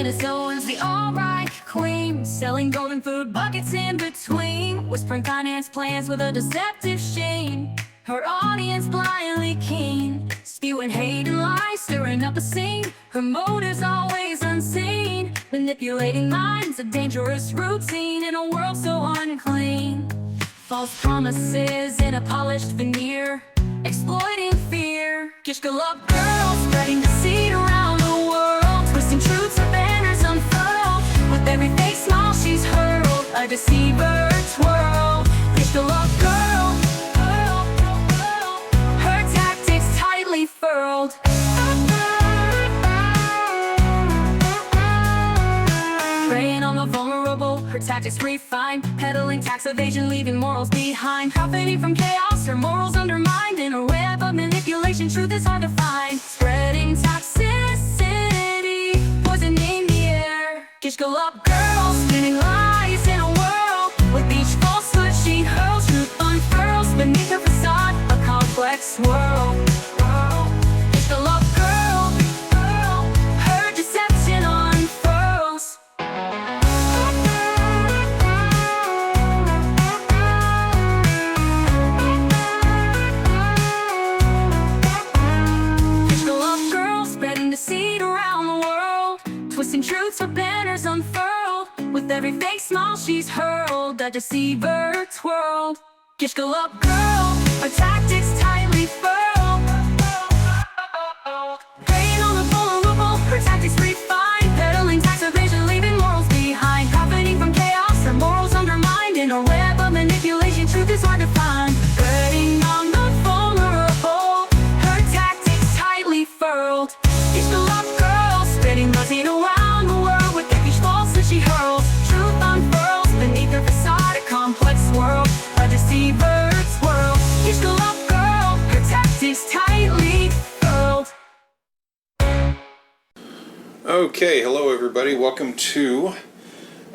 Candace Owens, the alright queen, selling golden food buckets in between, whispering finance plans with a deceptive sheen. Her audience blindly keen, spewing hate and lies, stirring up the scene. Her motives always unseen, manipulating minds, a dangerous routine in a world so unclean. False promises in a polished veneer, exploiting fear. Gishka love girls, spreading deceit around the world, twisting truths her banners unfurled. With every fake smile she's hurled, a deceiver twirl. Gishka love girl, her tactics tightly furled. Preying on the vulnerable, her tactics refined, peddling tax evasion, leaving morals behind. Profiting from chaos, her morals undermined. In a web of manipulation, truth is hard to find. Spreading toxicity, poisoning the air. Gishka love girls, spinning lies in a whirl. With each falsehood she hurls, truth unfurls beneath her facade, a complex world. Gishka love girl, her deception unfurls. Deceit around the world, twisting truths her banners unfurled. With every fake smile she's hurled, a deceiver twirled. Gishka love girl, her tactics tightly furled. Preying on the vulnerable, her tactics refined, peddling tax evasion, leaving morals behind. Profiting from chaos, her morals undermined. In a web of manipulation, truth is hard to find. Preying on the vulnerable, her tactics tightly furled. Gishka love girls, spreading buzzing around the world. With every falsehood she hurls, truth unfurls beneath her facade, a complex world, a deceiver twirl. Gishka love girl, her tactics tightly furled. Okay, hello everybody. Welcome to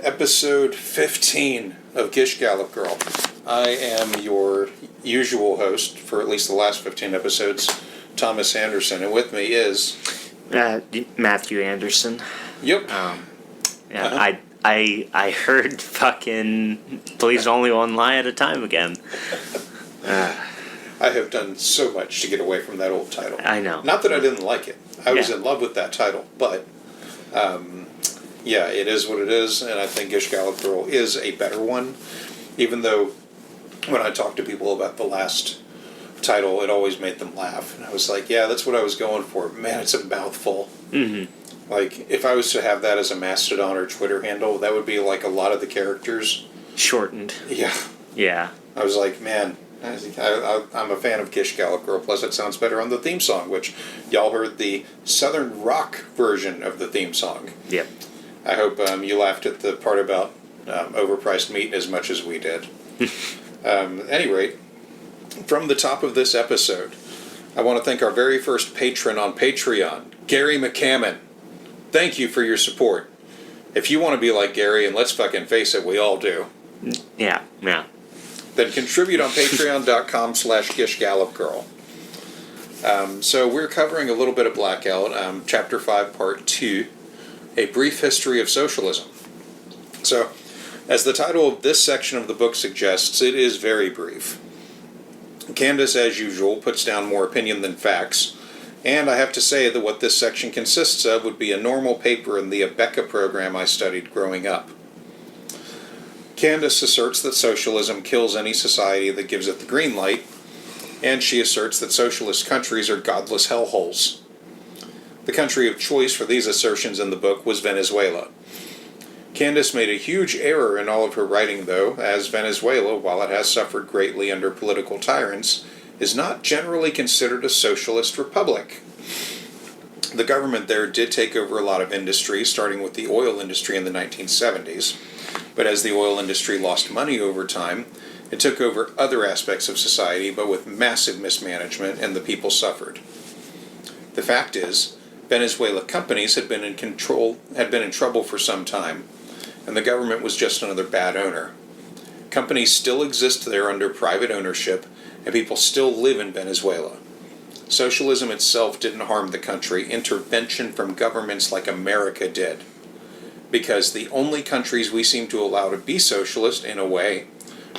episode 15 of Gish Gallop Girl. I am your usual host for at least the last 15 episodes, Thomas Anderson, and with me is Matthew Anderson. Yep. I heard fucking please only one lie at a time again. I have done so much to get away from that old title. I know. Not that I didn't like it. I was in love with that title, but yeah, it is what it is, and I think Gish Gallop Girl is a better one, even though when I talk to people about the last title, it always made them laugh. And I was like, yeah, that's what I was going for. Man, it's a mouthful. Mm-hmm. Like, if I was to have that as a Mastodon or Twitter handle, that would be like a lot of the characters shortened. Yeah. Yeah. I was like, man, I'm a fan of Gish Gallop Girl, plus it sounds better on the theme song, which y'all heard the Southern rock version of the theme song. Yep. I hope you laughed at the part about overpriced meat as much as we did. At any rate, from the top of this episode, I want to thank our very first patron on Patreon, Gary McCammon. Thank you for your support. If you want to be like Gary, and let's fucking face it, we all do. Yeah. Then contribute on patreon.com/GishGallopGirl. So we're covering a little bit of Blackout, Chapter 5, Part 2, A Brief History of Socialism. So, as the title of this section of the book suggests, it is very brief. Candace, as usual, puts down more opinion than facts, and I have to say that what this section consists of would be a normal paper in the Abeka program I studied growing up. Candace asserts that socialism kills any society that gives it the green light, and she asserts that socialist countries are godless hellholes. The country of choice for these assertions in the book was Venezuela. Candace made a huge error in all of her writing, though, as Venezuela, while it has suffered greatly under political tyrants, is not generally considered a socialist republic. The government there did take over a lot of industry, starting with the oil industry in the 1970s, but as the oil industry lost money over time, it took over other aspects of society, but with massive mismanagement, and the people suffered. The fact is, Venezuela companies had been in trouble for some time, and the government was just another bad owner. Companies still exist there under private ownership, and people still live in Venezuela. Socialism itself didn't harm the country. Intervention from governments like America did. because the only countries we seem to allow to be socialist, in a way,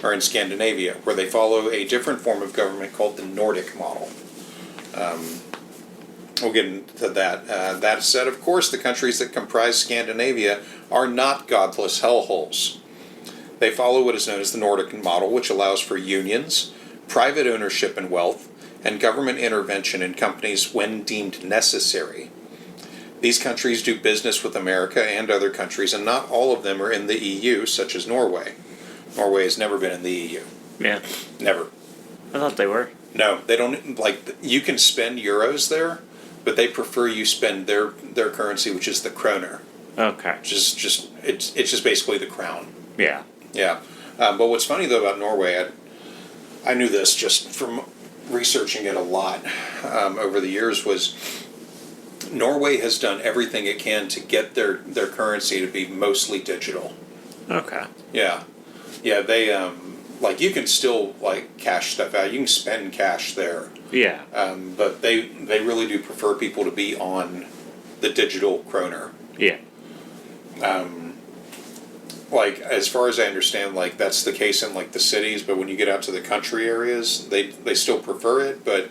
are in Scandinavia, where they follow a different form of government called the Nordic model. We'll get into that. That said, of course, the countries that comprise Scandinavia are not godless hellholes. They follow what is known as the Nordic model, which allows for unions, private ownership and wealth, and government intervention in companies when deemed necessary. These countries do business with America and other countries, and not all of them are in the EU, such as Norway. Norway has never been in the EU. Yeah. Never. I thought they were. No, they don't. Like, you can spend euros there, but they prefer you spend their currency, which is the kroner. Okay. Which is it's just basically the crown. Yeah. Yeah. But what's funny though about Norway, I knew this just from researching it a lot over the years, was Norway has done everything it can to get their currency to be mostly digital. Okay. Yeah. Yeah, they like, you can still like cash stuff out. You can spend cash there. Yeah. But they really do prefer people to be on the digital kroner. Yeah. Like, as far as I understand, like, that's the case in like the cities, but when you get out to the country areas, they still prefer it, but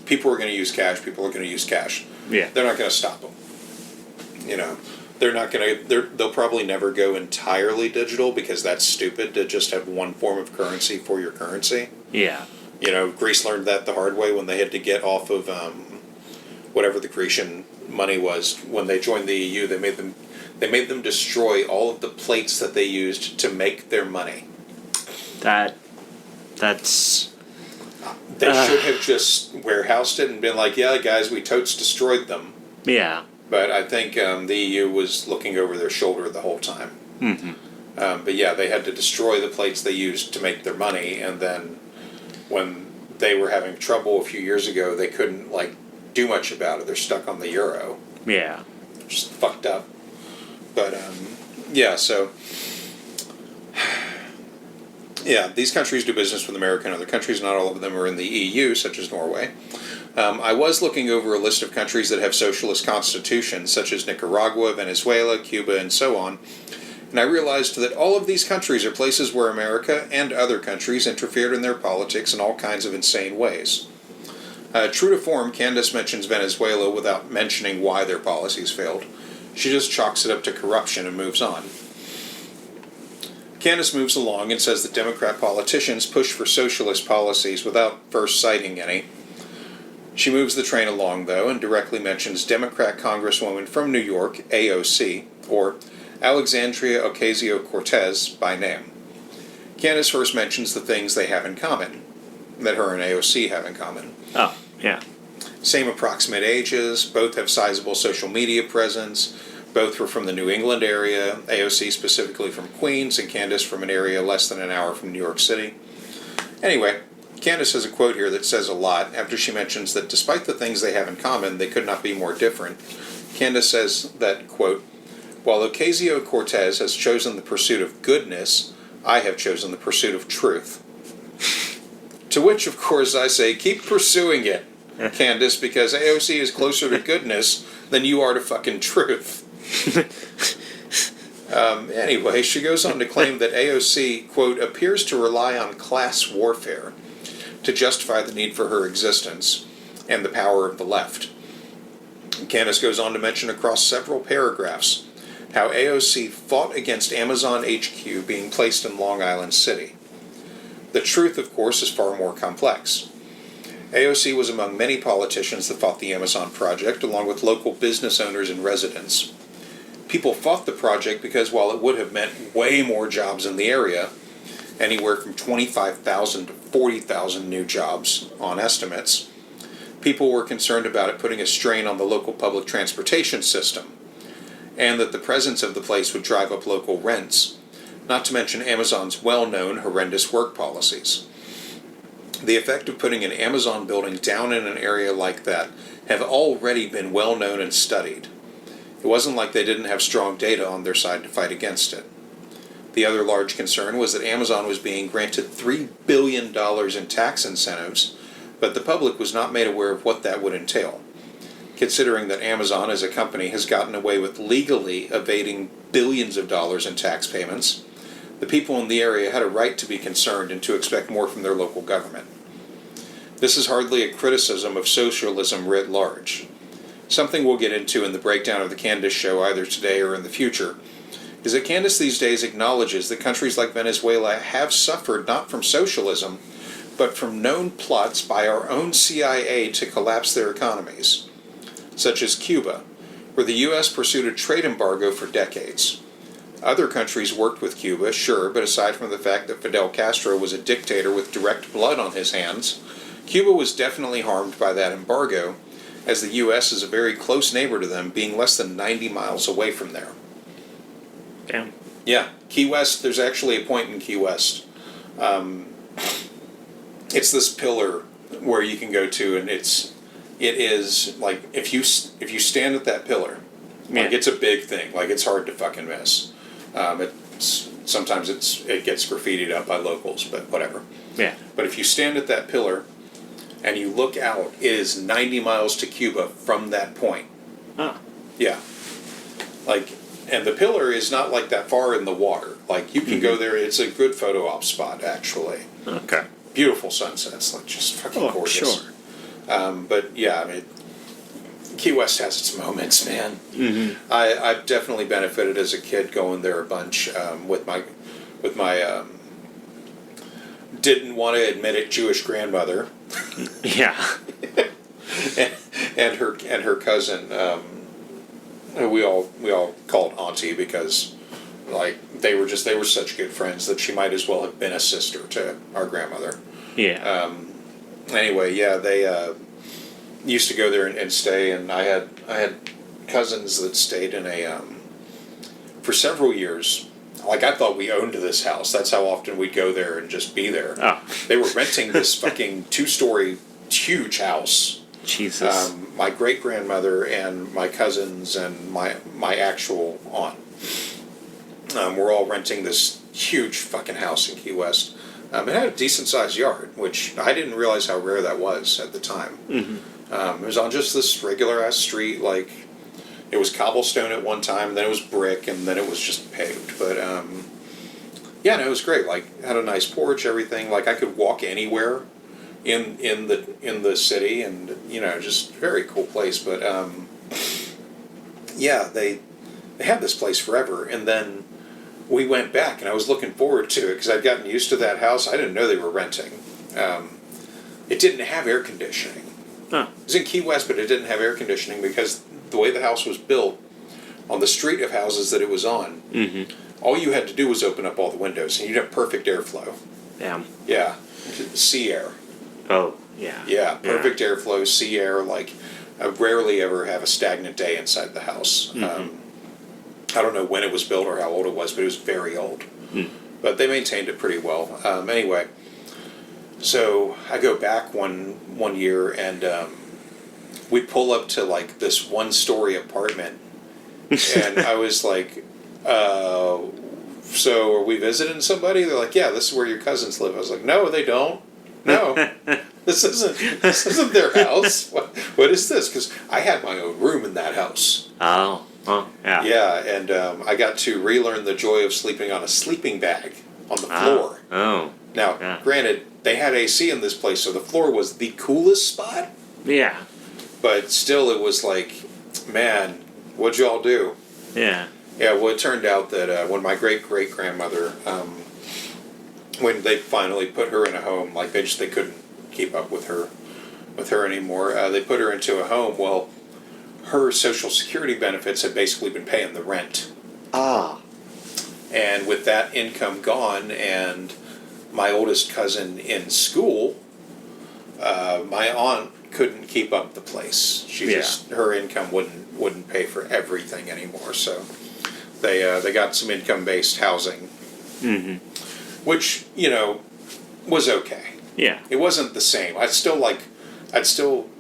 people are going to use cash. People are going to use cash. Yeah. They're not going to stop them. You know, they're not going to, they'll probably never go entirely digital, because that's stupid to just have one form of currency for your currency. Yeah. You know, Greece learned that the hard way when they had to get off of whatever the Grecian money was. When they joined the EU, they made them destroy all of the plates that they used to make their money. That's... They should have just warehoused it and been like, yeah, guys, we totes destroyed them. Yeah. But I think the EU was looking over their shoulder the whole time. Mm-hmm. But yeah, they had to destroy the plates they used to make their money, and then when they were having trouble a few years ago, they couldn't like do much about it. They're stuck on the euro. Yeah. Just fucked up. But yeah, so yeah, these countries do business with America and other countries. Not all of them are in the EU, such as Norway. I was looking over a list of countries that have socialist constitutions, such as Nicaragua, Venezuela, Cuba, and so on. And I realized that all of these countries are places where America and other countries interfered in their politics in all kinds of insane ways. True to form, Candace mentions Venezuela without mentioning why their policies failed. She just chalks it up to corruption and moves on. Candace moves along and says that Democrat politicians push for socialist policies without first citing any. She moves the train along, though, and directly mentions Democrat Congresswoman from New York, AOC, or Alexandria Ocasio-Cortez by name. Candace first mentions the things they have in common, that her and AOC have in common. Oh, yeah. Same approximate ages, both have sizable social media presence, both were from the New England area, AOC specifically from Queens, and Candace from an area less than an hour from New York City. Anyway, Candace has a quote here that says a lot after she mentions that despite the things they have in common, they could not be more different. Candace says that, quote, "While Ocasio-Cortez has chosen the pursuit of goodness, I have chosen the pursuit of truth." To which, of course, I say, keep pursuing it, Candace, because AOC is closer to goodness than you are to fucking truth. Anyway, she goes on to claim that AOC, quote, "appears to rely on class warfare to justify the need for her existence and the power of the left." Candace goes on to mention across several paragraphs how AOC fought against Amazon HQ being placed in Long Island City. The truth, of course, is far more complex. AOC was among many politicians that fought the Amazon project, along with local business owners and residents. People fought the project because while it would have meant way more jobs in the area, anywhere from 25,000 to 40,000 new jobs on estimates, people were concerned about it putting a strain on the local public transportation system, and that the presence of the place would drive up local rents, not to mention Amazon's well-known horrendous work policies. The effect of putting an Amazon building down in an area like that have already been well known and studied. It wasn't like they didn't have strong data on their side to fight against it. The other large concern was that Amazon was being granted $3 billion in tax incentives, but the public was not made aware of what that would entail. considering that Amazon as a company has gotten away with legally evading billions of dollars in tax payments. The people in the area had a right to be concerned and to expect more from their local government. This is hardly a criticism of socialism writ large. Something we'll get into in the breakdown of the Candace show either today or in the future is that Candace these days acknowledges that countries like Venezuela have suffered not from socialism, but from known plots by our own CIA to collapse their economies, such as Cuba, where the U.S. pursued a trade embargo for decades. Other countries worked with Cuba, sure, but aside from the fact that Fidel Castro was a dictator with direct blood on his hands, Cuba was definitely harmed by that embargo, as the U.S. is a very close neighbor to them, being less than 90 miles away from there. Damn. Yeah, Key West, there's actually a point in Key West. It's this pillar where you can go to, and it is, like, if you stand at that pillar, like, it's a big thing, like, it's hard to fucking miss. Sometimes it gets graffitied up by locals, but whatever. Yeah. But if you stand at that pillar and you look out, it is 90 miles to Cuba from that point. Oh. Yeah. Like, and the pillar is not like that far in the water. Like, you can go there. It's a good photo op spot, actually. Okay. Beautiful sunsets, like, just fucking gorgeous. Sure. But yeah, I mean, Key West has its moments, man. Mm-hmm. I've definitely benefited as a kid going there a bunch with my didn't want to admit it Jewish grandmother. Yeah. and her cousin, we all called Auntie because, like, they were such good friends that she might as well have been a sister to our grandmother. Yeah. Anyway, yeah, they used to go there and stay, and I had cousins that stayed in a for several years. Like, I thought we owned this house. That's how often we'd go there and just be there. Oh. They were renting this fucking 2-story huge house. Jesus. My great-grandmother and my cousins and my actual aunt were all renting this huge fucking house in Key West. It had a decent-sized yard, which I didn't realize how rare that was at the time. Mm-hmm. It was on just this regular-ass street, like, it was cobblestone at one time, then it was brick, and then it was just paved. But, yeah, no, it was great. Like, had a nice porch, everything. Like, I could walk anywhere in the city, and, you know, just very cool place. But, yeah, they had this place forever, and then we went back, and I was looking forward to it, because I'd gotten used to that house. I didn't know they were renting. It didn't have air conditioning. Huh. It was in Key West, but it didn't have air conditioning because the way the house was built, on the street of houses that it was on, Mm-hmm. all you had to do was open up all the windows, and you'd have perfect airflow. Damn. Yeah, sea air. Oh, yeah. Yeah, perfect airflow, sea air. Like, I rarely ever have a stagnant day inside the house. Mm-hmm. I don't know when it was built or how old it was, but it was very old. Mm. But they maintained it pretty well. Anyway, so I go back one year, and we pull up to, like, this 1-story apartment, and I was like, so are we visiting somebody? They're like, yeah, this is where your cousins live. I was like, no, they don't. No, this isn't their house. What is this? Because I had my own room in that house. Oh. Oh, yeah. Yeah, and I got to relearn the joy of sleeping on a sleeping bag on the floor. Oh. Now, Yeah. granted, they had AC in this place, so the floor was the coolest spot. Yeah. But still, it was like, man, what'd y'all do? Yeah. Yeah, well, it turned out that when my great-great-grandmother, when they finally put her in a home, like, they couldn't keep up with her anymore. They put her into a home. Well, her Social Security benefits had basically been paying the rent. Ah. And with that income gone, and my oldest cousin in school, my aunt couldn't keep up the place. Her income wouldn't pay for everything anymore. So they got some income-based housing, Mm-hmm. which, you know, was okay. Yeah. It wasn't the same.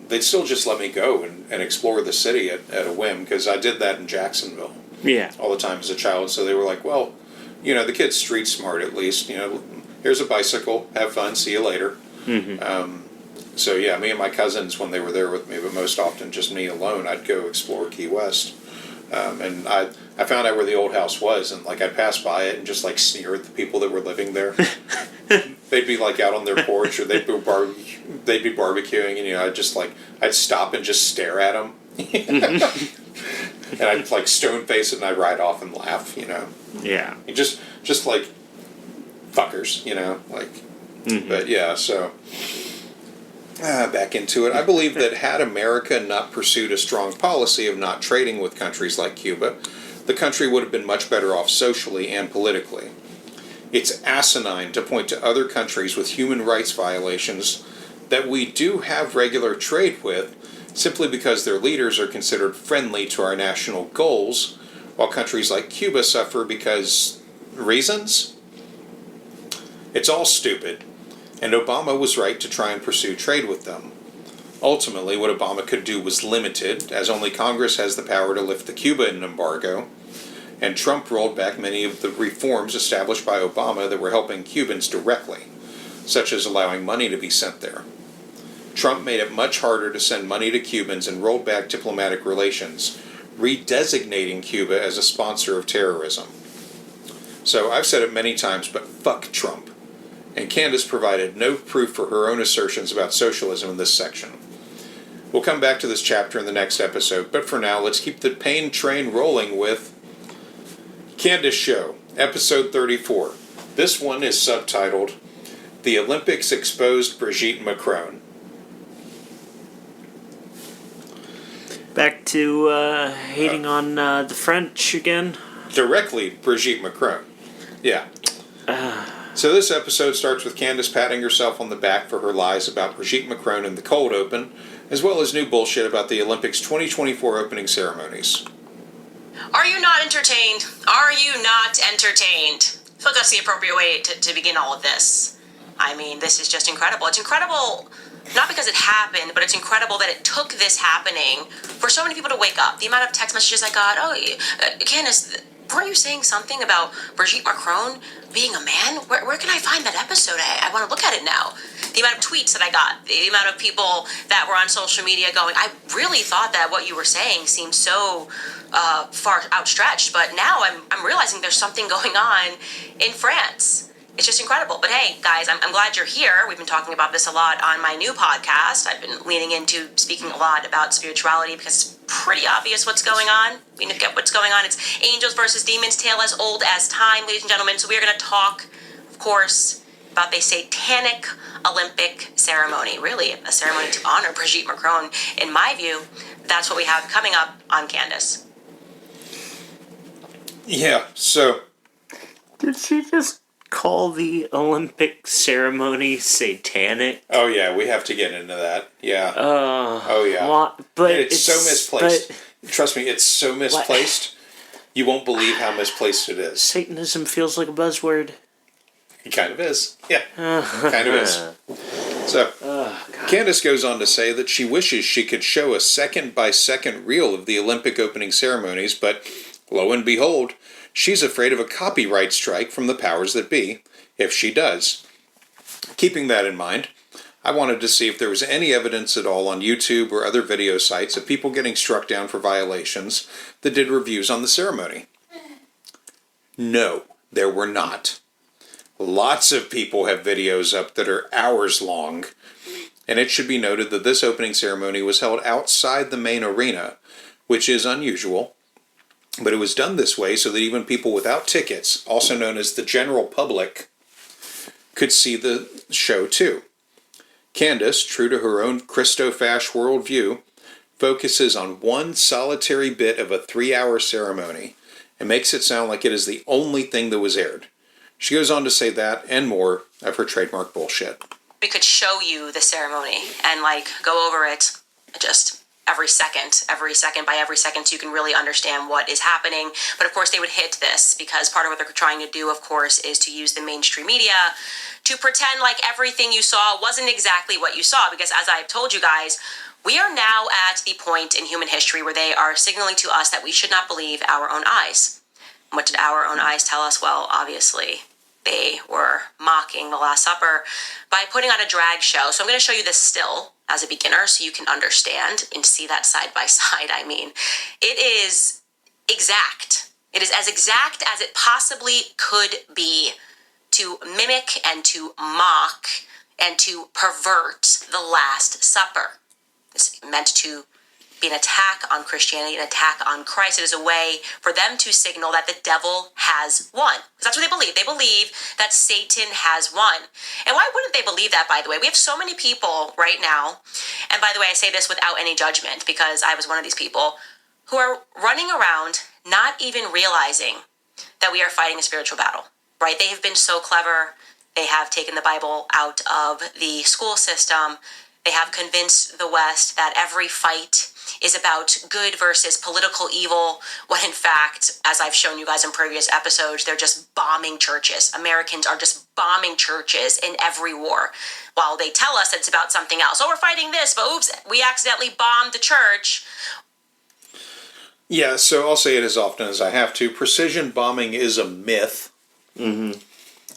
They'd still just let me go and explore the city at a whim, because I did that in Jacksonville Yeah. all the time as a child. So they were like, well, you know, the kid's street smart at least. You know, here's a bicycle, have fun, see you later. Mm-hmm. So yeah, me and my cousins, when they were there with me, but most often just me alone, I'd go explore Key West. And I found out where the old house was, and like I'd pass by it and just like sneer at the people that were living there. They'd be like out on their porch, or they'd be barbecuing, and I'd stop and just stare at them. And I'd like stone face it, and I'd ride off and laugh, Yeah. And just like fuckers, like. Mm-hmm. But yeah, so back into it. I believe that had America not pursued a strong policy of not trading with countries like Cuba, the country would have been much better off socially and politically. It's asinine to point to other countries with human rights violations that we do have regular trade with simply because their leaders are considered friendly to our national goals, while countries like Cuba suffer because reasons? It's all stupid, and Obama was right to try and pursue trade with them. Ultimately, what Obama could do was limited, as only Congress has the power to lift the Cuban embargo, and Trump rolled back many of the reforms established by Obama that were helping Cubans directly, such as allowing money to be sent there. Trump made it much harder to send money to Cubans and rolled back diplomatic relations, redesignating Cuba as a sponsor of terrorism. So I've said it many times, but fuck Trump. And Candace provided no proof for her own assertions about socialism in this section. We'll come back to this chapter in the next episode, but for now, let's keep the pain train rolling with Candace Show, episode 34. This one is subtitled, The Olympics Exposed Brigitte Macron. Back to hating on the French again. Directly Brigitte Macron. Yeah. So this episode starts with Candace patting herself on the back for her lies about Brigitte Macron in the cold open, as well as new bullshit about the Olympics 2024 opening ceremonies. Are you not entertained? Are you not entertained? I feel like that's the appropriate way to begin all of this. I mean, this is just incredible. It's incredible, not because it happened, but it's incredible that it took this happening for so many people to wake up. The amount of text messages I got, Candace, weren't you saying something about Brigitte Macron being a man? Where can I find that episode? I want to look at it now. The amount of tweets that I got, the amount of people that were on social media going, I really thought that what you were saying seemed so far outstretched, but now I'm realizing there's something going on in France. It's just incredible. But hey, guys, I'm glad you're here. We've been talking about this a lot on my new podcast. I've been leaning into speaking a lot about spirituality because it's pretty obvious what's going on. We need to get what's going on. It's angels versus demons, tale as old as time, ladies and gentlemen. So we are going to talk, of course, about the satanic Olympic ceremony. Really, a ceremony to honor Brigitte Macron. In my view, that's what we have coming up on Candace. Yeah, so... Did she just call the Olympic ceremony satanic? Oh yeah, we have to get into that. Yeah. Oh yeah. But it's so misplaced. Trust me, it's so misplaced. You won't believe how misplaced it is. Satanism feels like a buzzword. It kind of is. Yeah. Kind of is. So, Candace goes on to say that she wishes she could show a second-by-second reel of the Olympic opening ceremonies, but lo and behold, she's afraid of a copyright strike from the powers that be, if she does. Keeping that in mind, I wanted to see if there was any evidence at all on YouTube or other video sites of people getting struck down for violations that did reviews on the ceremony. No, there were not. Lots of people have videos up that are hours long, and it should be noted that this opening ceremony was held outside the main arena, which is unusual. But it was done this way so that even people without tickets, also known as the general public, could see the show too. Candace, true to her own Christo-Fash worldview, focuses on one solitary bit of a 3-hour ceremony and makes it sound like it is the only thing that was aired. She goes on to say that and more of her trademark bullshit. We could show you the ceremony and go over it just every second by every second, so you can really understand what is happening. But of course they would hit this because part of what they're trying to do, of course, is to use the mainstream media to pretend like everything you saw wasn't exactly what you saw, because as I've told you guys, we are now at the point in human history where they are signaling to us that we should not believe our own eyes. What did our own eyes tell us? Well, obviously they were mocking the Last Supper by putting on a drag show. So I'm going to show you this still as a beginner so you can understand and see that side by side. I mean, it is exact. It is as exact as it possibly could be to mimic and to mock and to pervert the Last Supper. It's meant to be an attack on Christianity, an attack on Christ. It is a way for them to signal that the devil has won. Because that's what they believe. They believe that Satan has won. And why wouldn't they believe that, by the way? We have so many people right now, and by the way, I say this without any judgment because I was one of these people, who are running around not even realizing that we are fighting a spiritual battle, right? They have been so clever. They have taken the Bible out of the school system. They have convinced the West that every fight is about good versus political evil, when in fact, as I've shown you guys in previous episodes, they're just bombing churches. Americans are just bombing churches in every war, while they tell us that it's about something else. Oh, we're fighting this, but oops, we accidentally bombed the church. Yeah, so I'll say it as often as I have to. Precision bombing is a myth. Mm-hmm.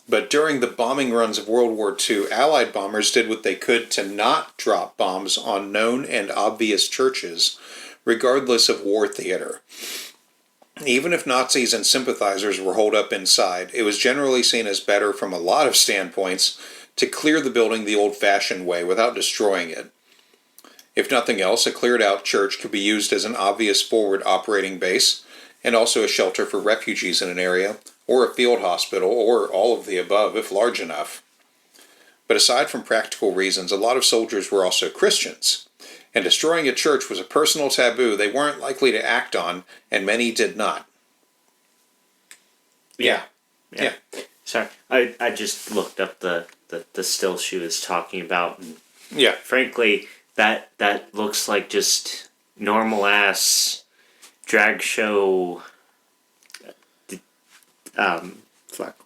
But during the bombing runs of World War II, Allied bombers did what they could to not drop bombs on known and obvious churches, regardless of war theater. Even if Nazis and sympathizers were holed up inside, it was generally seen as better from a lot of standpoints to clear the building the old-fashioned way without destroying it. If nothing else, a cleared-out church could be used as an obvious forward operating base, and also a shelter for refugees in an area, or a field hospital, or all of the above if large enough. But aside from practical reasons, a lot of soldiers were also Christians, and destroying a church was a personal taboo they weren't likely to act on, and many did not. Yeah. Sorry, I just looked up the still she was talking about, and Yeah. frankly, that looks like just normal ass drag show.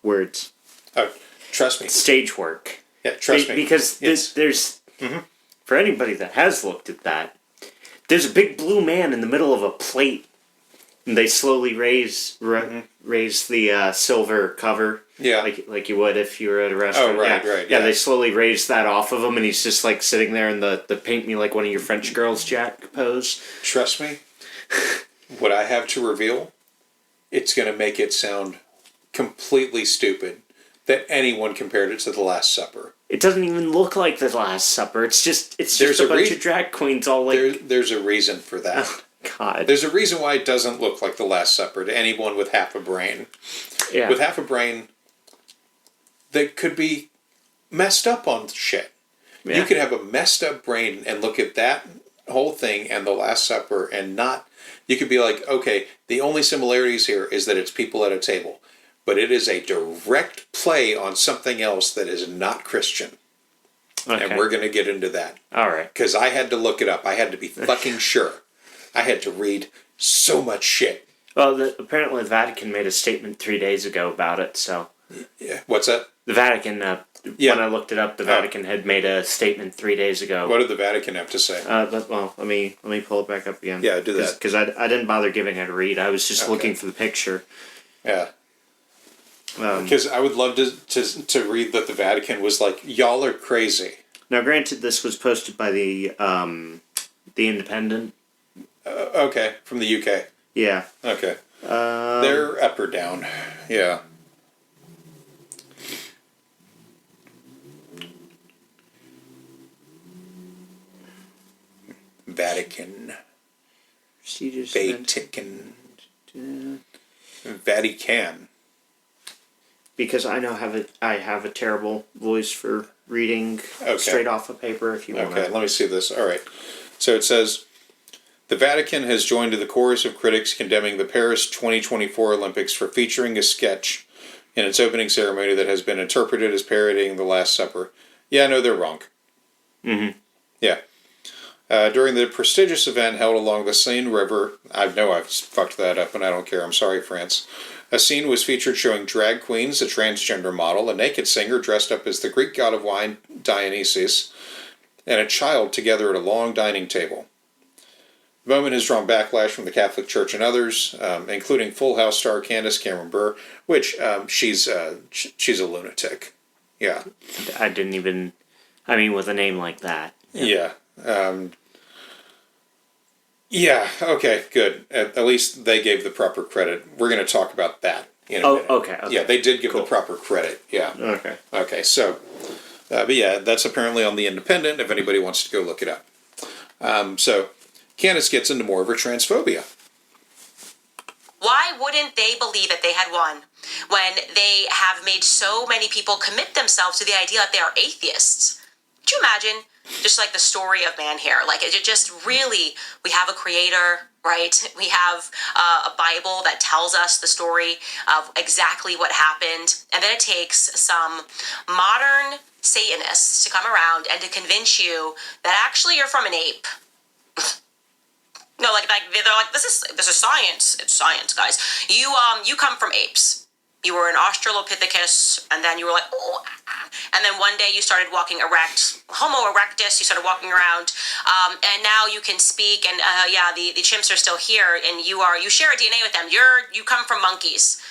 Words. Oh, trust me. Stage work. Yeah, trust me. Because there's for anybody that has looked at that, there's a big blue man in the middle of a plate, and they slowly raise the silver cover. Yeah. like you would if you were at a restaurant. Oh, right, yeah. right. Yeah, they slowly raise that off of him, and he's just like sitting there in the paint me like one of your French girls, Jack pose. Trust me. What I have to reveal, it's going to make it sound completely stupid that anyone compared it to the Last Supper. It doesn't even look like the Last Supper. It's just There's a a bunch of drag queens all like. There's a reason for that. Oh, God. There's a reason why it doesn't look like the Last Supper to anyone with half a brain. Yeah. With half a brain that could be messed up on shit. Yeah. You could have a messed up brain and look at that whole thing and the Last Supper and not... You could be like, okay, the only similarities here is that it's people at a table. But it is a direct play on something else that is not Christian. Okay. And we're going to get into that. All right. Because I had to look it up. I had to be fucking sure. I had to read so much shit. Well, apparently the Vatican made a statement 3 days ago about it, so... Yeah. What's that? The Vatican, when I looked it up, the Vatican had made a statement 3 days ago. What did the Vatican have to say? Let me pull it back up again. Yeah, do that. Because I didn't bother giving it a read. I was just looking for the picture. Yeah. Because I would love to read that the Vatican was like, y'all are crazy. Now, granted, this was posted by the Independent. Okay, from the UK. Yeah. Okay. They're up or down. Yeah. Vatican. Vatican. Vatican. Because I have a terrible voice for reading straight off of paper. If you want. Okay, let me see this. All right. So it says, the Vatican has joined the chorus of critics condemning the Paris 2024 Olympics for featuring a sketch in its opening ceremony that has been interpreted as parodying the Last Supper. Yeah, no, they're wrong. Mm-hmm. Yeah. During the prestigious event held along the Seine River, I know I've fucked that up and I don't care, I'm sorry, France. A scene was featured showing drag queens, a transgender model, a naked singer dressed up as the Greek god of wine, Dionysus, and a child together at a long dining table. The moment has drawn backlash from the Catholic Church and others, including Full House star Candace Cameron Bure, which she's a lunatic. Yeah. I didn't even... I mean, with a name like that. Yeah. Yeah, okay, good. At least they gave the proper credit. We're going to talk about that in a minute. Okay. Yeah, they did give the proper credit, yeah. Okay. Okay, so, but yeah, that's apparently on The Independent, if anybody wants to go look it up. So, Candace gets into more of her transphobia. Why wouldn't they believe that they had won when they have made so many people commit themselves to the idea that they are atheists? Could you imagine just like the story of man here? Like it just really, we have a creator, right? We have a Bible that tells us the story of exactly what happened. And then it takes some modern Satanists to come around and to convince you that actually you're from an ape. No, like they're like, this is science. It's science, guys. You come from apes. You were an Australopithecus, and then you were like, oh, and then one day you started walking erect, Homo erectus. You started walking around, and now you can speak. And the chimps are still here, and you share a DNA with them. You come from monkeys.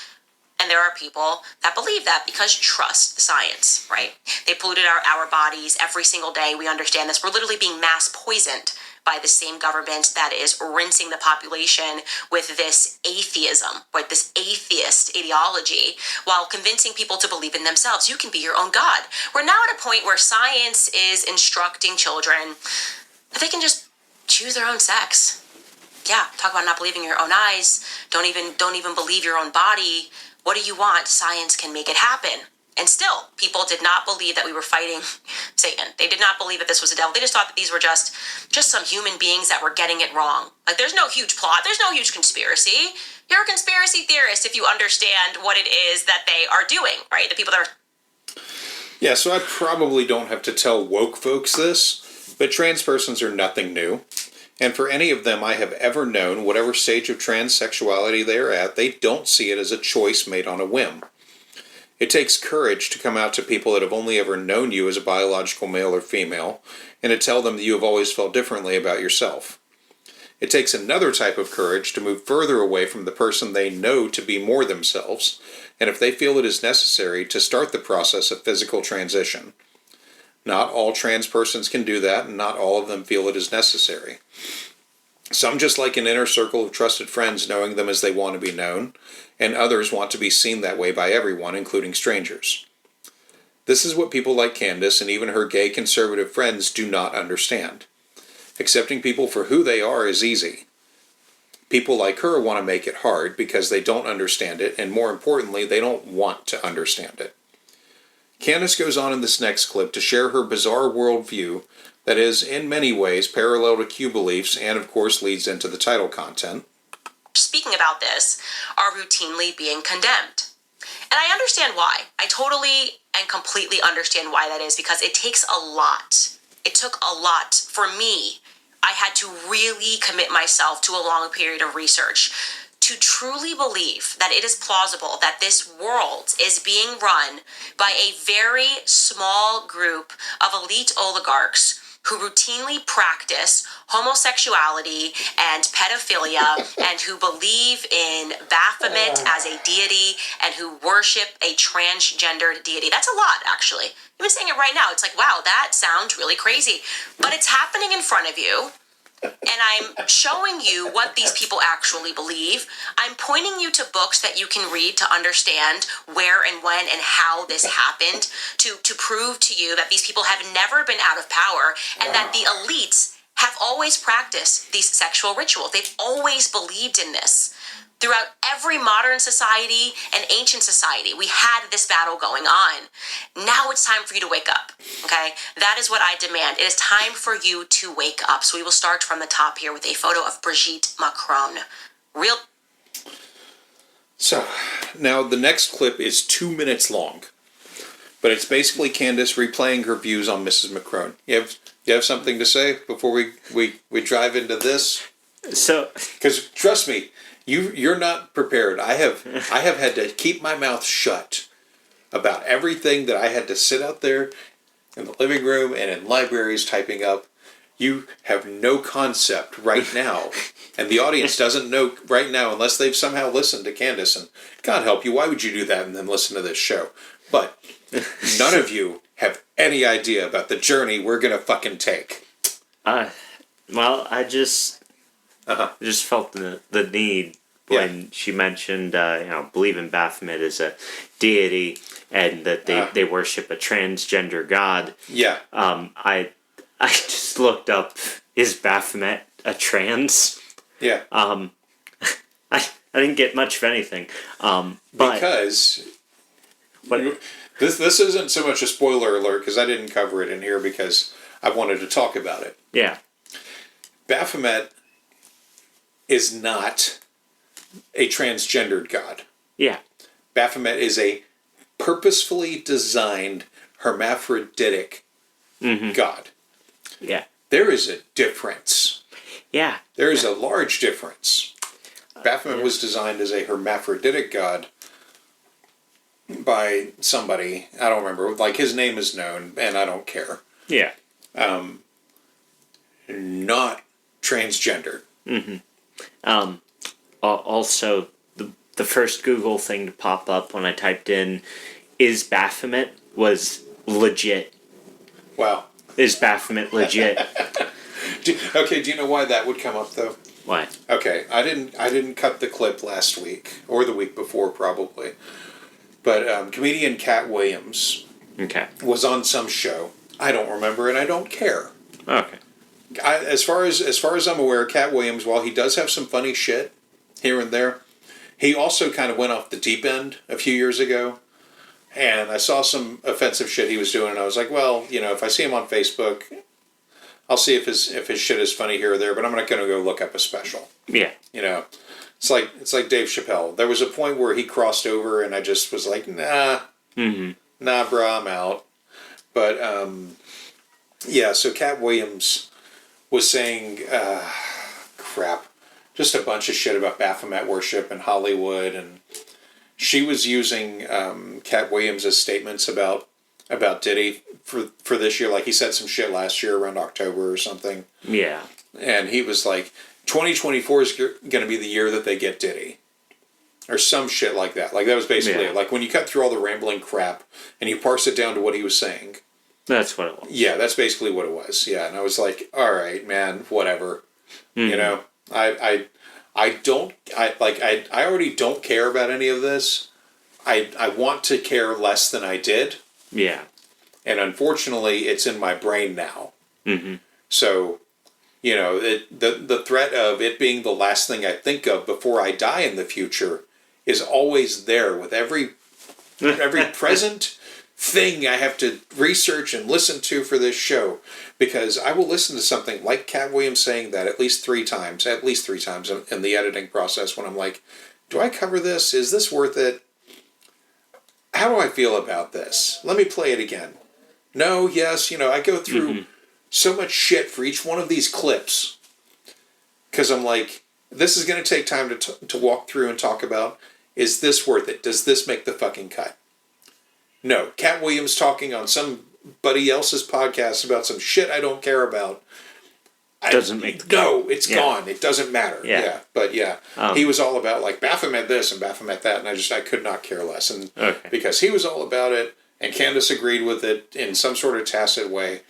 And there are people that believe that because trust the science, right? They polluted our bodies every single day. We understand this. We're literally being mass poisoned by the same government that is rinsing the population with this atheism, right? This atheist ideology, while convincing people to believe in themselves. You can be your own God. We're now at a point where science is instructing children that they can just choose their own sex. Yeah, talk about not believing your own eyes. Don't even believe your own body. What do you want? Science can make it happen. And still, people did not believe that we were fighting Satan. They did not believe that this was a devil. They just thought that these were just some human beings that were getting it wrong. Like, there's no huge plot. There's no huge conspiracy. You're a conspiracy theorist if you understand what it is that they are doing, right? The people that are... Yeah, so I probably don't have to tell woke folks this, but trans persons are nothing new. And for any of them I have ever known, whatever stage of transsexuality they are at, they don't see it as a choice made on a whim. It takes courage to come out to people that have only ever known you as a biological male or female, and to tell them that you have always felt differently about yourself. It takes another type of courage to move further away from the person they know to be more themselves, and if they feel it is necessary, to start the process of physical transition. Not all trans persons can do that, and not all of them feel it is necessary. Some just like an inner circle of trusted friends knowing them as they want to be known, and others want to be seen that way by everyone, including strangers. This is what people like Candace and even her gay conservative friends do not understand. Accepting people for who they are is easy. People like her want to make it hard because they don't understand it, and more importantly, they don't want to understand it. Candace goes on in this next clip to share her bizarre worldview that is, in many ways, parallel to Q beliefs and, of course, leads into the title content. Speaking about this, are routinely being condemned. And I understand why. I totally and completely understand why that is, because it takes a lot. It took a lot for me. I had to really commit myself to a long period of research to truly believe that it is plausible that this world is being run by a very small group of elite oligarchs who routinely practice homosexuality and pedophilia and who believe in Baphomet as a deity and who worship a transgendered deity. That's a lot, actually. Even saying it right now, it's like, wow, that sounds really crazy. But it's happening in front of you. And I'm showing you what these people actually believe. I'm pointing you to books that you can read to understand where and when and how this happened, to prove to you that these people have never been out of power and that the elites have always practiced these sexual rituals. They've always believed in this. Throughout every modern society and ancient society, we had this battle going on. Now it's time for you to wake up, okay? That is what I demand. It is time for you to wake up. So we will start from the top here with a photo of Brigitte Macron. So, now the next clip is 2 minutes long. But it's basically Candace replaying her views on Mrs. Macron. You have something to say before we drive into this? So, because trust me, you're not prepared. I have had to keep my mouth shut about everything that I had to sit out there in the living room and in libraries typing up. You have no concept right now, and the audience doesn't know right now unless they've somehow listened to Candace, and God help you, why would you do that and then listen to this show? But none of you have any idea about the journey we're going to fucking take. Well, I just felt the need when she mentioned, believe in Baphomet as a deity and that they worship a transgender god. Yeah. I just looked up, is Baphomet a trans? Yeah. I didn't get much of anything. But because this isn't so much a spoiler alert because I didn't cover it in here because I wanted to talk about it. Yeah. Baphomet is not a transgendered god. Yeah. Baphomet is a purposefully designed hermaphroditic god. Yeah. There is a difference. Yeah. There is a large difference. Baphomet was designed as a hermaphroditic god by somebody. I don't remember. Like, his name is known, and I don't care. Yeah. Not transgendered. Also, the first Google thing to pop up when I typed in, is Baphomet, was legit. Wow. Is Baphomet legit? Do you know why that would come up, though? Why? Okay, I didn't cut the clip last week, or the week before, probably. But comedian Cat Williams was on some show. I don't remember, and I don't care. Okay. As far as I'm aware, Cat Williams, while he does have some funny shit here and there, he also kind of went off the deep end a few years ago. And I saw some offensive shit he was doing, and I was like, well, if I see him on Facebook, I'll see if his shit is funny here or there, but I'm not going to go look up a special. Yeah. It's like Dave Chappelle. There was a point where he crossed over, and I just was like, nah, nah, bro, I'm out. But so Cat Williams was saying, just a bunch of shit about Baphomet worship in Hollywood, and she was using Cat Williams' statements about Diddy for this year. Like, he said some shit last year around October or something. Yeah. And he was like, 2024 is going to be the year that they get Diddy. Or some shit like that. Like, that was basically it. Like, when you cut through all the rambling crap and you parse it down to what he was saying. That's what it was. Yeah, that's basically what it was. Yeah, and I was like, all right, man, whatever. I already don't care about any of this. I want to care less than I did. Yeah. And unfortunately, it's in my brain now. So, the threat of it being the last thing I think of before I die in the future is always there with every present thing I have to research and listen to for this show. Because I will listen to something like Cat Williams saying that at least three times in the editing process when I'm like, do I cover this? Is this worth it? How do I feel about this? Let me play it again. No, yes, I go through so much shit for each one of these clips. Because I'm like, this is going to take time to walk through and talk about. Is this worth it? Does this make the fucking cut? No. Cat Williams talking on somebody else's podcast about some shit I don't care about. Doesn't make the cut. No, it's gone. It doesn't matter. Yeah. But he was all about like Baphomet this and Baphomet that, and I could not care less. And because he was all about it, and Candace agreed with it in some sort of tacit way,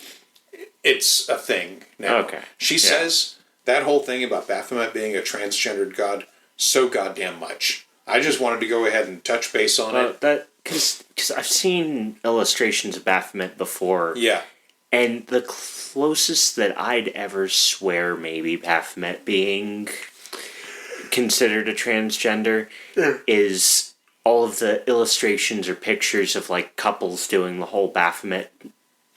it's a thing now. Okay. She says that whole thing about Baphomet being a transgendered god so goddamn much. I just wanted to go ahead and touch base on it. Because I've seen illustrations of Baphomet before. Yeah. And the closest that I'd ever swear maybe Baphomet being considered a transgender is all of the illustrations or pictures of like couples doing the whole Baphomet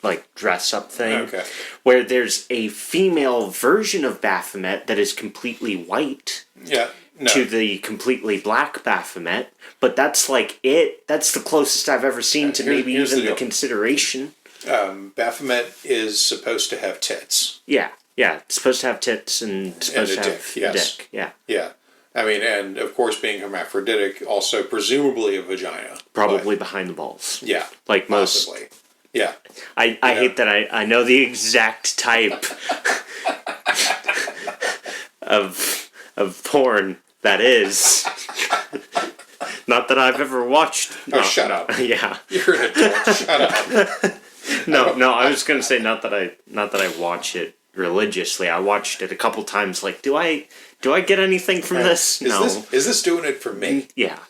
like dress up thing. Okay. Where there's a female version of Baphomet that is completely white. Yeah. No. To the completely black Baphomet, but that's like it. That's the closest I've ever seen to maybe even the consideration. Baphomet is supposed to have tits. Yeah, it's supposed to have tits and supposed to have a dick. Yeah. I mean, and of course, being hermaphroditic, also presumably a vagina. Probably behind the balls. Yeah. Like most. Possibly. Yeah. I hate that I know the exact type of porn that is. Not that I've ever watched. Oh, shut up. Yeah. You're an adult. Shut up. No, I was gonna say not that I watch it religiously. I watched it a couple times. Like, do I get anything from this? No. Is this doing it for me? Yeah.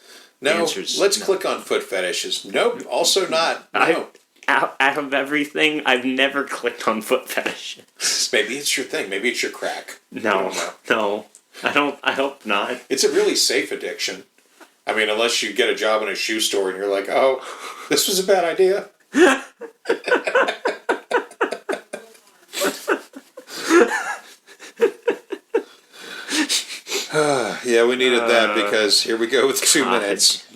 No. Answer's Let's no. click on foot fetishes. Nope. Also not. No. Out of everything, I've never clicked on foot fetishes. Maybe it's your thing. Maybe it's your crack. I No, don't know. no, I hope not. It's a really safe addiction. I mean, unless you get a job in a shoe store and you're like, oh, this was a bad idea. Yeah, we needed that because here we go with 2 minutes.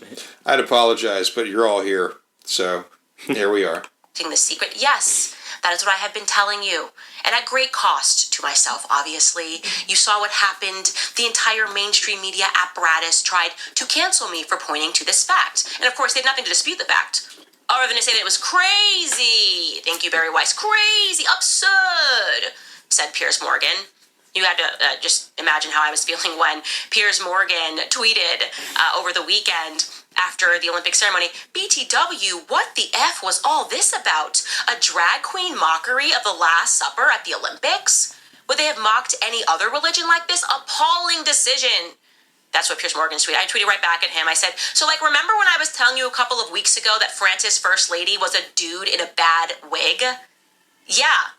I'd apologize, but you're all here. So here we are. The secret, yes, that is what I have been telling you, and at great cost to myself, obviously. You saw what happened. The entire mainstream media apparatus tried to cancel me for pointing to this fact, and of course they had nothing to dispute the fact, other than to say that it was crazy. Thank you, Barry Weiss. Crazy, absurd, said Piers Morgan. You had to just imagine how I was feeling when Piers Morgan tweeted over the weekend after the Olympic ceremony, BTW, what the F was all this about? A drag queen mockery of the Last Supper at the Olympics? Would they have mocked any other religion like this? Appalling decision. That's what Piers Morgan tweeted. I tweeted right back at him. I said, so like, remember when I was telling you a couple of weeks ago that France's first lady was a dude in a bad wig? Yeah.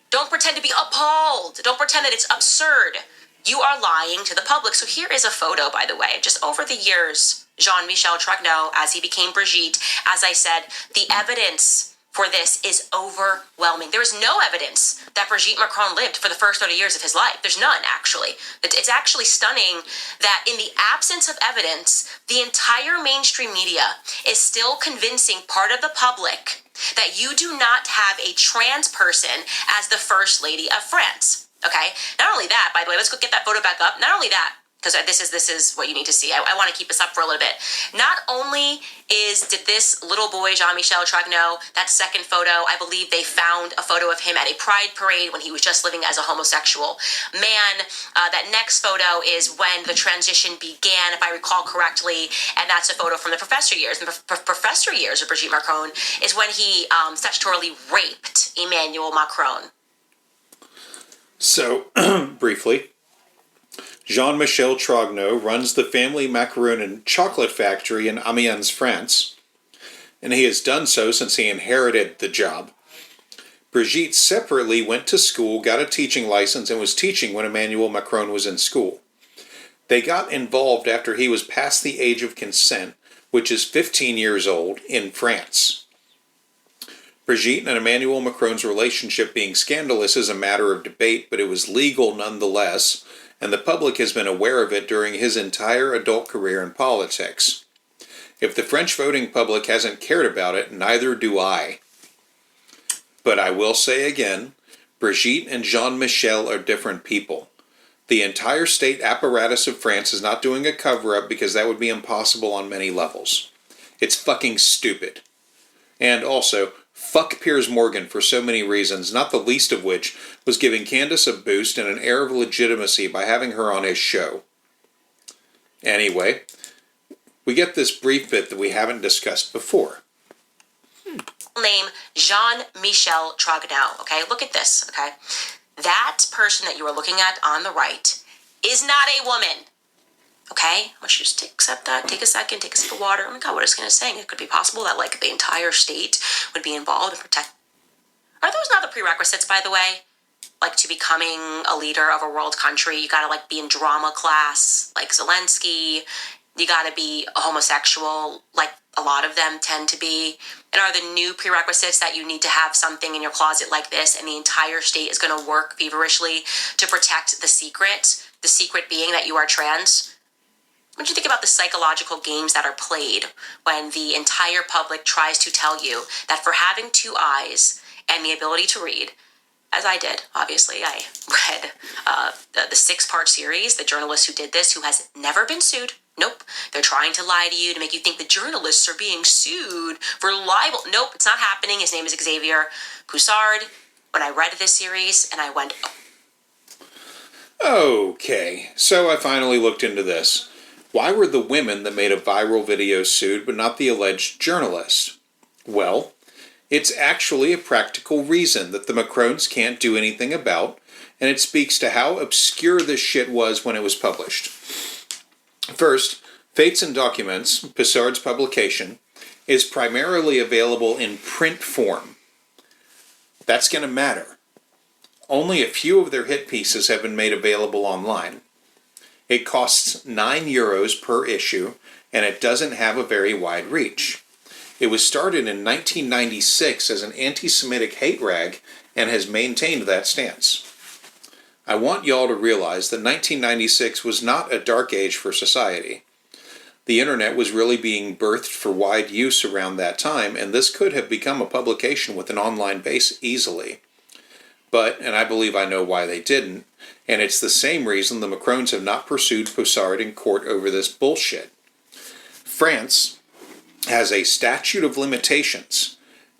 Don't pretend to be appalled. Don't pretend that it's absurd. You are lying to the public. So here is a photo, by the way, just over the years. Jean-Michel Tragneau, as he became Brigitte, as I said, the evidence for this is overwhelming. There is no evidence that Brigitte Macron lived for the first 30 years of his life. There's none, actually. It's actually stunning that in the absence of evidence, the entire mainstream media is still convincing part of the public that you do not have a trans person as the First Lady of France. Okay? Not only that, by the way, let's go get that photo back up. Not only that, because this is what you need to see. I want to keep this up for a little bit. Not only did this little boy, Jean-Michel Tragneau, that second photo, I believe they found a photo of him at a pride parade when he was just living as a homosexual man. That next photo is when the transition began, if I recall correctly, and that's a photo from the professor years. And the professor years of Brigitte Macron is when he statutorily raped Emmanuel Macron. So, briefly, Jean-Michel Tragneau runs the family macaron and chocolate factory in Amiens, France, and he has done so since he inherited the job. Brigitte separately went to school, got a teaching license, and was teaching when Emmanuel Macron was in school. They got involved after he was past the age of consent, which is 15 years old, in France. Brigitte and Emmanuel Macron's relationship being scandalous is a matter of debate, but it was legal nonetheless, and the public has been aware of it during his entire adult career in politics. If the French voting public hasn't cared about it, neither do I. But I will say again, Brigitte and Jean-Michel are different people. The entire state apparatus of France is not doing a cover-up because that would be impossible on many levels. It's fucking stupid. And also, fuck Piers Morgan for so many reasons, not the least of which was giving Candace a boost and an air of legitimacy by having her on his show. Anyway, we get this brief bit that we haven't discussed before. Name Jean-Michel Tragneau. Okay, look at this. Okay, that person that you are looking at on the right is not a woman. Okay, I want you to just accept that. Take a second, take a sip of water. Oh my God, what is it saying? It could be possible that like the entire state would be involved and protect. Are those not the prerequisites, by the way? Like to becoming a leader of a world country, you gotta like be in drama class, like Zelensky. You gotta be a homosexual, like a lot of them tend to be. And are the new prerequisites that you need to have something in your closet like this, and the entire state is gonna work feverishly to protect the secret being that you are trans? What do you think about the psychological games that are played when the entire public tries to tell you that for having two eyes and the ability to read, as I did, obviously, I read the 6-part series, the journalist who did this, who has never been sued. Nope. They're trying to lie to you to make you think the journalists are being sued for libel. Nope, it's not happening. His name is Xavier Coussard. When I read this series and I went, Okay, so I finally looked into this. Why were the women that made a viral video sued but not the alleged journalist? Well, it's actually a practical reason that the Macrones can't do anything about, and it speaks to how obscure this shit was when it was published. First, Fates and Documents, Pissard's publication, is primarily available in print form. That's going to matter. Only a few of their hit pieces have been made available online. It costs €9 per issue, and it doesn't have a very wide reach. It was started in 1996 as an anti-Semitic hate rag and has maintained that stance. I want y'all to realize that 1996 was not a dark age for society. The internet was really being birthed for wide use around that time, and this could have become a publication with an online base easily. But, and I believe I know why they didn't, and it's the same reason the Macrones have not pursued Pissard in court over this bullshit. France has a statute of limitations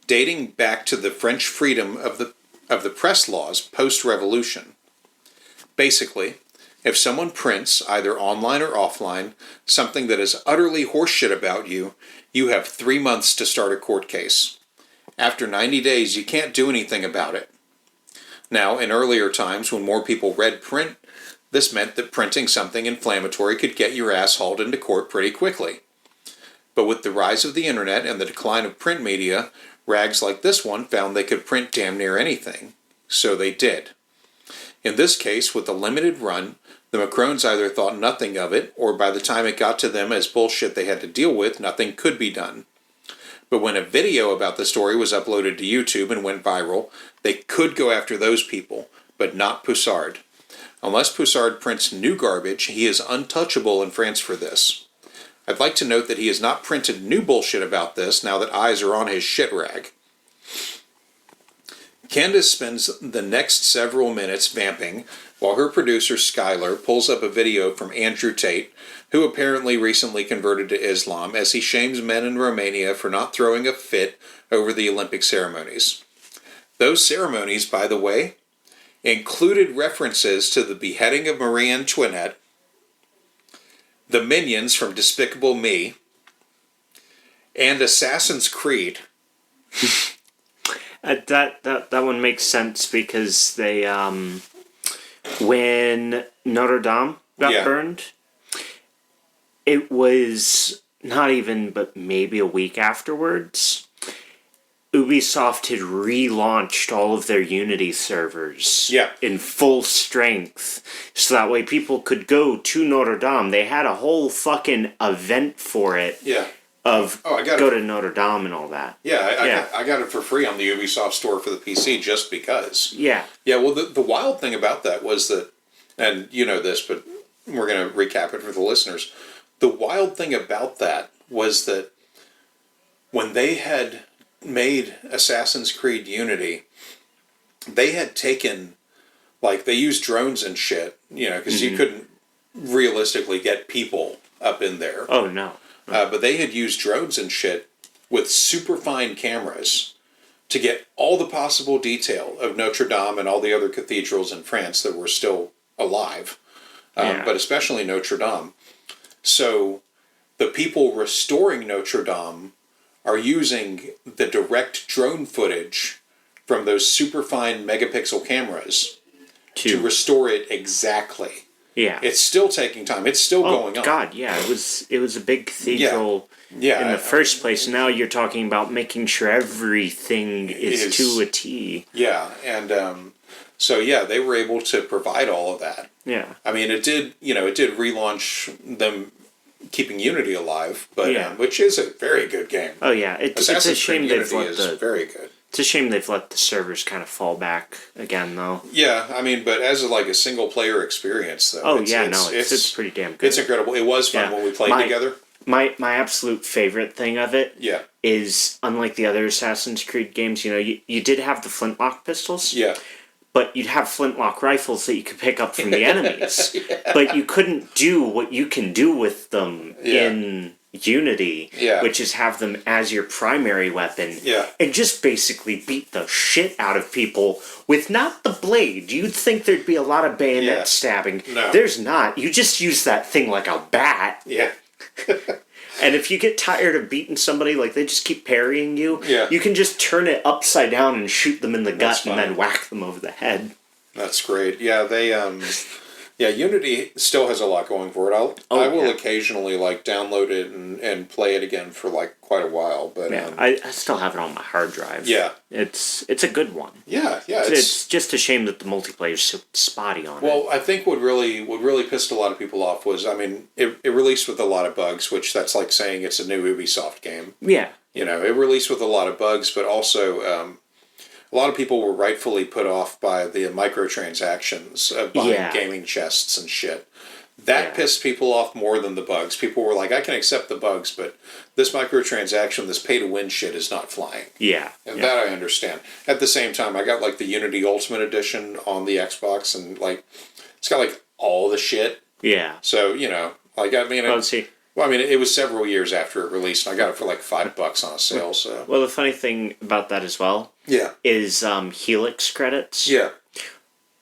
dating back to the French freedom of the press laws post-revolution. Basically, if someone prints, either online or offline, something that is utterly horseshit about you, you have 3 months to start a court case. After 90 days, you can't do anything about it. Now, in earlier times, when more people read print, this meant that printing something inflammatory could get your ass hauled into court pretty quickly. But with the rise of the internet and the decline of print media, rags like this one found they could print damn near anything. So they did. In this case, with a limited run, the Macrones either thought nothing of it, or by the time it got to them as bullshit they had to deal with, nothing could be done. But when a video about the story was uploaded to YouTube and went viral, they could go after those people, but not Pissard. Unless Pissard prints new garbage, he is untouchable in France for this. I'd like to note that he has not printed new bullshit about this now that eyes are on his shit rag. Candace spends the next several minutes vamping while her producer Skylar pulls up a video from Andrew Tate, who apparently recently converted to Islam, as he shames men in Romania for not throwing a fit over the Olympic ceremonies. Those ceremonies, by the way, included references to the beheading of Marie Antoinette, the minions from Despicable Me, and Assassin's Creed. That one makes sense because they when Notre Dame got burned, it was not even but maybe a week afterwards, Ubisoft had relaunched all of their Unity servers in full strength, so that way people could go to Notre Dame. They had a whole fucking event for it. Go to Notre Dame and all that. I got it for free on the Ubisoft store for the PC just because. Yeah, well, the wild thing about that was that, and you know this, but we're going to recap it for the listeners. The wild thing about that was that when they had made Assassin's Creed Unity, they had taken, like, they used drones and shit, you know, because you couldn't realistically get people up in there. Oh, no. But they had used drones and shit with super fine cameras to get all the possible detail of Notre Dame and all the other cathedrals in France that were still alive, but especially Notre Dame. So the people restoring Notre Dame are using the direct drone footage from those super fine megapixel cameras to restore it exactly. Yeah, it's still taking time. It's still going on. God, yeah, it was a big cathedral in the first place. Now you're talking about making sure everything is to a T. Yeah, and so they were able to provide all of that. Yeah, I mean, it did relaunch them keeping Unity alive, but which is a very good game. Oh yeah, it's a shame they've let very good. It's a shame they've let the servers kind of fall back again, though. Yeah, I mean, but as a single player experience, though. It's pretty damn good. It's incredible. It was fun when we played together. My absolute favorite thing of it is, unlike the other Assassin's Creed games, you did have the flintlock pistols. Yeah. But you'd have flintlock rifles that you could pick up from the enemies. But you couldn't do what you can do with them in Unity, Yeah. which is have them as your primary weapon, Yeah. and just basically beat the shit out of people with not the blade. You'd think there'd be a lot of bayonet Yeah. stabbing. No. There's not. You just use that thing like a bat. Yeah. And if you get tired of beating somebody, like they just keep parrying you, Yeah. you can just turn it upside down and shoot them in the That's gut and fine. then whack them over the head. That's great. Yeah, they yeah, Unity still has a lot going for it. I will yeah. occasionally like download it and play it again for like quite a while, but Yeah, I still have it on my hard drive. yeah. It's a good one. Yeah, It's just a shame that the multiplayer is so spotty on it. well, I think what really pissed a lot of people off was, I mean, it released with a lot of bugs, which that's like saying it's a new Ubisoft game. Yeah. You know, it released with a lot of bugs, but also a lot of people were rightfully put off by the microtransactions of buying Yeah. gaming chests and shit. That Yeah. pissed people off more than the bugs. People were like, I can accept the bugs, but this microtransaction, this pay-to-win shit is not flying. Yeah. And yeah. that I understand. At the same time, I got like the Unity Ultimate Edition on the Xbox, and like it's got like all the shit. Yeah. So you know, like I mean, Well, see. well, I mean, it was several years after it released, and I got it for like $5 on a sale. So Well, the funny thing about that as well yeah, is Helix credits yeah.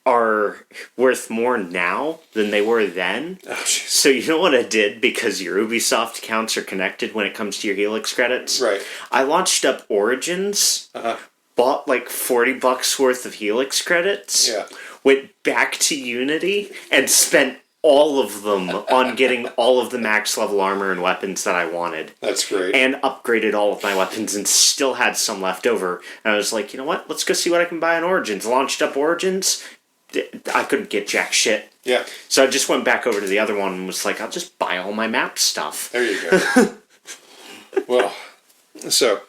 are worth more now than they were then. Oh, jeez. So you know what I did, because your Ubisoft accounts are connected when it comes to your Helix credits? Right. I launched up Origins, Uh-huh. bought like $40 worth of Helix credits, Yeah. went back to Unity, and spent all of them on getting all of the max level armor and weapons that I wanted. That's great. And upgraded all of my weapons and still had some left over. And I was like, you know what? Let's go see what I can buy on Origins. Launched up Origins. I couldn't get jack shit. yeah, So I just went back over to the other one and was like, I'll just buy all my map stuff. there you go. Well, so,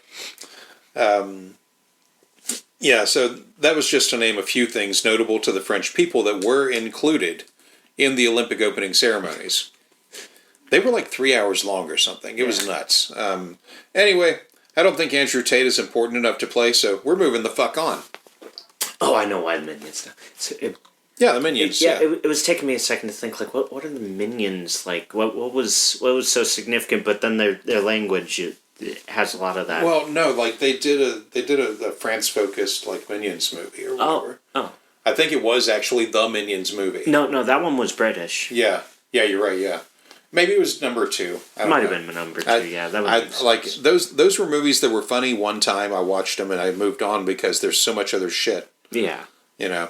yeah, so that was just to name a few things notable to the French people that were included in the Olympic opening ceremonies. They were like 3 hours long or something. It was nuts. Anyway, I don't think Andrew Tate is important enough to play, so we're moving the fuck on. Oh, I know why the minions. So Yeah, the minions. it was taking me a second to think, like, what are the minions like? What was so significant? But then their language it has a lot of that. Well, no, like they did a France focused like Minions movie or whatever. Oh. I think it was actually the Minions movie. No, that one was British. Yeah, you're right. Yeah, maybe it was number 2. I don't Might have know. been my number 2. Yeah, that was like those were movies that were funny one time. I watched them and I moved on because there's so much other shit. Yeah. You know.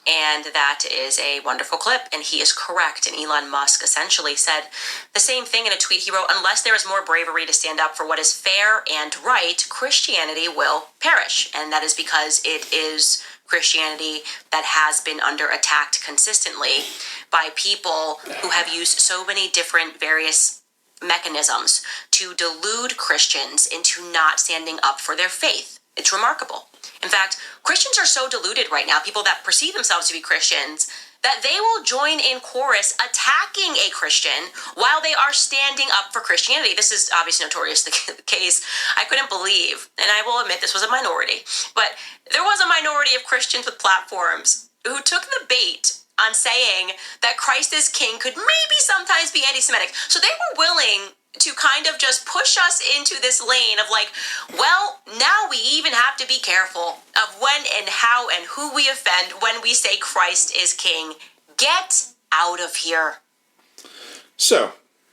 And that is a wonderful clip, and he is correct. And Elon Musk essentially said the same thing in a tweet he wrote: unless there is more bravery to stand up for what is fair and right, Christianity will perish. And that is because it is Christianity that has been under attack consistently by people who have used so many different various mechanisms to delude Christians into not standing up for their faith. It's remarkable. In fact, Christians are so deluded right now, people that perceive themselves to be Christians, that they will join in chorus attacking a Christian while they are standing up for Christianity. This is obviously notoriously the case. I couldn't believe, and I will admit this was a minority, but there was a minority of Christians with platforms who took the bait on saying that Christ is king could maybe sometimes be anti-Semitic. So they were willing to kind of just push us into this lane of like, well, now we even have to be careful of when and how and who we offend when we say Christ is king. Get out of here. So,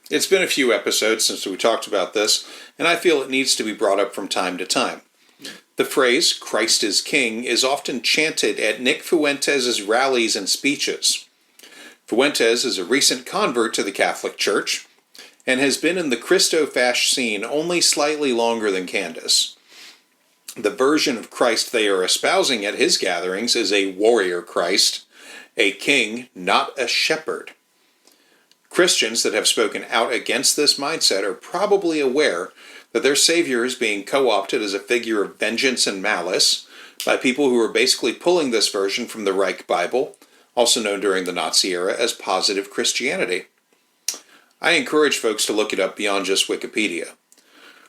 it's been a few episodes since we talked about this, and I feel it needs to be brought up from time to time. The phrase, Christ is King, is often chanted at Nick Fuentes' rallies and speeches. Fuentes is a recent convert to the Catholic Church, and has been in the Christofash scene only slightly longer than Candace. The version of Christ they are espousing at his gatherings is a warrior Christ, a king, not a shepherd. Christians that have spoken out against this mindset are probably aware that their Savior is being co-opted as a figure of vengeance and malice by people who are basically pulling this version from the Reich Bible, also known during the Nazi era as positive Christianity. I encourage folks to look it up beyond just Wikipedia.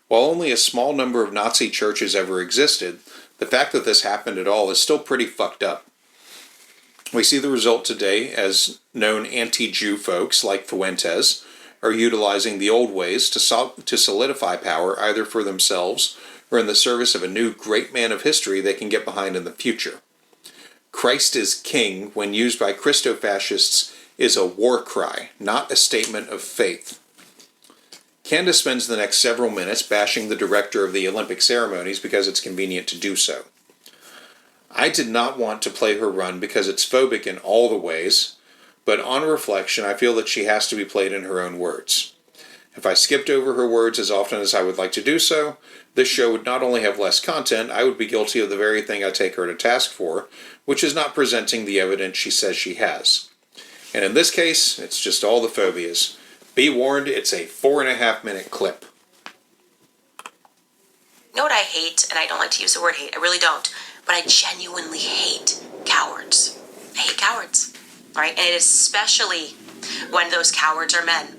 While only a small number of Nazi churches ever existed, the fact that this happened at all is still pretty fucked up. We see the result today as known anti-Jew folks like Fuentes are utilizing the old ways to solidify power either for themselves or in the service of a new great man of history they can get behind in the future. Christ is king, when used by Christo-fascists, is a war cry, not a statement of faith. Candace spends the next several minutes bashing the director of the Olympic ceremonies because it's convenient to do so. I did not want to play her run because it's phobic in all the ways, but on reflection I feel that she has to be played in her own words. If I skipped over her words as often as I would like to do so, this show would not only have less content, I would be guilty of the very thing I take her to task for, which is not presenting the evidence she says she has. And in this case, it's just all the phobias. Be warned, it's a 4.5-minute clip. You know what I hate, and I don't like to use the word hate, I really don't, but I genuinely hate cowards. I hate cowards, right? And especially when those cowards are men.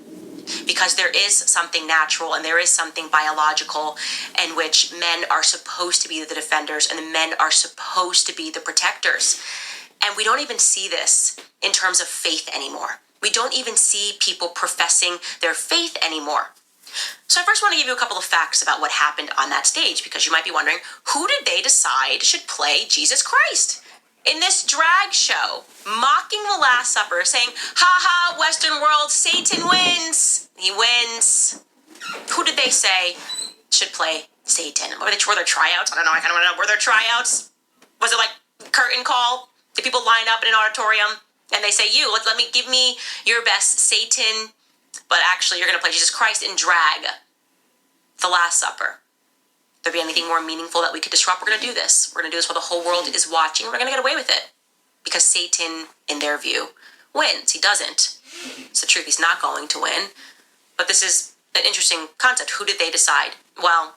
Because there is something natural and there is something biological in which men are supposed to be the defenders and the men are supposed to be the protectors. And we don't even see this in terms of faith anymore. We don't even see people professing their faith anymore. So I first want to give you a couple of facts about what happened on that stage, because you might be wondering, who did they decide should play Jesus Christ? In this drag show, mocking the Last Supper, saying, ha ha, Western world, Satan wins. He wins. Who did they say should play Satan? Were there tryouts? I don't know, I kind of want to know. Were there tryouts? Was it like curtain call? Did people line up in an auditorium and they say, give me your best Satan, but actually you're going to play Jesus Christ in drag. The Last Supper. There be anything more meaningful that we could disrupt, we're going to do this. We're going to do this while the whole world is watching. We're going to get away with it. Because Satan, in their view, wins. He doesn't. It's the truth. He's not going to win. But this is an interesting concept. Who did they decide? Well,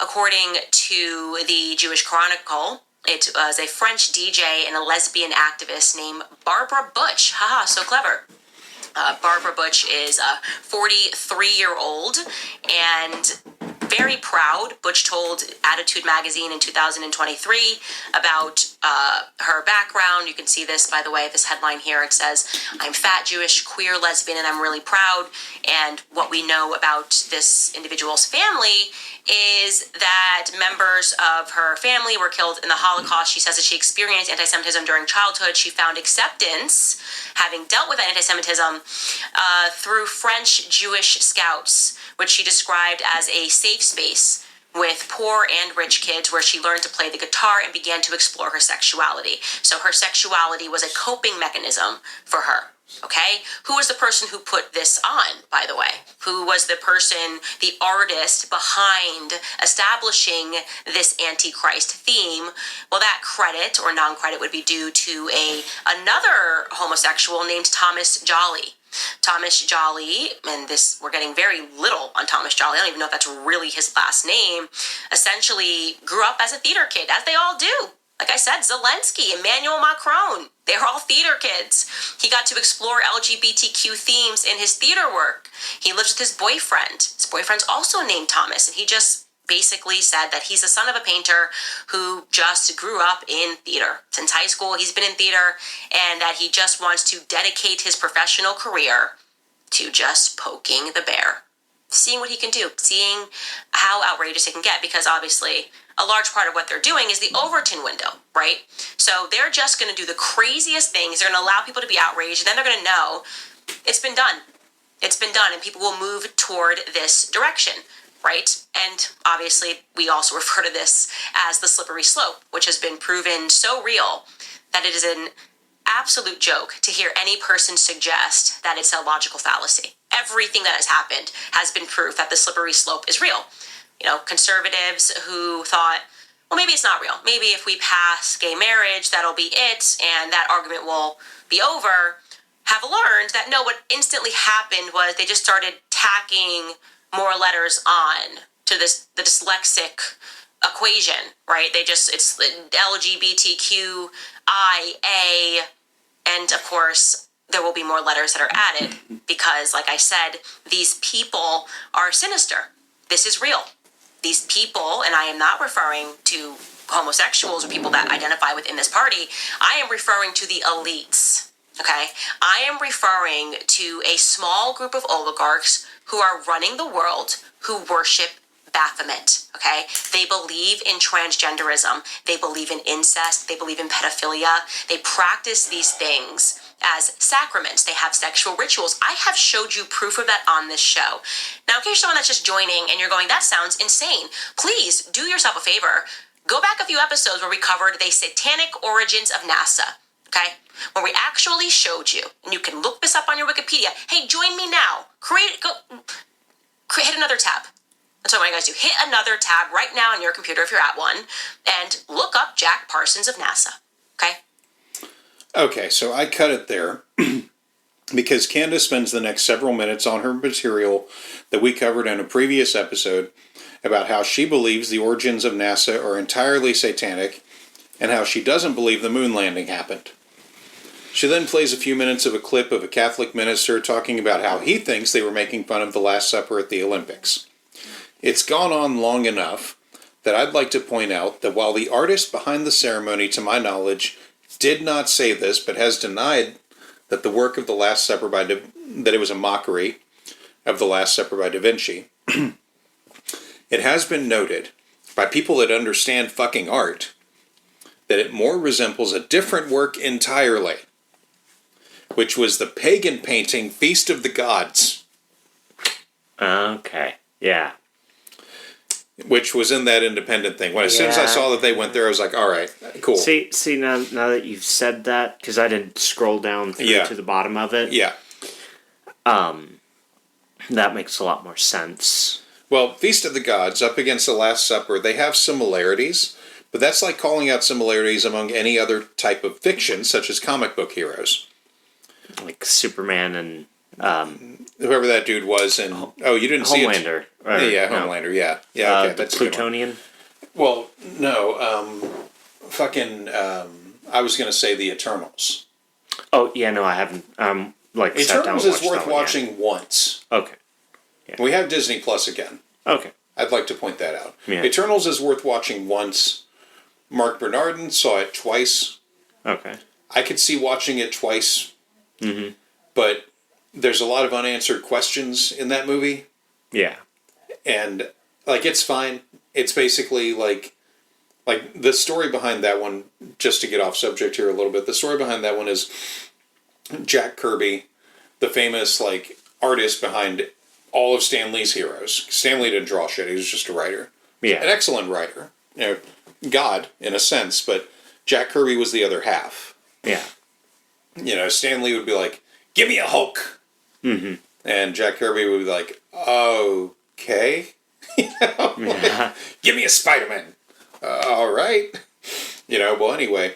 according to the Jewish Chronicle, it was a French DJ and a lesbian activist named Barbara Butch. Haha, so clever. Barbara Butch is a 43-year-old and very proud. Butch told Attitude magazine in 2023 about her background. You can see this, by the way, this headline here. It says, I'm fat, Jewish, queer, lesbian, and I'm really proud. And what we know about this individual's family is that members of her family were killed in the Holocaust. She says that she experienced anti-Semitism during childhood. She found acceptance, having dealt with anti-Semitism, through French Jewish scouts, which she described as a safe space with poor and rich kids where she learned to play the guitar and began to explore her sexuality. So her sexuality was a coping mechanism for her. Okay? Who was the person who put this on, by the way? Who was the person, the artist behind establishing this Antichrist theme? Well, that credit or non-credit would be due to another homosexual named Thomas Jolly. Thomas Jolly, and this, we're getting very little on Thomas Jolly, I don't even know if that's really his last name, essentially grew up as a theater kid, as they all do. Like I said, Zelensky, Emmanuel Macron, they're all theater kids. He got to explore LGBTQ themes in his theater work. He lives with his boyfriend. His boyfriend's also named Thomas, and he just basically said that he's the son of a painter who just grew up in theater. Since high school, he's been in theater, and that he just wants to dedicate his professional career to just poking the bear. Seeing what he can do, seeing how outrageous it can get, because obviously a large part of what they're doing is the Overton window, right? So they're just going to do the craziest things. They're going to allow people to be outraged, and then they're going to know it's been done. It's been done, and people will move toward this direction, right? And obviously, we also refer to this as the slippery slope, which has been proven so real that it is an absolute joke to hear any person suggest that it's a logical fallacy. Everything that has happened has been proof that the slippery slope is real. You know, conservatives who thought, well, maybe it's not real. Maybe if we pass gay marriage, that'll be it, and that argument will be over, have learned that no, what instantly happened was they just started tacking more letters on to the dyslexic equation, right? It's LGBTQIA, and of course, there will be more letters that are added because, like I said, these people are sinister. This is real. These people, and I am not referring to homosexuals or people that identify within this party, I am referring to the elites. Okay? I am referring to a small group of oligarchs who are running the world who worship Baphomet. Okay? They believe in transgenderism. They believe in incest. They believe in pedophilia. They practice these things as sacraments. They have sexual rituals. I have showed you proof of that on this show. Now, in case you're someone that's just joining and you're going, that sounds insane, please do yourself a favor. Go back a few episodes where we covered the satanic origins of NASA. Okay? Where we actually showed you, and you can look this up on your Wikipedia. Hey, join me now. Hit another tab. That's what I want you guys to do. Hit another tab right now on your computer if you're at one, and look up Jack Parsons of NASA. Okay? Okay, so I cut it there because Candace spends the next several minutes on her material that we covered in a previous episode about how she believes the origins of NASA are entirely satanic and how she doesn't believe the moon landing happened. She then plays a few minutes of a clip of a Catholic minister talking about how he thinks they were making fun of the Last Supper at the Olympics. It's gone on long enough that I'd like to point out that while the artist behind the ceremony, to my knowledge, did not say this, but has denied that the work of the Last Supper that it was a mockery of the Last Supper by Da Vinci, it has been noted by people that understand fucking art that it more resembles a different work entirely, which was the pagan painting Feast of the Gods. Okay, yeah. Which was in that independent thing. As soon as I saw that they went there, I was like, all right, cool. See, now that you've said that, because I didn't scroll down through to the bottom of it. Yeah. That makes a lot more sense. Well, Feast of the Gods, up against the Last Supper, they have similarities, but that's like calling out similarities among any other type of fiction, such as comic book heroes. Like Superman and... whoever that dude was, and you didn't see it. Homelander. Homelander. Yeah, yeah. Okay, that's Plutonian. Well, no, I was gonna say the Eternals. Oh yeah, no, I haven't. Eternals is worth watching once. Okay. Yeah. We have Disney Plus again. Okay. I'd like to point that out. Yeah. Eternals is worth watching once. Mark Bernardin saw it twice. Okay. I could see watching it twice. Mm-hmm. But there's a lot of unanswered questions in that movie. Yeah. And, it's fine. It's basically, like, the story behind that one, just to get off subject here a little bit, the story behind that one is Jack Kirby, the famous, artist behind all of Stan Lee's heroes. Stan Lee didn't draw shit. He was just a writer. Yeah. An excellent writer. God, in a sense, but Jack Kirby was the other half. Yeah. Stan Lee would be like, give me a Hulk. Mm-hmm. And Jack Kirby would be like, okay. Yeah. Give me a Spider-Man. All right. Well, anyway,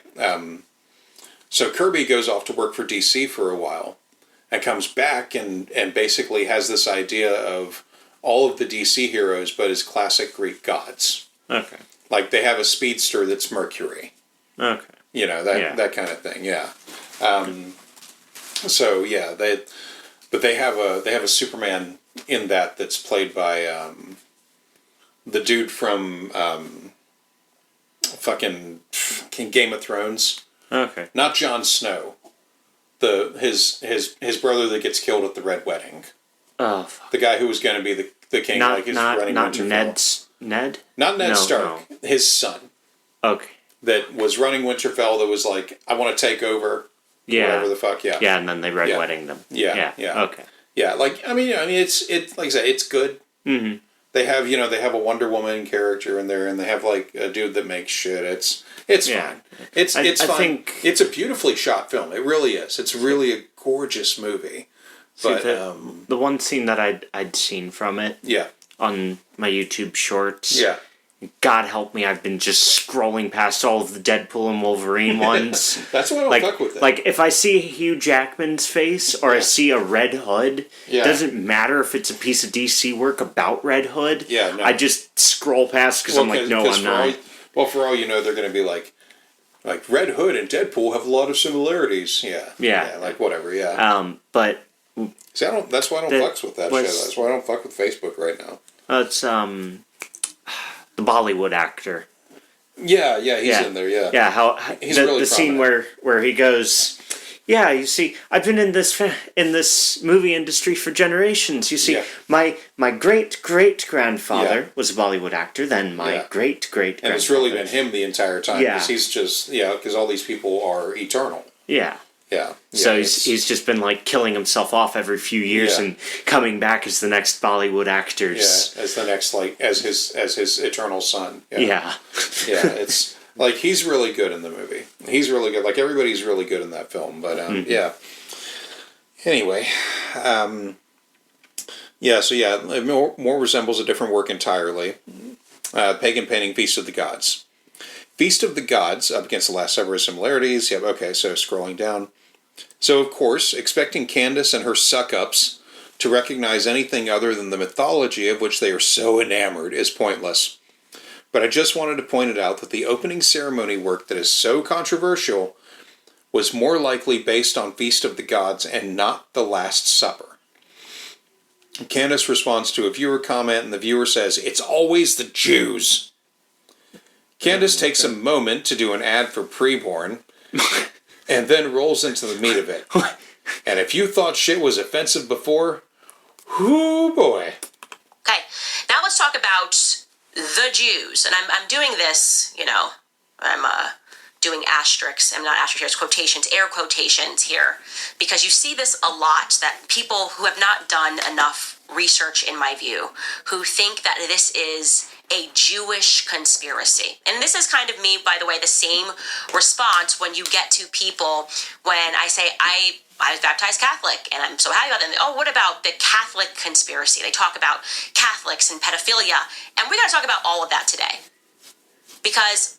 so Kirby goes off to work for DC for a while and comes back and basically has this idea of all of the DC heroes, but as classic Greek gods. Okay. Like they have a speedster that's Mercury. Okay. That kind of thing. Yeah. So yeah, they have a Superman in that's played by the dude from fucking Game of Thrones. Okay. Not Jon Snow. His brother that gets killed at the Red Wedding. Oh. Fuck. The guy who was going to be the king, not running Winterfell. Ned. Not Ned No, Stark. no. His son. Okay. That was running Winterfell. That was like, I want to take over. Yeah. Whatever the fuck. Yeah. Yeah, and then they red wedding them. Yeah. Okay. Yeah. It's like I said, it's good. Mm-hmm. They have a Wonder Woman character in there, and they have a dude that makes shit. It's fine. It's fine. I think it's a beautifully shot film. It really is. It's really a gorgeous movie. But the one scene that I'd seen from it, on my YouTube shorts, God help me, I've been just scrolling past all of the Deadpool and Wolverine ones. That's why I don't fuck with it. Like, if I see Hugh Jackman's face or I see a Red Hood, it doesn't matter if it's a piece of DC work about Red Hood. Yeah, no. I just scroll past because I'm like, no, I'm not. For all you know, they're going to be like Red Hood and Deadpool have a lot of similarities. Yeah, whatever. Yeah. But see, that's why I don't fucks with that shit. That's why I don't fuck with Facebook right now. It's the Bollywood actor. Yeah, he's in there. Yeah, Yeah, how he's really the scene where he goes, Yeah, you see, I've been in this movie industry for generations. You see, Yeah. my great great grandfather Yeah. was a Bollywood actor. Then my Yeah. great great And it's really been him the entire time. Yeah. Because he's just, because all these people are eternal. Yeah. Yeah. So Yeah, he's just been like killing himself off every few years Yeah. and coming back as the next Bollywood actors. Yeah, as the next, as his eternal son. Yeah. Yeah, it's like he's really good in the movie. He's really good. Like everybody's really good in that film. But yeah. Anyway, it more resembles a different work entirely. Pagan painting, Feast of the Gods. Feast of the Gods, up against the last several similarities. Yep. Okay. So scrolling down. So of course, expecting Candace and her suck-ups to recognize anything other than the mythology of which they are so enamored is pointless. But I just wanted to point it out that the opening ceremony work that is so controversial was more likely based on Feast of the Gods and not The Last Supper. Candace responds to a viewer comment, and the viewer says, "It's always the Jews." Candace takes a moment to do an ad for Preborn, and then rolls into the meat of it. And if you thought shit was offensive before, whoo boy. Okay, now let's talk about the Jews. And I'm doing this, I'm doing asterisks. I'm not asterisks, quotations, air quotations here. Because you see this a lot, that people who have not done enough research, in my view, who think that this is a Jewish conspiracy. And this is kind of me, by the way, the same response when you get to people when I say, I was baptized Catholic, and I'm so happy about them. Oh, what about the Catholic conspiracy? They talk about Catholics and pedophilia, and we got to talk about all of that today. Because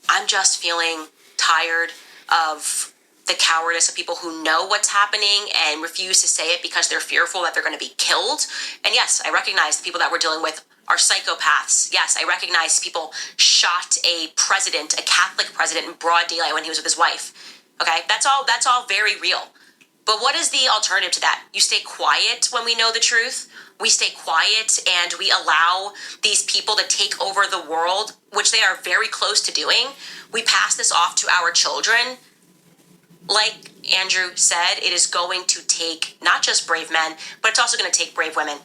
I'm just feeling tired of the cowardice of people who know what's happening and refuse to say it because they're fearful that they're going to be killed. And yes, I recognize the people that we're dealing with are psychopaths. Yes, I recognize people shot a president, a Catholic president, in broad daylight when he was with his wife. Okay, that's all very real. But what is the alternative to that? You stay quiet when we know the truth. We stay quiet and we allow these people to take over the world, which they are very close to doing. We pass this off to our children. Like Andrew said, it is going to take not just brave men, but it's also going to take brave women.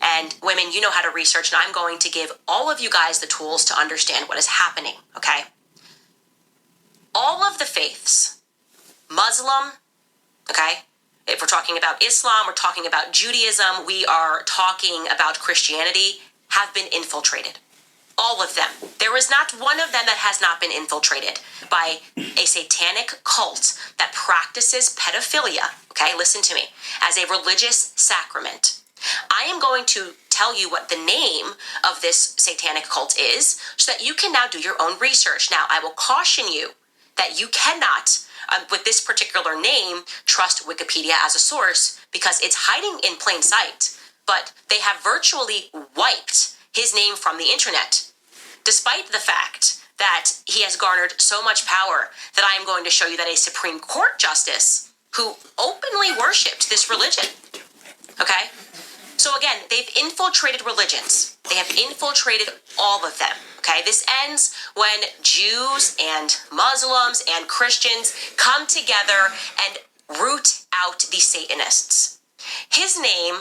And women, you know how to research, and I'm going to give all of you guys the tools to understand what is happening, okay? All of the faiths, Muslim, okay? If we're talking about Islam, we're talking about Judaism, we are talking about Christianity, have been infiltrated. All of them. There is not one of them that has not been infiltrated by a satanic cult that practices pedophilia, okay, listen to me, as a religious sacrament. I am going to tell you what the name of this satanic cult is so that you can now do your own research. Now, I will caution you that you cannot, with this particular name, trust Wikipedia as a source because it's hiding in plain sight. But they have virtually wiped his name from the internet, despite the fact that he has garnered so much power that I am going to show you that a Supreme Court justice who openly worshipped this religion, okay? So again, they've infiltrated religions. They have infiltrated all of them, okay? This ends when Jews and Muslims and Christians come together and root out the Satanists. His name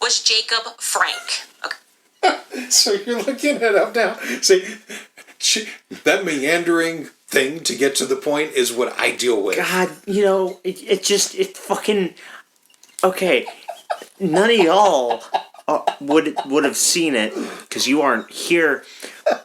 was Jacob Frank. Okay. So you're looking it up now. See, that meandering thing to get to the point is what I deal with. God, it fucking... Okay, none of y'all would have seen it because you aren't here.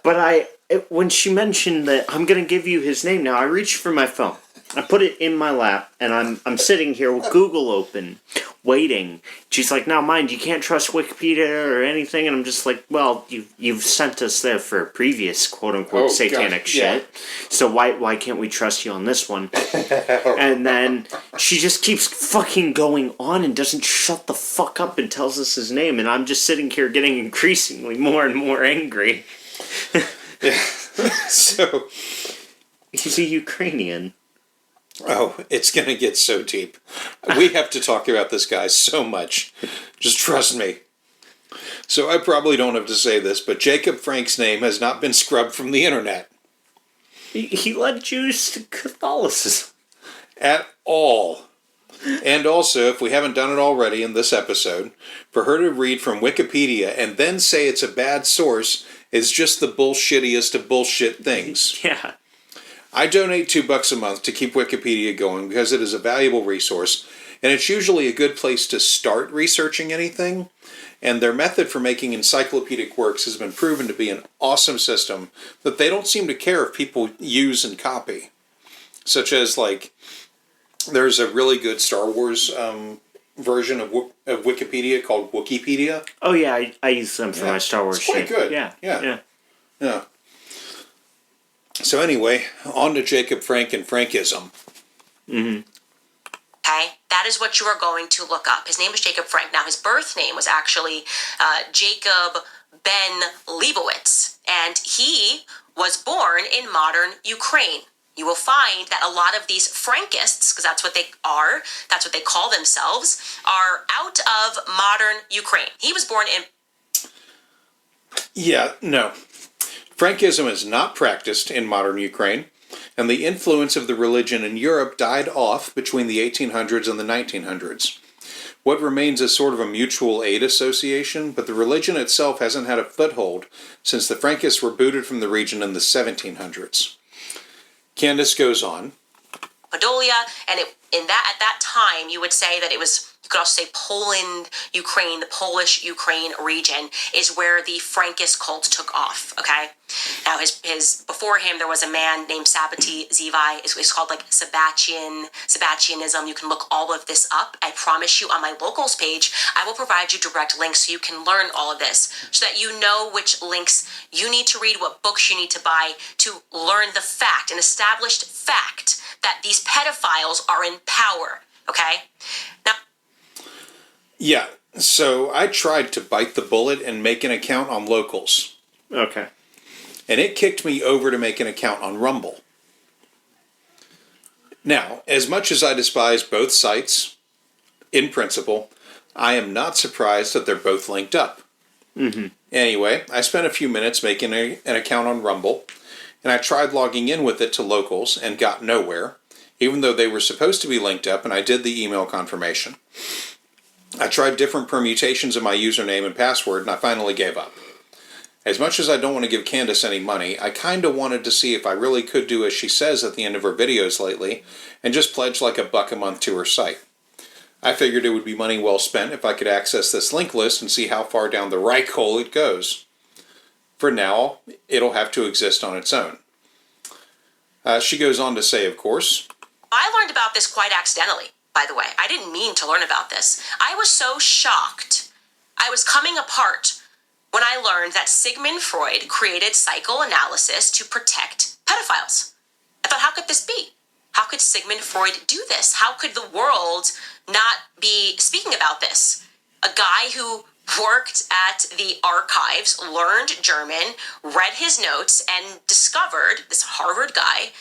But when she mentioned that I'm gonna give you his name now, I reached for my phone. I put it in my lap, and I'm sitting here with Google open, waiting. She's like, "Now, mind, you can't trust Wikipedia or anything." And I'm just like, "Well, you've sent us there for previous quote unquote satanic shit, so why can't we trust you on this one?" And then she just keeps fucking going on and doesn't shut the fuck up and tells us his name, and I'm just sitting here getting increasingly more and more angry. So he's a Ukrainian. Oh, it's going to get so deep. We have to talk about this guy so much. Just trust me. So I probably don't have to say this, but Jacob Frank's name has not been scrubbed from the internet. He led Jews to Catholicism. at all. And also, if we haven't done it already in this episode, for her to read from Wikipedia and then say it's a bad source is just the bullshittiest of bullshit things. Yeah. I donate $2 a month to keep Wikipedia going because it is a valuable resource, and it's usually a good place to start researching anything. And their method for making encyclopedic works has been proven to be an awesome system that they don't seem to care if people use and copy. Such as, like, there's a really good Star Wars version of Wikipedia called Wikipedia. Oh, yeah, I use them for my Star Wars it's quite shit. good. Yeah. So anyway, on to Jacob Frank and Frankism. Mm-hmm. Okay, that is what you are going to look up. His name is Jacob Frank. Now, his birth name was actually Jacob Ben Leibowitz, and he was born in modern Ukraine. You will find that a lot of these Frankists, because that's what they are, that's what they call themselves, are out of modern Ukraine. He was born in... Yeah, no. Frankism is not practiced in modern Ukraine, and the influence of the religion in Europe died off between the 1800s and the 1900s. What remains is sort of a mutual aid association, but the religion itself hasn't had a foothold since the Frankists were booted from the region in the 1700s. Candace goes on. Podolia, and at that time, you would say that it was, you could also say Poland, Ukraine, the Polish Ukraine region is where the Frankist cult took off, okay? Now, his before him, there was a man named Sabbaty Zivai. It's called like Sabbatianism. You can look all of this up. I promise you on my locals page, I will provide you direct links so you can learn all of this so that you know which links you need to read, what books you need to buy to learn the fact, an established fact that these pedophiles are in power, okay? Now, Yeah, so I tried to bite the bullet and make an account on locals. Okay. And it kicked me over to make an account on Rumble. Now, as much as I despise both sites, in principle, I am not surprised that they're both linked up. Mm-hmm. Anyway, I spent a few minutes making an account on Rumble, and I tried logging in with it to locals and got nowhere, even though they were supposed to be linked up, and I did the email confirmation. I tried different permutations of my username and password, and I finally gave up. As much as I don't want to give Candace any money, I kind of wanted to see if I really could do as she says at the end of her videos lately, and just pledge like $1 a month to her site. I figured it would be money well spent if I could access this link list and see how far down the right hole it goes. For now, it'll have to exist on its own. She goes on to say, of course, I learned about this quite accidentally, by the way. I didn't mean to learn about this. I was so shocked. I was coming apart when I learned that Sigmund Freud created psychoanalysis to protect pedophiles. I thought, how could this be? How could Sigmund Freud do this? How could the world not be speaking about this? A guy who worked at the archives, learned German, read his notes, and discovered, this Harvard guy,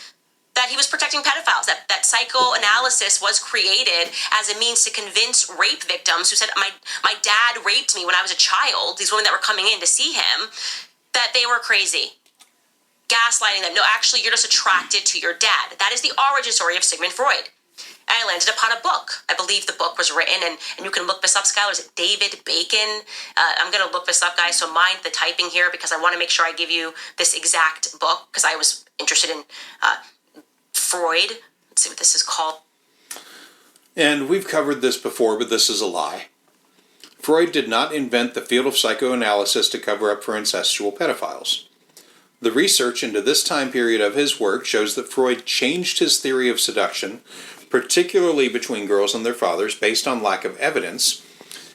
that he was protecting pedophiles, that psychoanalysis was created as a means to convince rape victims who said, my dad raped me when I was a child, these women that were coming in to see him, that they were crazy. Gaslighting them. No, actually, you're just attracted to your dad. That is the origin story of Sigmund Freud. And I landed upon a book. I believe the book was written, and you can look this up, Skylar. Is it David Bacon? I'm going to look this up, guys, so mind the typing here because I want to make sure I give you this exact book because I was interested in Freud. Let's see what this is called. and we've covered this before, but this is a lie. Freud did not invent the field of psychoanalysis to cover up for incestual pedophiles. The research into this time period of his work shows that Freud changed his theory of seduction, particularly between girls and their fathers, based on lack of evidence,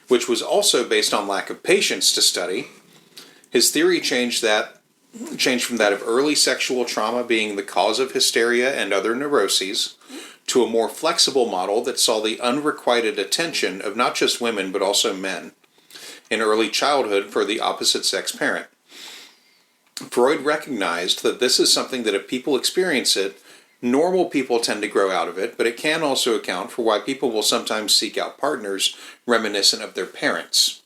which was also based on lack of patience to study. His theory changed from that of early sexual trauma being the cause of hysteria and other neuroses, to a more flexible model that saw the unrequited attention of not just women but also men in early childhood for the opposite sex parent. Freud recognized that this is something that if people experience it, normal people tend to grow out of it, but it can also account for why people will sometimes seek out partners reminiscent of their parents.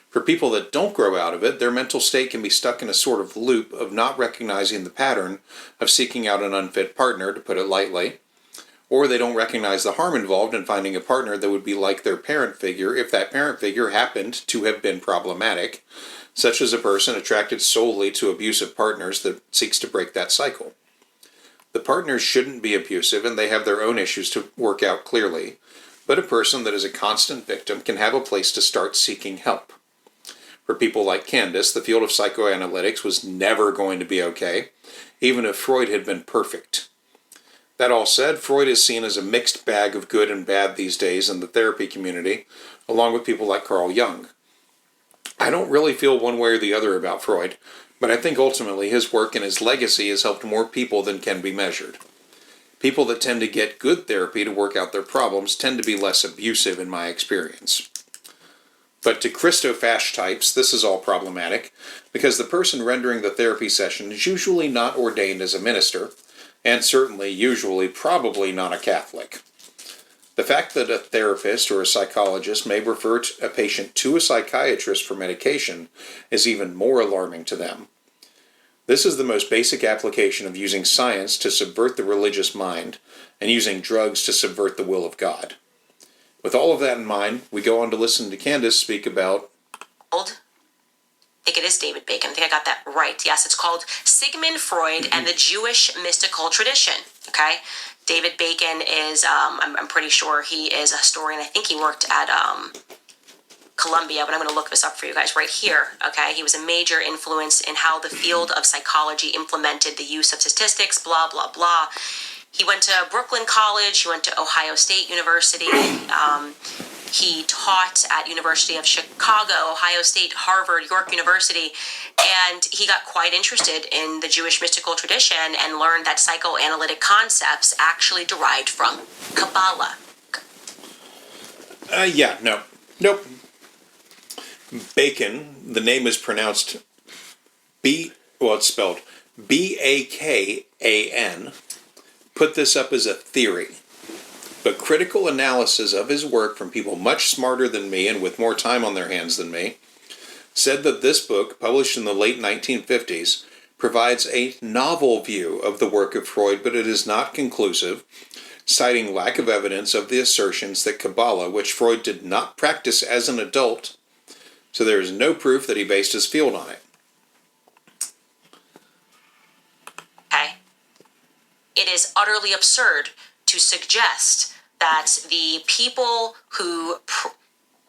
For people that don't grow out of it, their mental state can be stuck in a sort of loop of not recognizing the pattern of seeking out an unfit partner, to put it lightly, or they don't recognize the harm involved in finding a partner that would be like their parent figure if that parent figure happened to have been problematic, such as a person attracted solely to abusive partners that seeks to break that cycle. The partners shouldn't be abusive and they have their own issues to work out clearly, but a person that is a constant victim can have a place to start seeking help. For people like Candace, the field of psychoanalytics was never going to be okay, even if Freud had been perfect. That all said, Freud is seen as a mixed bag of good and bad these days in the therapy community, along with people like Carl Jung. I don't really feel one way or the other about Freud, but I think ultimately his work and his legacy has helped more people than can be measured. People that tend to get good therapy to work out their problems tend to be less abusive in my experience. But to Christofash types, this is all problematic, because the person rendering the therapy session is usually not ordained as a minister, and certainly, usually, probably not a Catholic. The fact that a therapist or a psychologist may refer a patient to a psychiatrist for medication is even more alarming to them. This is the most basic application of using science to subvert the religious mind and using drugs to subvert the will of God. With all of that in mind, we go on to listen to Candace speak about... I think it is David Bacon. I think I got that right. Yes, it's called Sigmund Freud and the Jewish Mystical Tradition. Okay? David Bacon is, I'm pretty sure he is a historian. I think he worked at Columbia, but I'm going to look this up for you guys right here. Okay? He was a major influence in how the field of psychology implemented the use of statistics, blah, blah, blah. He went to Brooklyn College. He went to Ohio State University. He taught at University of Chicago, Ohio State, Harvard, York University, and he got quite interested in the Jewish mystical tradition and learned that psychoanalytic concepts actually derived from Kabbalah. Nope. Bacon, the name is pronounced it's spelled Bakan, put this up as a theory. But critical analysis of his work from people much smarter than me and with more time on their hands than me said that this book, published in the late 1950s, provides a novel view of the work of Freud, but it is not conclusive, citing lack of evidence of the assertions that Kabbalah, which Freud did not practice as an adult, so there is no proof that he based his field on it. Okay. It is utterly absurd to suggest that the people who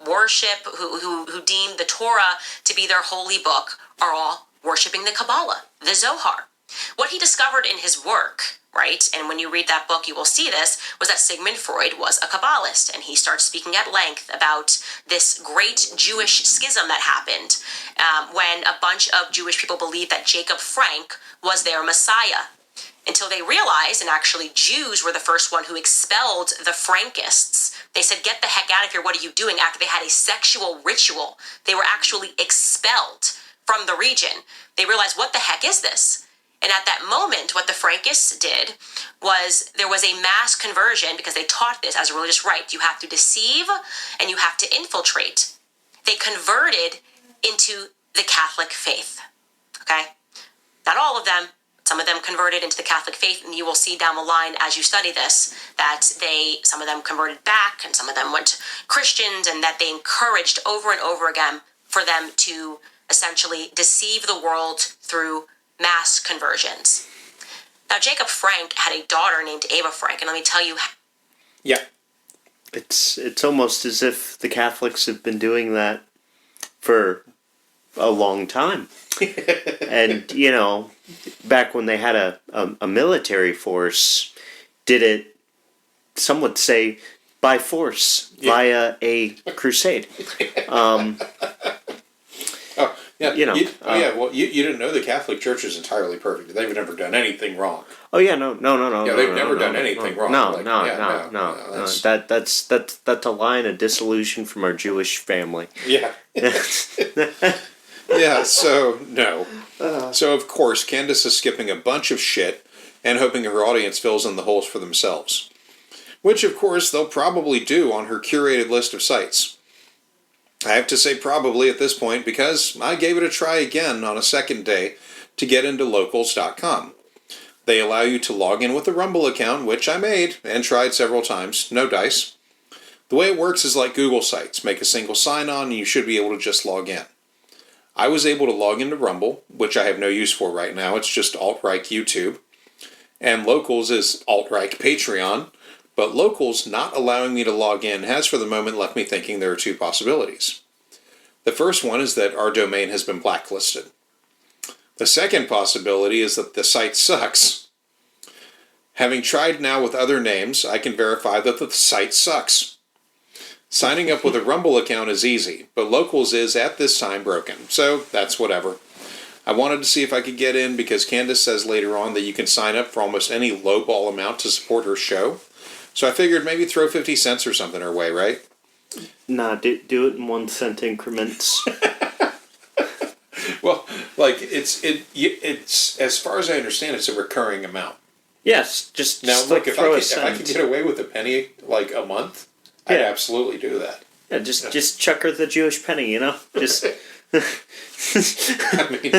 worship, who deem the Torah to be their holy book, are all worshiping the Kabbalah, the Zohar. What he discovered in his work, right, and when you read that book you will see this, was that Sigmund Freud was a Kabbalist, and he starts speaking at length about this great Jewish schism that happened when a bunch of Jewish people believed that Jacob Frank was their Messiah. Until they realized, and actually Jews were the first one who expelled the Frankists. They said, get the heck out of here, what are you doing? After they had a sexual ritual, they were actually expelled from the region. They realized, what the heck is this? And at that moment, what the Frankists did was there was a mass conversion, because they taught this as a religious rite. You have to deceive and you have to infiltrate. They converted into the Catholic faith. Okay? Not all of them. Some of them converted into the Catholic faith, and you will see down the line as you study this that some of them converted back, and some of them went Christians, and that they encouraged over and over again for them to essentially deceive the world through mass conversions. Now, Jacob Frank had a daughter named Ava Frank, and let me tell you... Yeah. It's almost as if the Catholics have been doing that for a long time. And, back when they had a military force, did it, some would say, by force, via a crusade. You didn't know the Catholic Church is entirely perfect. They've never done anything wrong. Oh yeah, no. Yeah, they've never done anything wrong. No. That's a line of disillusion from our Jewish family. Yeah. Yeah, so, no. So, of course, Candace is skipping a bunch of shit and hoping her audience fills in the holes for themselves. Which, of course, they'll probably do on her curated list of sites. I have to say probably at this point because I gave it a try again on a second day to get into locals.com. They allow you to log in with a Rumble account, which I made and tried several times. No dice. The way it works is like Google Sites. Make a single sign-on and you should be able to just log in. I was able to log into Rumble, which I have no use for right now. It's just alt-right YouTube. And Locals is alt-right Patreon. But Locals not allowing me to log in has for the moment left me thinking there are two possibilities. The first one is that our domain has been blacklisted. The second possibility is that the site sucks. Having tried now with other names, I can verify that the site sucks. Signing up with a Rumble account is easy, but Locals is at this time broken, so that's whatever. I wanted to see if I could get in because Candace says later on that you can sign up for almost any lowball amount to support her show. So I figured maybe throw 50 cents or something her way, right? Nah, do it in 1 cent increments. Well, like it's as far as I understand, it's a recurring amount. Yes, just Now look, if I could get away with a penny like a month, I'd absolutely do that. Yeah, just chuck her the Jewish penny, you know? Just I mean,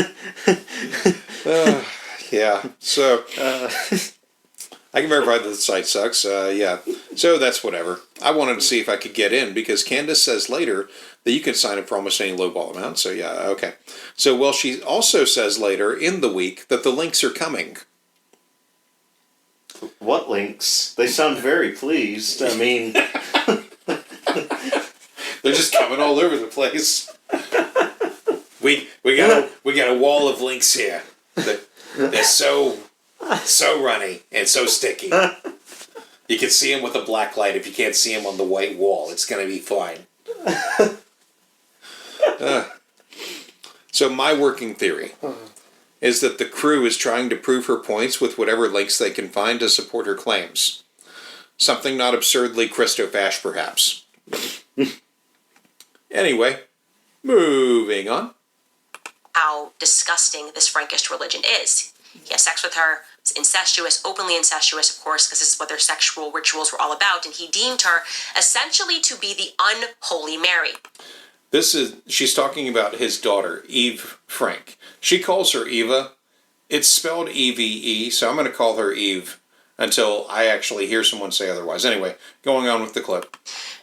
yeah. So I can verify that the site sucks. Yeah. So that's whatever. I wanted to see if I could get in because Candace says later that you can sign up for almost any lowball amount. So yeah, okay. So well, she also says later in the week that the links are coming. what links? They sound very pleased. I mean, They're just coming all over the place. We got a wall of links here. They're so runny and so sticky. You can see them with a black light. If you can't see them on the white wall, it's going to be fine. So my working theory is that the crew is trying to prove her points with whatever links they can find to support her claims. Something not absurdly Christo-fash, perhaps. Anyway, moving on. How disgusting this Frankish religion is. He has sex with her. It's incestuous, openly incestuous, of course, because this is what their sexual rituals were all about. And he deemed her essentially to be the unholy Mary. She's talking about his daughter, Eve Frank. She calls her Eva. It's spelled E-V-E, so I'm going to call her Eve until I actually hear someone say otherwise. Anyway, going on with the clip.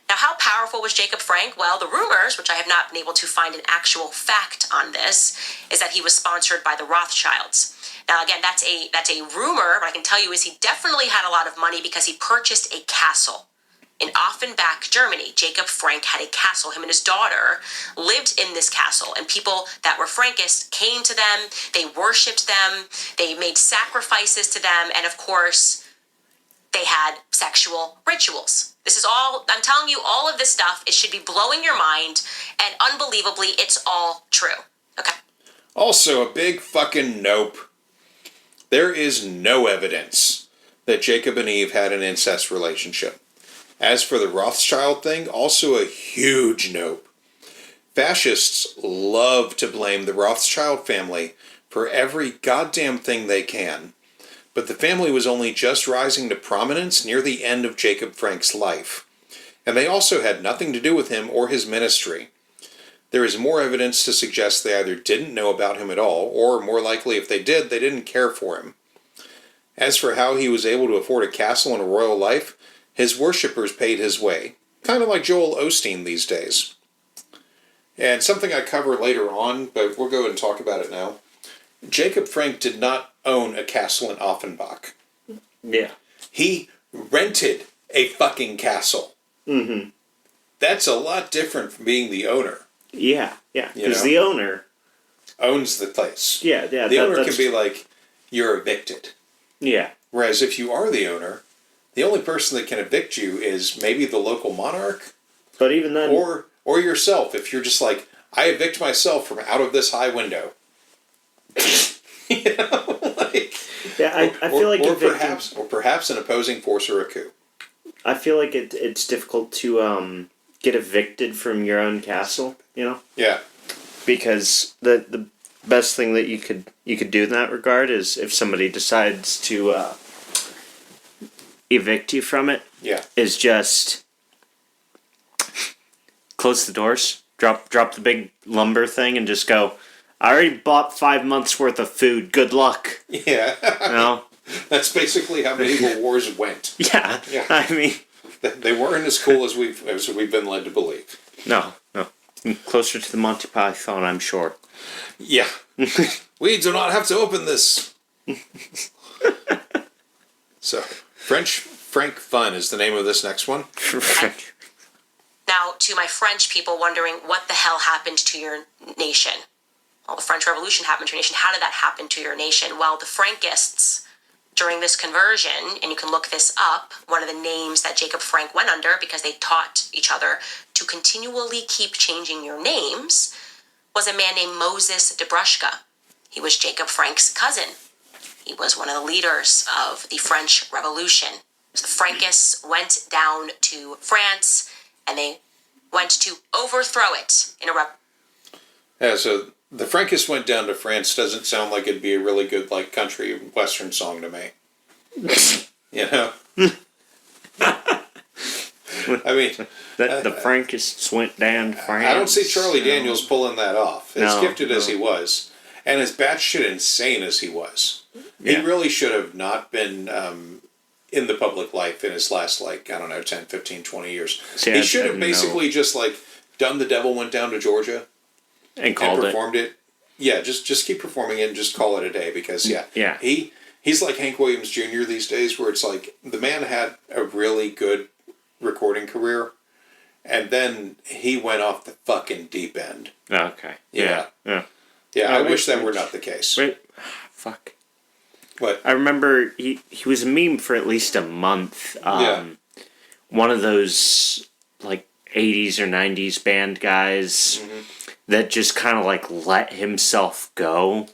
Now, how powerful was Jacob Frank? Well, the rumors, which I have not been able to find an actual fact on this, is that he was sponsored by the Rothschilds. Now, again, that's a rumor. What I can tell you is he definitely had a lot of money because he purchased a castle. In Offenbach, Germany, Jacob Frank had a castle. Him and his daughter lived in this castle, and people that were Frankists came to them, they worshipped them, they made sacrifices to them, and of course, they had sexual rituals. This is all, I'm telling you, all of this stuff, it should be blowing your mind, and unbelievably, it's all true. Okay. Also, a big fucking nope. There is no evidence that Jacob and Eve had an incest relationship. As for the Rothschild thing, also a huge nope. Fascists love to blame the Rothschild family for every goddamn thing they can. But the family was only just rising to prominence near the end of Jacob Frank's life. And they also had nothing to do with him or his ministry. There is more evidence to suggest they either didn't know about him at all, or more likely if they did, they didn't care for him. As for how he was able to afford a castle and a royal life, his worshippers paid his way. Kind of like Joel Osteen these days. And something I cover later on, but we'll go ahead and talk about it now. Jacob Frank did not own a castle in Offenbach. yeah. He rented a fucking castle. Mm-hmm. That's a lot different from being the owner. Yeah, yeah. You Because know? the owner... Owns the place. Yeah, yeah. The owner can be like, you're evicted. Yeah. Whereas if you are the owner, the only person that can evict you is maybe the local monarch. But even then... Or yourself, if you're just like, I evict myself from out of this high window. You know, like, yeah, I feel like or perhaps an opposing force or a coup. I feel like it's difficult to get evicted from your own castle, you know? Yeah. Because the best thing that you could do in that regard is if somebody decides to evict you from it, Yeah. is just close the doors, drop the big lumber thing, and just go, I already bought 5 months worth of food. Good luck. Yeah. You know? That's basically how medieval wars went. Yeah. Yeah. I mean, They weren't as cool as we've been led to believe. no. Closer to the Monty Python, I'm sure. Yeah. We do not have to open this. So, French Frank Fun is the name of this next one. Now, to my French people wondering what the hell happened to your nation. Well, the French Revolution happened to your nation. How did that happen to your nation? Well, the Frankists, during this conversion, and you can look this up, one of the names that Jacob Frank went under, because they taught each other to continually keep changing your names, was a man named Moses de Bruschka. He was Jacob Frank's cousin. He was one of the leaders of the French Revolution. So the Frankists went down to France, and they went to overthrow it in a Yeah, so the Frankists went down to France doesn't sound like it'd be a really good, like, country western song to me. You know? I mean... The Frankists went down to France. I don't see Charlie Daniels pulling that off. As No, gifted as he was, and as batshit insane as he was. Yeah. He really should have not been in the public life in his last, 10, 15, 20 years. See, he I should have didn't basically just, done The Devil Went Down to Georgia and called and performed it. Yeah, just keep performing it and just call it a day because, Yeah. he's like Hank Williams Jr. these days where it's like the man had a really good recording career and then he went off the fucking deep end. Okay. Yeah. Yeah. Yeah, I wish that were not the case. Wait. Fuck. What? I remember he was a meme for at least a month. One of those, 80s or 90s band guys that just kind of, let himself go.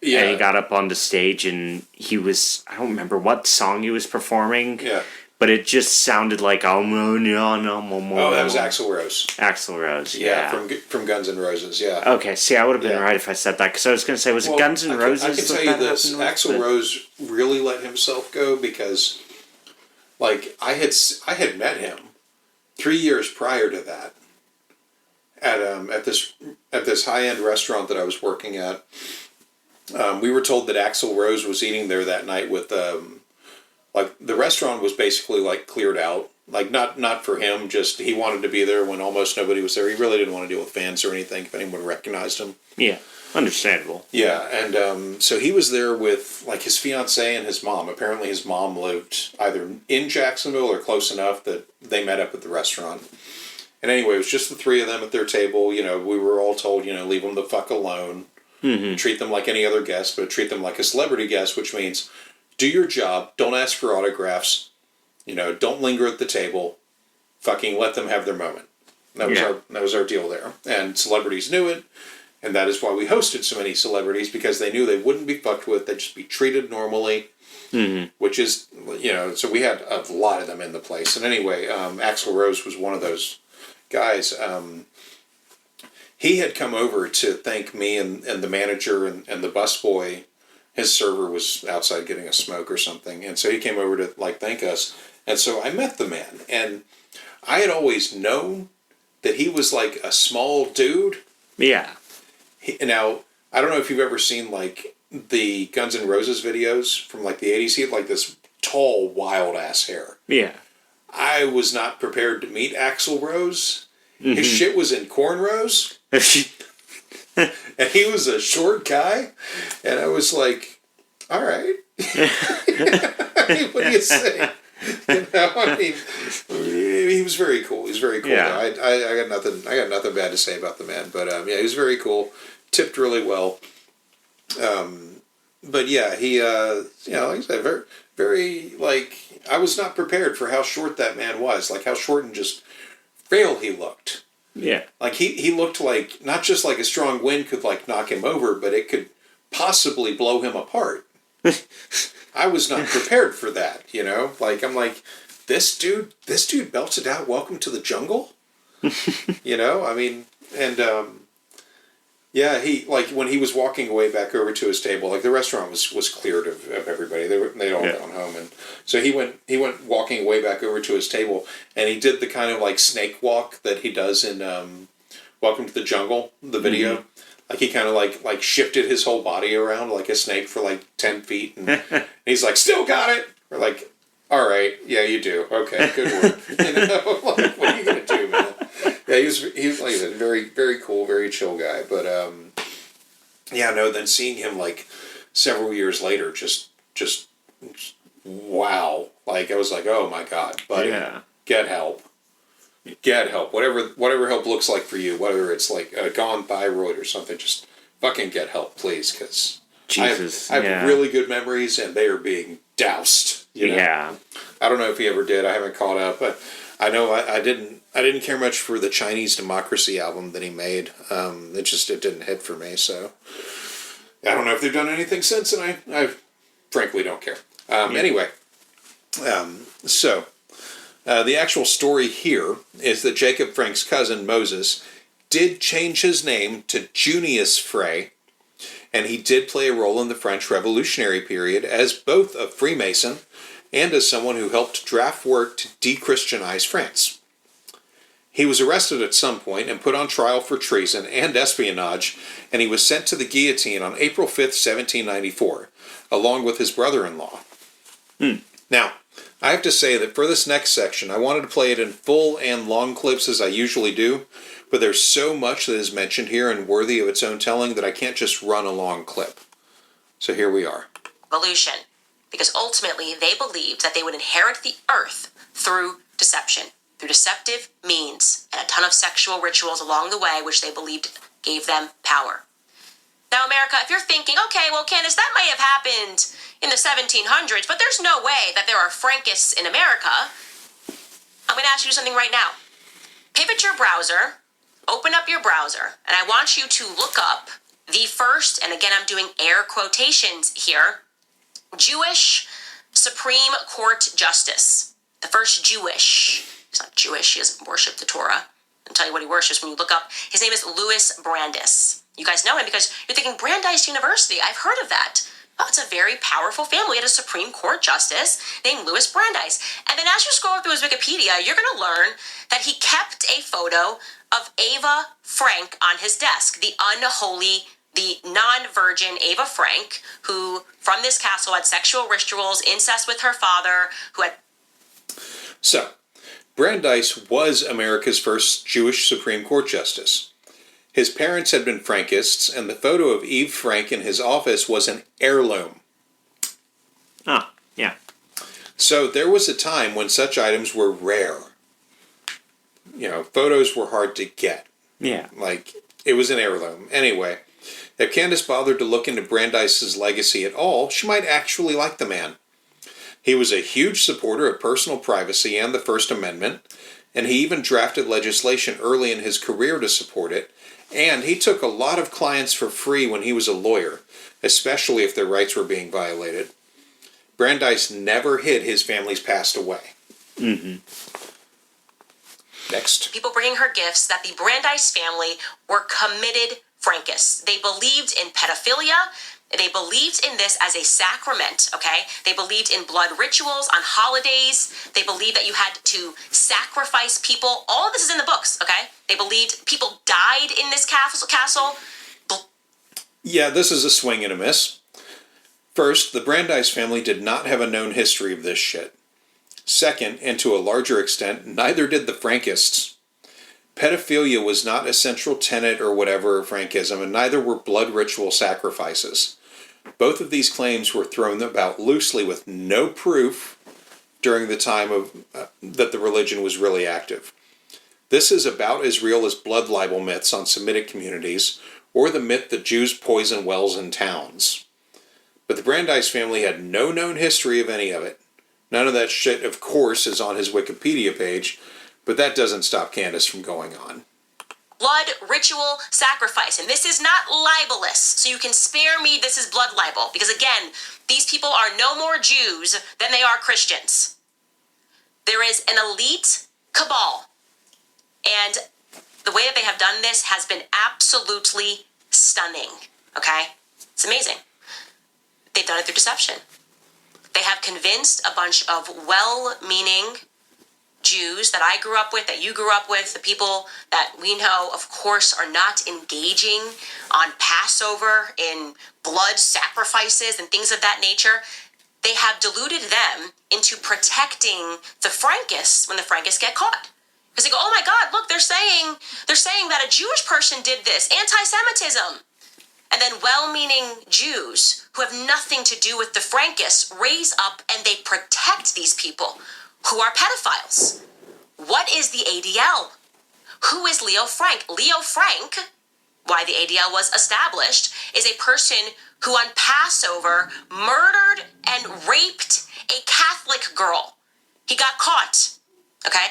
Yeah. And he got up on the stage and he was... I don't remember what song he was performing. Yeah. But it just sounded like... Oh, that was Axl Rose. Axl Rose, Yeah, from Guns N' Roses, yeah. Okay, see, I would have been Yeah. right if I said that, because I was going to say, was it Guns N' Roses? I can tell you this, Axl Rose really let himself go because, I had met him 3 years prior to that at this high-end restaurant that I was working at. We were told that Axl Rose was eating there that night with, the restaurant was basically, cleared out. Not for him, just he wanted to be there when almost nobody was there. He really didn't want to deal with fans or anything, if anyone recognized him. Yeah, understandable. Yeah, and so he was there with, his fiancée and his mom. Apparently his mom lived either in Jacksonville or close enough that they met up at the restaurant. And anyway, it was just the three of them at their table. We were all told, leave them the fuck alone. Mm-hmm. Treat them like any other guest, but treat them like a celebrity guest, which means... do your job. Don't ask for autographs. Don't linger at the table. Fucking let them have their moment. That was our deal there. And celebrities knew it, and that is why we hosted so many celebrities, because they knew they wouldn't be fucked with. They'd just be treated normally. Mm-hmm. Which is, so we had a lot of them in the place. And anyway, Axl Rose was one of those guys. He had come over to thank me and the manager and the busboy. His server was outside getting a smoke or something. And so he came over to, thank us. And so I met the man. And I had always known that he was, a small dude. Yeah. Now, I don't know if you've ever seen, the Guns N' Roses videos from, the 80s. He had, this tall, wild-ass hair. Yeah. I was not prepared to meet Axl Rose. Mm-hmm. His shit was in cornrows. And he was a short guy, and I was like, all right. What do you say? He was very cool. He was very cool. Yeah. I got nothing bad to say about the man, but he was very cool. Tipped really well. But yeah, he like I said, very, very, I was not prepared for how short that man was, how short and just frail he looked. Yeah. He looked not just a strong wind could knock him over, but it could possibly blow him apart. I was not prepared for that, I'm this dude belted out Welcome to the Jungle? Yeah, he, when he was walking away back over to his table, the restaurant was cleared of everybody. They'd all gone home. And so he went walking away back over to his table, and he did the kind of, snake walk that he does in Welcome to the Jungle, the video. Like he kind of like shifted his whole body around like a snake for like 10 feet, and he's like, "Still got it." We're like, "All right, yeah, you do. Okay, good work." Like, what are you gonna do, man? Yeah, he was like I said, very very cool, very chill guy. But yeah, no. Then seeing him like several years later, just wow. Like I was like, "Oh my god, buddy, get help." Get help. Whatever help looks like for you, whether it's like a gone thyroid or something, just fucking get help, please, because I have really good memories and they are being doused. You know? Yeah. I don't know if he ever did. I haven't caught up, but I know I didn't care much for the Chinese Democracy album that he made. It didn't hit for me. So I don't know if they've done anything since, and I frankly don't care. Anyway, so. The actual story here is that Jacob Frank's cousin, Moses, did change his name to Junius Frey, and he did play a role in the French Revolutionary period as both a Freemason and as someone who helped draft work to de-Christianize France. He was arrested at some point and put on trial for treason and espionage, and he was sent to the guillotine on April 5th, 1794, along with his brother-in-law. Now, I have to say that for this next section, I wanted to play it in full and long clips as I usually do, but there's so much that is mentioned here and worthy of its own telling that I can't just run a long clip. So here we are. Evolution. Because ultimately they believed that they would inherit the earth through deception, through deceptive means, and a ton of sexual rituals along the way, which they believed gave them power. Now, America, if you're thinking, okay, well, Candace, that may have happened in the 1700s, but there's no way that there are Frankists in America. I'm going to ask you something right now. Pivot your browser, open up your browser, and I want you to look up the first, and again, I'm doing air quotations here, Jewish Supreme Court Justice. The first Jewish. He's not Jewish, he doesn't worship the Torah. I'll tell you what he worships when you look up. His name is Louis Brandeis. You guys know him because you're thinking Brandeis University. I've heard of that. Oh, it's a very powerful family. We had a Supreme Court Justice named Louis Brandeis. And then as you scroll through his Wikipedia, you're going to learn that he kept a photo of Ava Frank on his desk, the unholy, the non-virgin Ava Frank, who from this castle had sexual rituals, incest with her father, who had... So, Brandeis was America's first Jewish Supreme Court Justice. His parents had been Frankists, and the photo of Eve Frank in his office was an heirloom. Oh, yeah. So there was a time when such items were rare. You know, photos were hard to get. Yeah. Like, it was an heirloom. Anyway, if Candace bothered to look into Brandeis's legacy at all, she might actually like the man. He was a huge supporter of personal privacy and the First Amendment, and he even drafted legislation early in his career to support it, and he took a lot of clients for free when he was a lawyer, especially if their rights were being violated. Brandeis never hid his family's passed away. Mm-hmm. Next. People bringing her gifts that the Brandeis family were committed Frankists. They believed in pedophilia. They believed in this as a sacrament, okay? They believed in blood rituals on holidays. They believed that you had to sacrifice people. All of this is in the books, okay? They believed people died in this castle. Yeah, this is a swing and a miss. First, the Brandeis family did not have a known history of this shit. Second, and to a larger extent, neither did the Frankists. Pedophilia was not a central tenet or whatever of Frankism, and neither were blood ritual sacrifices. Both of these claims were thrown about loosely with no proof during the time of that the religion was really active. This is about as real as blood libel myths on Semitic communities, or the myth that Jews poison wells in towns. But the Brandeis family had no known history of any of it. None of that shit, of course, is on his Wikipedia page, but that doesn't stop Candace from going on. Blood ritual sacrifice. And this is not libelous, so you can spare me this is blood libel. Because again, these people are no more Jews than they are Christians. There is an elite cabal. And the way that they have done this has been absolutely stunning. Okay? It's amazing. They've done it through deception. They have convinced a bunch of well-meaning Jews that I grew up with, that you grew up with, the people that we know, of course, are not engaging on Passover in blood sacrifices and things of that nature. They have deluded them into protecting the Frankists when the Frankists get caught. Because they go, oh my God, look, they're saying that a Jewish person did this, anti-Semitism. And then well-meaning Jews who have nothing to do with the Frankists raise up and they protect these people who are pedophiles. What is the ADL? Who is Leo Frank? Leo Frank, why the ADL was established, is a person who on Passover murdered and raped a Catholic girl. He got caught. Okay?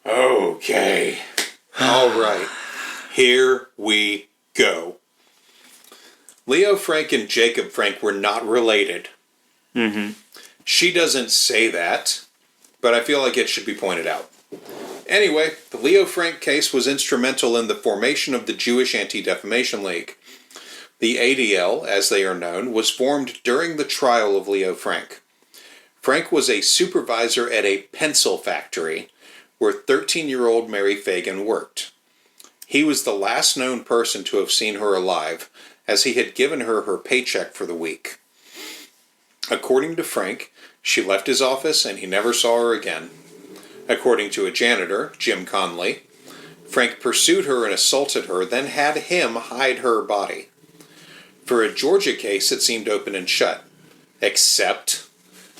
Okay. All right. Here we go. Leo Frank and Jacob Frank were not related. Mm-hmm. She doesn't say that, but I feel like it should be pointed out. Anyway, the Leo Frank case was instrumental in the formation of the Jewish Anti-Defamation League. The ADL, as they are known, was formed during the trial of Leo Frank. Frank was a supervisor at a pencil factory where 13-year-old Mary Fagan worked. He was the last known person to have seen her alive, as he had given her her paycheck for the week. According to Frank, she left his office and he never saw her again. According to a janitor, Jim Conley, Frank pursued her and assaulted her, then had him hide her body. For a Georgia case, it seemed open and shut, except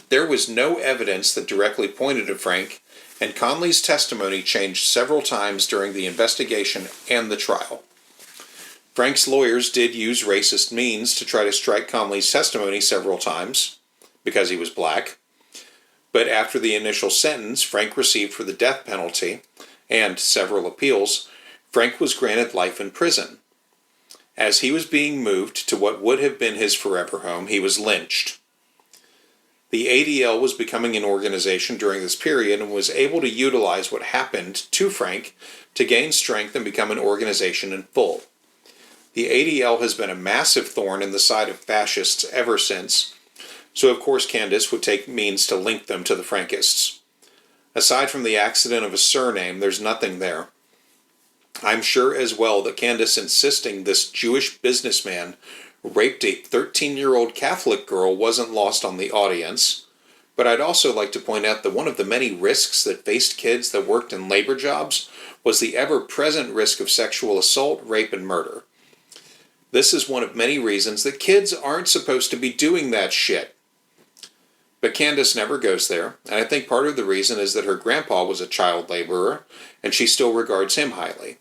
there was no evidence that directly pointed to Frank, and Conley's testimony changed several times during the investigation and the trial. Frank's lawyers did use racist means to try to strike Conley's testimony several times, because he was black. But after the initial sentence Frank received for the death penalty, and several appeals, Frank was granted life in prison. As he was being moved to what would have been his forever home, he was lynched. The ADL was becoming an organization during this period and was able to utilize what happened to Frank to gain strength and become an organization in full. The ADL has been a massive thorn in the side of fascists ever since, so of course Candace would take means to link them to the Frankists. Aside from the accident of a surname, there's nothing there. I'm sure as well that Candace insisting this Jewish businessman raped a 13-year-old Catholic girl wasn't lost on the audience, but I'd also like to point out that one of the many risks that faced kids that worked in labor jobs was the ever-present risk of sexual assault, rape, and murder. This is one of many reasons that kids aren't supposed to be doing that shit. But Candace never goes there, and I think part of the reason is that her grandpa was a child laborer, and she still regards him highly,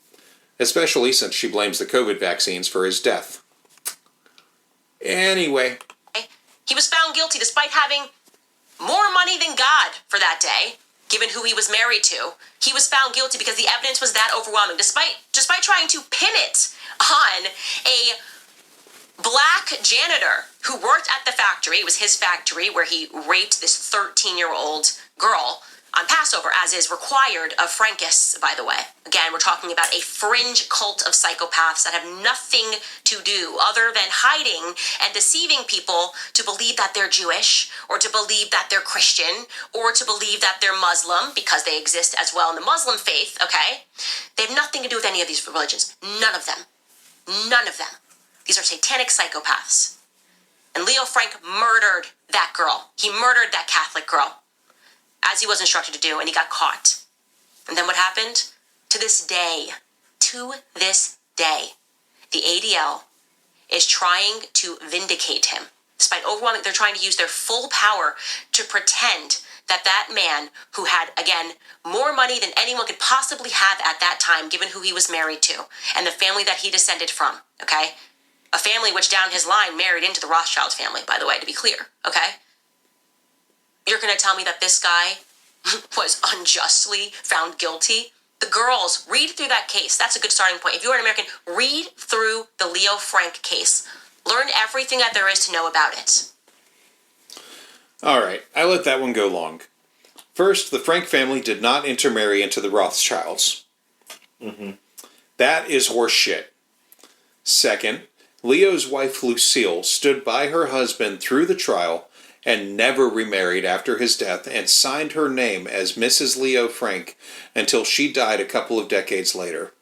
especially since she blames the COVID vaccines for his death. Anyway. He was found guilty despite having more money than God for that day, given who he was married to. He was found guilty because the evidence was that overwhelming, despite trying to pin it on a black janitor who worked at the factory. It was his factory where he raped this 13-year-old girl on Passover, as is required of Frankists, by the way. Again, we're talking about a fringe cult of psychopaths that have nothing to do other than hiding and deceiving people to believe that they're Jewish, or to believe that they're Christian, or to believe that they're Muslim, because they exist as well in the Muslim faith, okay? They have nothing to do with any of these religions. None of them. None of them. These are satanic psychopaths. And Leo Frank murdered that girl. He murdered that Catholic girl, as he was instructed to do, and he got caught. And then what happened? To this day, the ADL is trying to vindicate him. Despite overwhelming, they're trying to use their full power to pretend that that man who had, again, more money than anyone could possibly have at that time, given who he was married to, and the family that he descended from, okay? A family which down his line married into the Rothschild family, by the way, to be clear, okay? You're going to tell me that this guy was unjustly found guilty? The girls, read through that case. That's a good starting point. If you're an American, read through the Leo Frank case. Learn everything that there is to know about it. All right, I let that one go long. First, the Frank family did not intermarry into the Rothschilds. Mm-hmm. That is horse shit. Second, Leo's wife Lucille stood by her husband through the trial and never remarried after his death, and signed her name as Mrs. Leo Frank until she died a couple of decades later.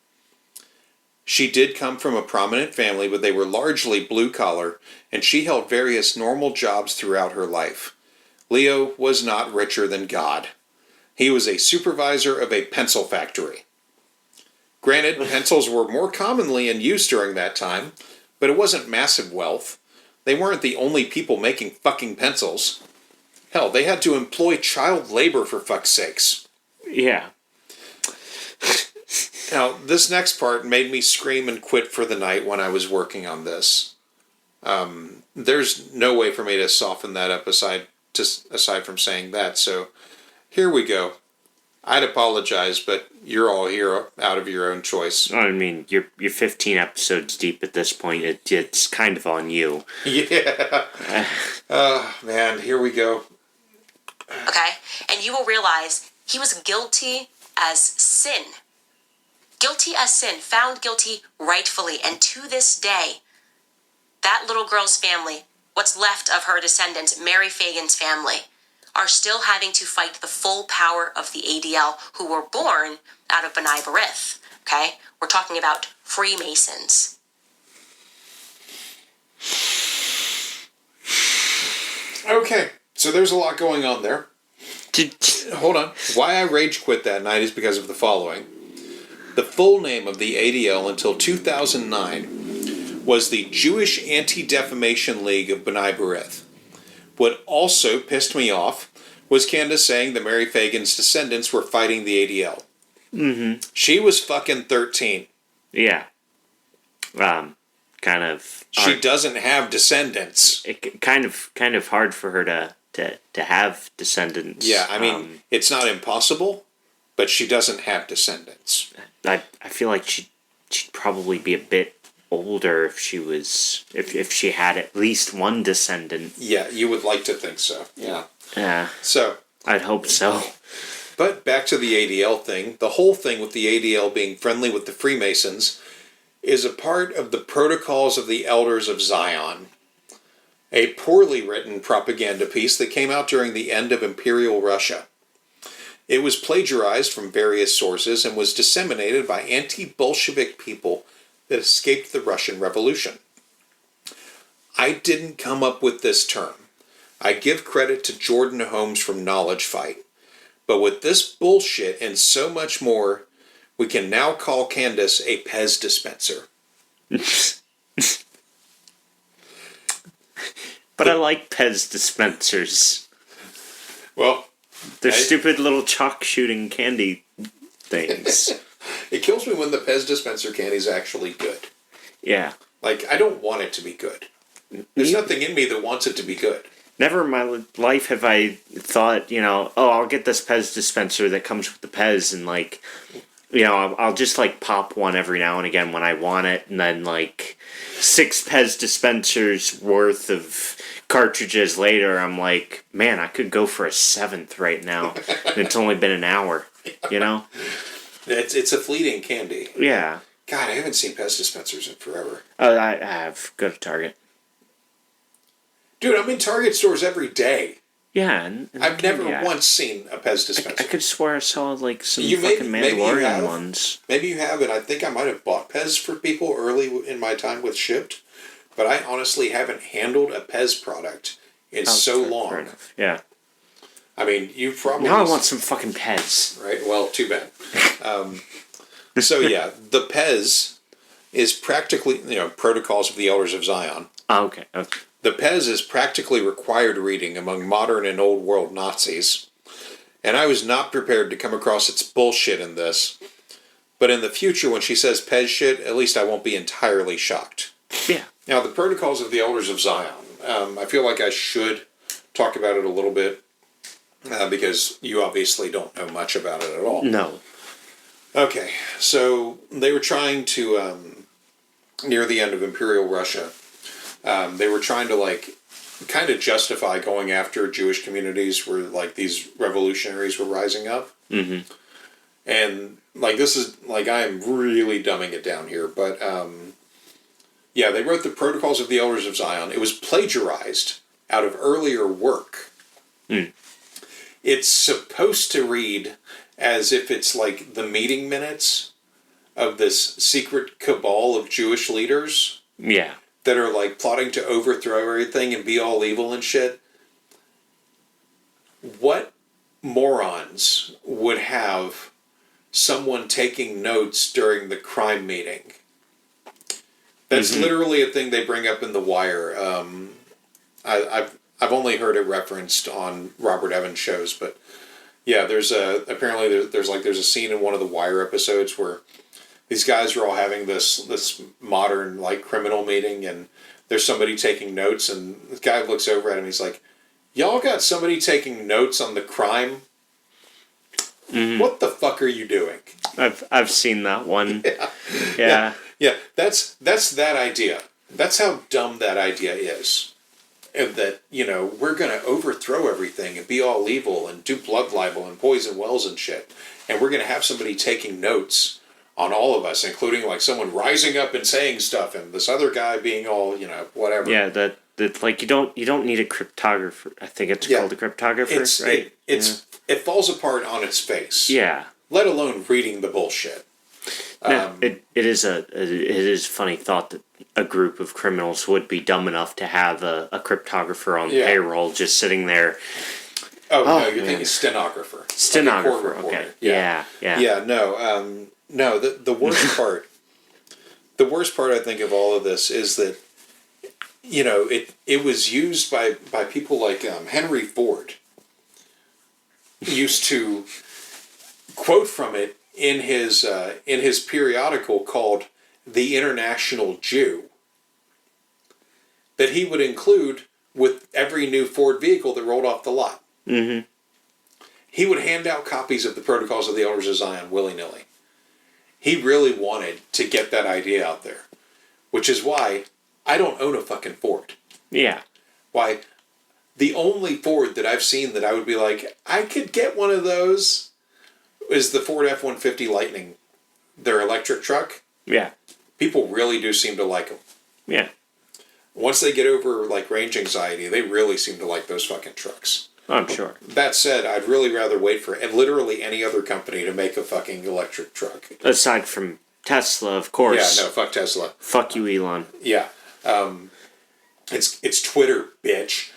She did come from a prominent family, but they were largely blue-collar, and she held various normal jobs throughout her life. Leo was not richer than God. He was a supervisor of a pencil factory. Granted, pencils were more commonly in use during that time, but it wasn't massive wealth. They weren't the only people making fucking pencils. Hell, they had to employ child labor for fuck's sakes. Yeah. Now, this next part made me scream and quit for the night when I was working on this. There's no way for me to soften that up aside from saying that, so here we go. I'd apologize, but you're all here out of your own choice. I mean, you're 15 episodes deep at this point. It's kind of on you. Yeah. Man, here we go. Okay? And you will realize he was guilty as sin. Guilty as sin, found guilty rightfully. And to this day, that little girl's family, what's left of her descendants, Mary Fagan's family, are still having to fight the full power of the ADL, who were born out of B'nai B'rith. Okay? We're talking about Freemasons. Okay, so there's a lot going on there. Hold on. Why I rage quit that night is because of the following. The full name of the ADL until 2009 was the Jewish Anti-Defamation League of B'nai B'rith. What also pissed me off was Candace saying that Mary Fagan's descendants were fighting the ADL. Mm-hmm. She was fucking 13. Yeah. Kind of. She doesn't have descendants. It kind of hard for her to have descendants. Yeah, I mean, it's not impossible, but she doesn't have descendants. I feel like she'd probably be a bit older if she was if she had at least one descendant. Yeah, you would like to think so. Yeah. Yeah. So I'd hope so. But back to the ADL thing. The whole thing with the ADL being friendly with the Freemasons is a part of the Protocols of the Elders of Zion, a poorly written propaganda piece that came out during the end of Imperial Russia. It was plagiarized from various sources and was disseminated by anti-Bolshevik people that escaped the Russian Revolution. I didn't come up with this term. I give credit to Jordan Holmes from Knowledge Fight. But with this bullshit and so much more, we can now call Candace a Pez dispenser. But I like Pez dispensers. Well, they're stupid little chalk shooting candy things. It kills me when the Pez dispenser candy's actually good. Yeah. Like, I don't want it to be good. There's nothing in me that wants it to be good. Never in my life have I thought, I'll get this Pez dispenser that comes with the Pez, and I'll just pop one every now and again when I want it, and then 6 Pez dispensers worth of cartridges later, I'm like, man, I could go for a 7th right now. And it's only been an hour, It's a fleeting candy. Yeah. God, I haven't seen Pez dispensers in forever. I have. Go to Target. Dude, I'm in Target stores every day. Yeah, and I've never once seen a Pez dispenser. I could swear I saw some You fucking Mandalorian ones. Maybe you have, and I think I might have bought Pez for people early in my time with Shipped, but I honestly haven't handled a Pez product in so long. Fair enough. Yeah. I mean, you probably... Now I want some fucking Pez. Right? Well, too bad. So yeah, the Pez is practically, Protocols of the Elders of Zion. Oh, okay. The Pez is practically required reading among modern and old world Nazis. And I was not prepared to come across its bullshit in this. But in the future, when she says Pez shit, at least I won't be entirely shocked. Yeah. Now, the Protocols of the Elders of Zion. I feel like I should talk about it a little bit. Because you obviously don't know much about it at all. No. Okay, so they were trying to, near the end of Imperial Russia, they were trying to, kind of justify going after Jewish communities where, these revolutionaries were rising up. Mm-hmm. And, this is, I am really dumbing it down here, but, yeah, they wrote the Protocols of the Elders of Zion. It was plagiarized out of earlier work. Mm. It's supposed to read as if it's like the meeting minutes of this secret cabal of Jewish leaders Yeah. that are like plotting to overthrow everything and be all evil and shit. What morons would have someone taking notes during the crime meeting? That's literally a thing they bring up in The Wire. I've only heard it referenced on Robert Evans shows, but yeah, there's a scene in one of the Wire episodes where these guys are all having this modern like criminal meeting, and there's somebody taking notes, and the guy looks over at him. He's like, "Y'all got somebody taking notes on the crime? What the fuck are you doing?" I've seen that one. Yeah. Yeah. That's that idea. That's how dumb that idea is. And that, we're going to overthrow everything and be all evil and do blood libel and poison wells and shit. And we're going to have somebody taking notes on all of us, including like someone rising up and saying stuff and this other guy being all, whatever. Yeah, that like you don't need a cryptographer. I think it's called a cryptographer, right? It falls apart on its face. Yeah. Let alone reading the bullshit. No, it is a funny thought that a group of criminals would be dumb enough to have a cryptographer on payroll just sitting there. Oh no, you're thinking stenographer. Stenographer, like okay. Yeah. Yeah, no, the worst part, the worst part I think of all of this is that, it was used by people like Henry Ford used to quote from it in his periodical called The International Jew that he would include with every new Ford vehicle that rolled off the lot. Mm-hmm. He would hand out copies of the Protocols of the Elders of Zion willy-nilly. He really wanted to get that idea out there, which is why I don't own a fucking Ford. Yeah. Why, the only Ford that I've seen that I would be like, I could get one of those, is the Ford F-150 Lightning, their electric truck. Yeah. People really do seem to like them. Yeah. Once they get over like range anxiety, they really seem to like those fucking trucks. I'm sure. That said, I'd really rather wait for literally any other company to make a fucking electric truck. Aside from Tesla, of course. Yeah, no, fuck Tesla. Fuck you, Elon. Yeah. It's Twitter, bitch.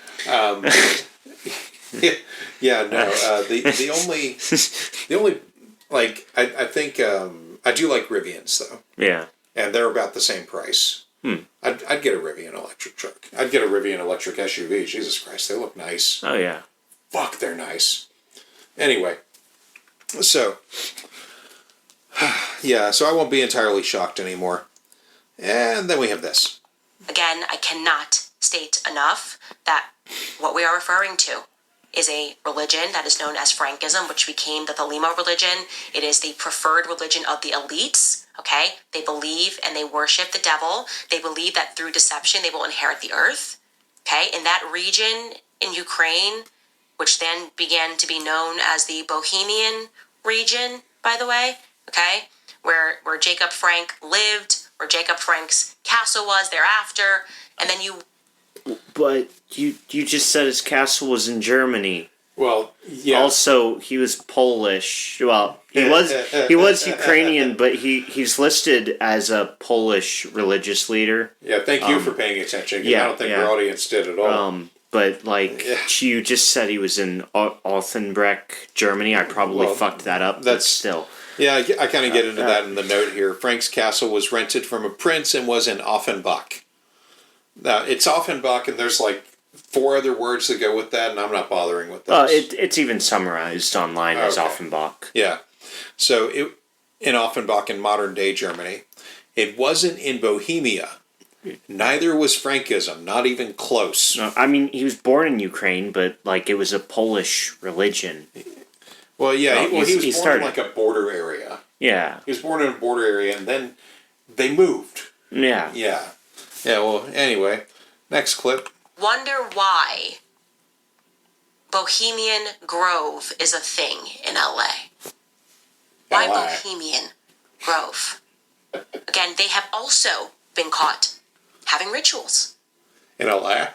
The only like I think I do like Rivians though. Yeah. And they're about the same price. I'd get a Rivian electric truck. I'd get a Rivian electric SUV. Jesus Christ, they look nice. Oh yeah. Fuck, they're nice. Anyway, so yeah, so I won't be entirely shocked anymore. And then we have this. Again, I cannot state enough that what we are referring to is a religion that is known as Frankism, which became the Thelema religion. It is the preferred religion of the elites, okay? They believe and they worship the devil. They believe that through deception they will inherit the earth, okay? In that region in Ukraine, which then began to be known as the Bohemian region, by the way, okay? Where Jacob Frank lived, where Jacob Frank's castle was thereafter, and then you... But you just said his castle was in Germany. Well, yeah. Also, he was Polish. Well, he was Ukrainian, but he's listed as a Polish religious leader. Yeah, thank you for paying attention. I don't think our audience did at all. But you just said he was in Offenbach, Germany. I probably fucked that up. But still. Yeah, I kind of get into that in the note here. Frank's castle was rented from a prince and was in Offenbach. Now, it's Offenbach, and there's like 4 other words that go with that, and I'm not bothering with those. It's even summarized online as Offenbach. Yeah. So, in Offenbach in modern-day Germany. It wasn't in Bohemia. Neither was Frankism, not even close. No, I mean, he was born in Ukraine, but like it was a Polish religion. Well, yeah, he was born in like a border area. Yeah. He was born in a border area, and then they moved. Yeah. Yeah. Yeah, well, anyway, next clip. Wonder why Bohemian Grove is a thing in LA. Why Bohemian Grove? Again, they have also been caught having rituals. In LA?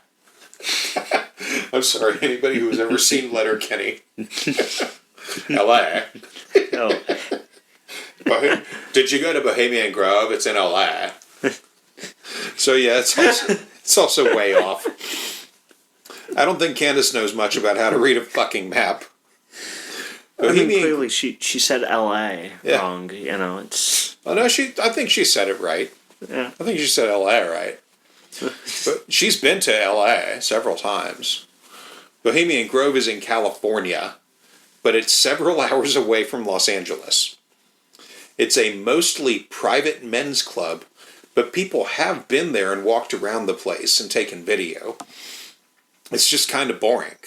I'm sorry, anybody who's ever seen Letterkenny. LA. Oh, Did you go to Bohemian Grove? It's in LA. So yeah, it's also way off. I don't think Candace knows much about how to read a fucking map. I mean, clearly she said L.A. Yeah. wrong. You know, it's Oh no, I think she said it right. yeah. I think she said LA right. But she's been to LA several times. Bohemian Grove is in California, but it's several hours away from Los Angeles. It's a mostly private men's club, but people have been there and walked around the place and taken video. It's just kind of boring.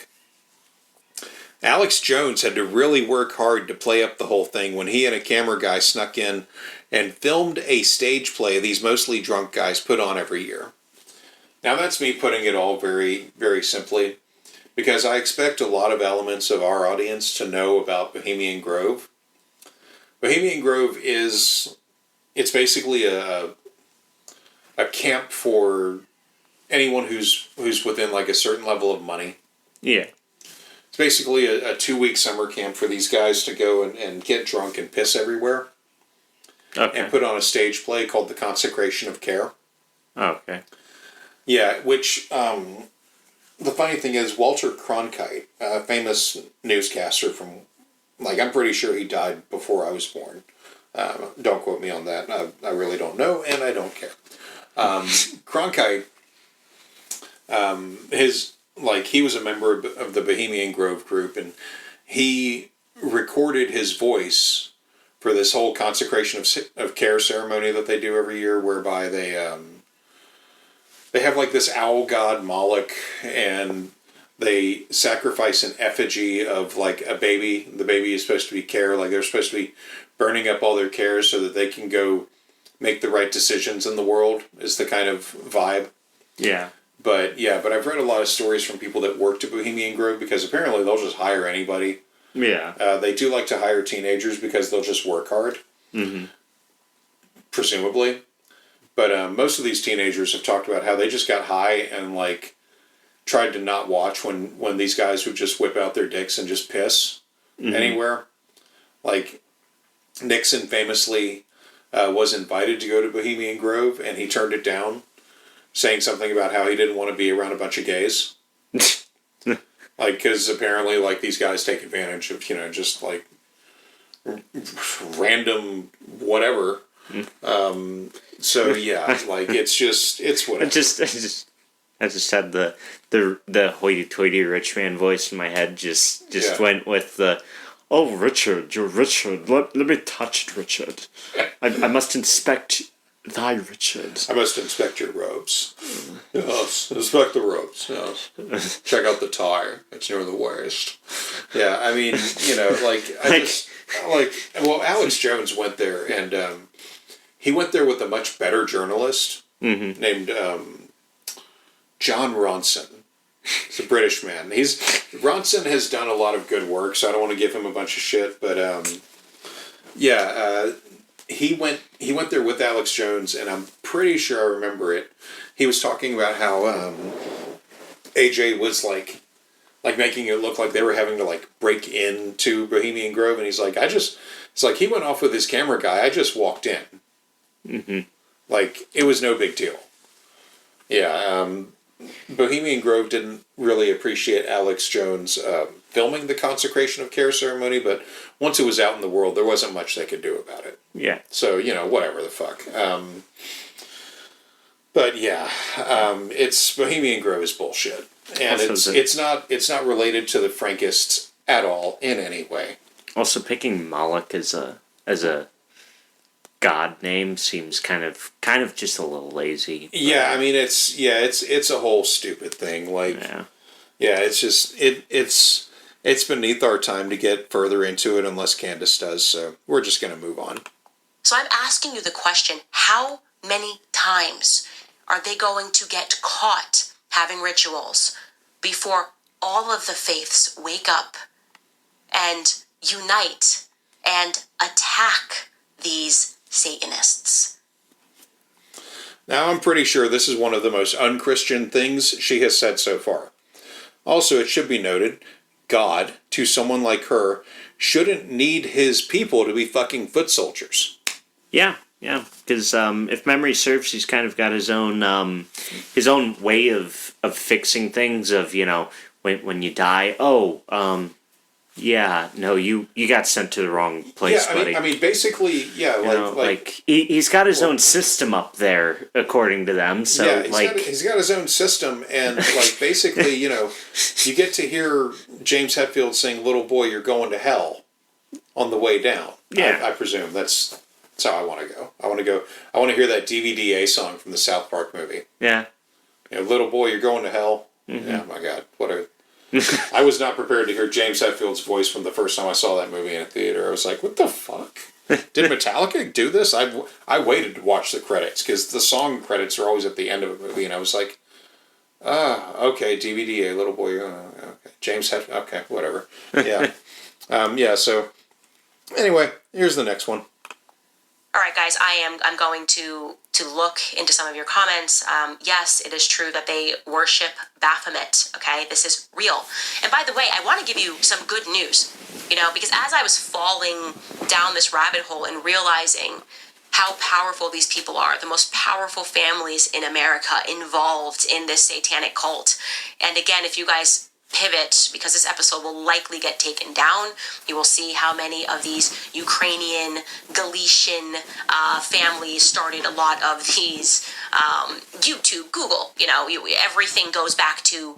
Alex Jones had to really work hard to play up the whole thing when he and a camera guy snuck in and filmed a stage play these mostly drunk guys put on every year. Now that's me putting it all very, very simply, because I expect a lot of elements of our audience to know about Bohemian Grove. Bohemian Grove it's basically a camp for anyone who's within like a certain level of money. Yeah. It's basically a 2-week summer camp for these guys to go and get drunk and piss everywhere. Okay. And put on a stage play called The Consecration of Care. Okay. Yeah, which, the funny thing is, Walter Cronkite, a famous newscaster from, like, I'm pretty sure he died before I was born. Don't quote me on that. I really don't know, and I don't care. Cronkite, he was a member of the Bohemian Grove group, and he recorded his voice for this whole consecration of care ceremony that they do every year, whereby they have like this owl god Moloch, and they sacrifice an effigy of like a baby. The baby is supposed to be care, like they're supposed to be burning up all their cares so that they can go make the right decisions in the world, is the kind of vibe. Yeah. But I've read a lot of stories from people that worked at Bohemian Grove, because apparently they'll just hire anybody. Yeah. They do like to hire teenagers because they'll just work hard. Mm-hmm. Presumably. But most of these teenagers have talked about how they just got high and like tried to not watch when these guys would just whip out their dicks and just piss anywhere. Like Nixon famously was invited to go to Bohemian Grove, and he turned it down, saying something about how he didn't want to be around a bunch of gays. Like, because apparently, like, these guys take advantage of, just, like, random whatever. So, yeah, like, it's whatever. I just had the hoity-toity rich man voice in my head. Just went with the, oh, Richard, you're Richard. Let me touch it, Richard. I must inspect thy Richard. I must inspect your robes. Yes, inspect the robes. Yes. Check out the tie. It's near the waist. Yeah, I mean, Alex Jones went there, and he went there with a much better journalist named John Ronson. He's a British man. Ronson has done a lot of good work, so I don't want to give him a bunch of shit, but he went there with Alex Jones, and I'm pretty sure I remember it. He was talking about how AJ was like making it look like they were having to like break into Bohemian Grove, and he's like, it's like he went off with his camera guy. I just walked in. Mm-hmm. Like, it was no big deal. Yeah, Bohemian Grove didn't really appreciate Alex Jones filming the Consecration of Care ceremony, but once it was out in the world, there wasn't much they could do about it. Yeah. So, whatever the fuck. But yeah, it's Bohemian Grove is bullshit, and Also it's not related to the Frankists at all in any way. Also, picking Moloch as a god name seems kind of just a little lazy. Yeah, I mean it's a whole stupid thing. Like, it's just it's beneath our time to get further into it unless Candace does. So we're just gonna move on. So I'm asking you the question, how many times are they going to get caught having rituals before all of the faiths wake up and unite and attack these Satanists? Now, I'm pretty sure this is one of the most unchristian things she has said so far. Also, it should be noted, God, to someone like her, shouldn't need his people to be fucking foot soldiers. Yeah, because if memory serves, he's kind of got his own way of fixing things. Of when you die, you got sent to the wrong place, buddy. I mean, basically, he's got his own system up there, according to them. So he's got his own system, and basically, you get to hear James Hetfield sing "Little Boy, You're Going to Hell" on the way down. Yeah, I presume that's how I want to go. I want to hear that DVDA song from the South Park movie. Yeah, "Little Boy, You're Going to Hell." Mm-hmm. Yeah, my God, what a. I was not prepared to hear James Hetfield's voice from the first time I saw that movie in a theater. I was like, what the fuck? Did Metallica do this? I waited to watch the credits, because the song credits are always at the end of a movie, and I was like, okay, DVD, Little Boy, okay. James Hetfield, okay, whatever. Yeah. So, anyway, here's the next one. All right, guys, I'm going to look into some of your comments. Yes, it is true that they worship Baphomet. Okay, this is real. And by the way, I want to give you some good news. Because as I was falling down this rabbit hole and realizing how powerful these people are, the most powerful families in America involved in this satanic cult. And again, if you guys pivot, because this episode will likely get taken down, you will see how many of these Ukrainian, Galician families started a lot of these YouTube, Google, everything goes back to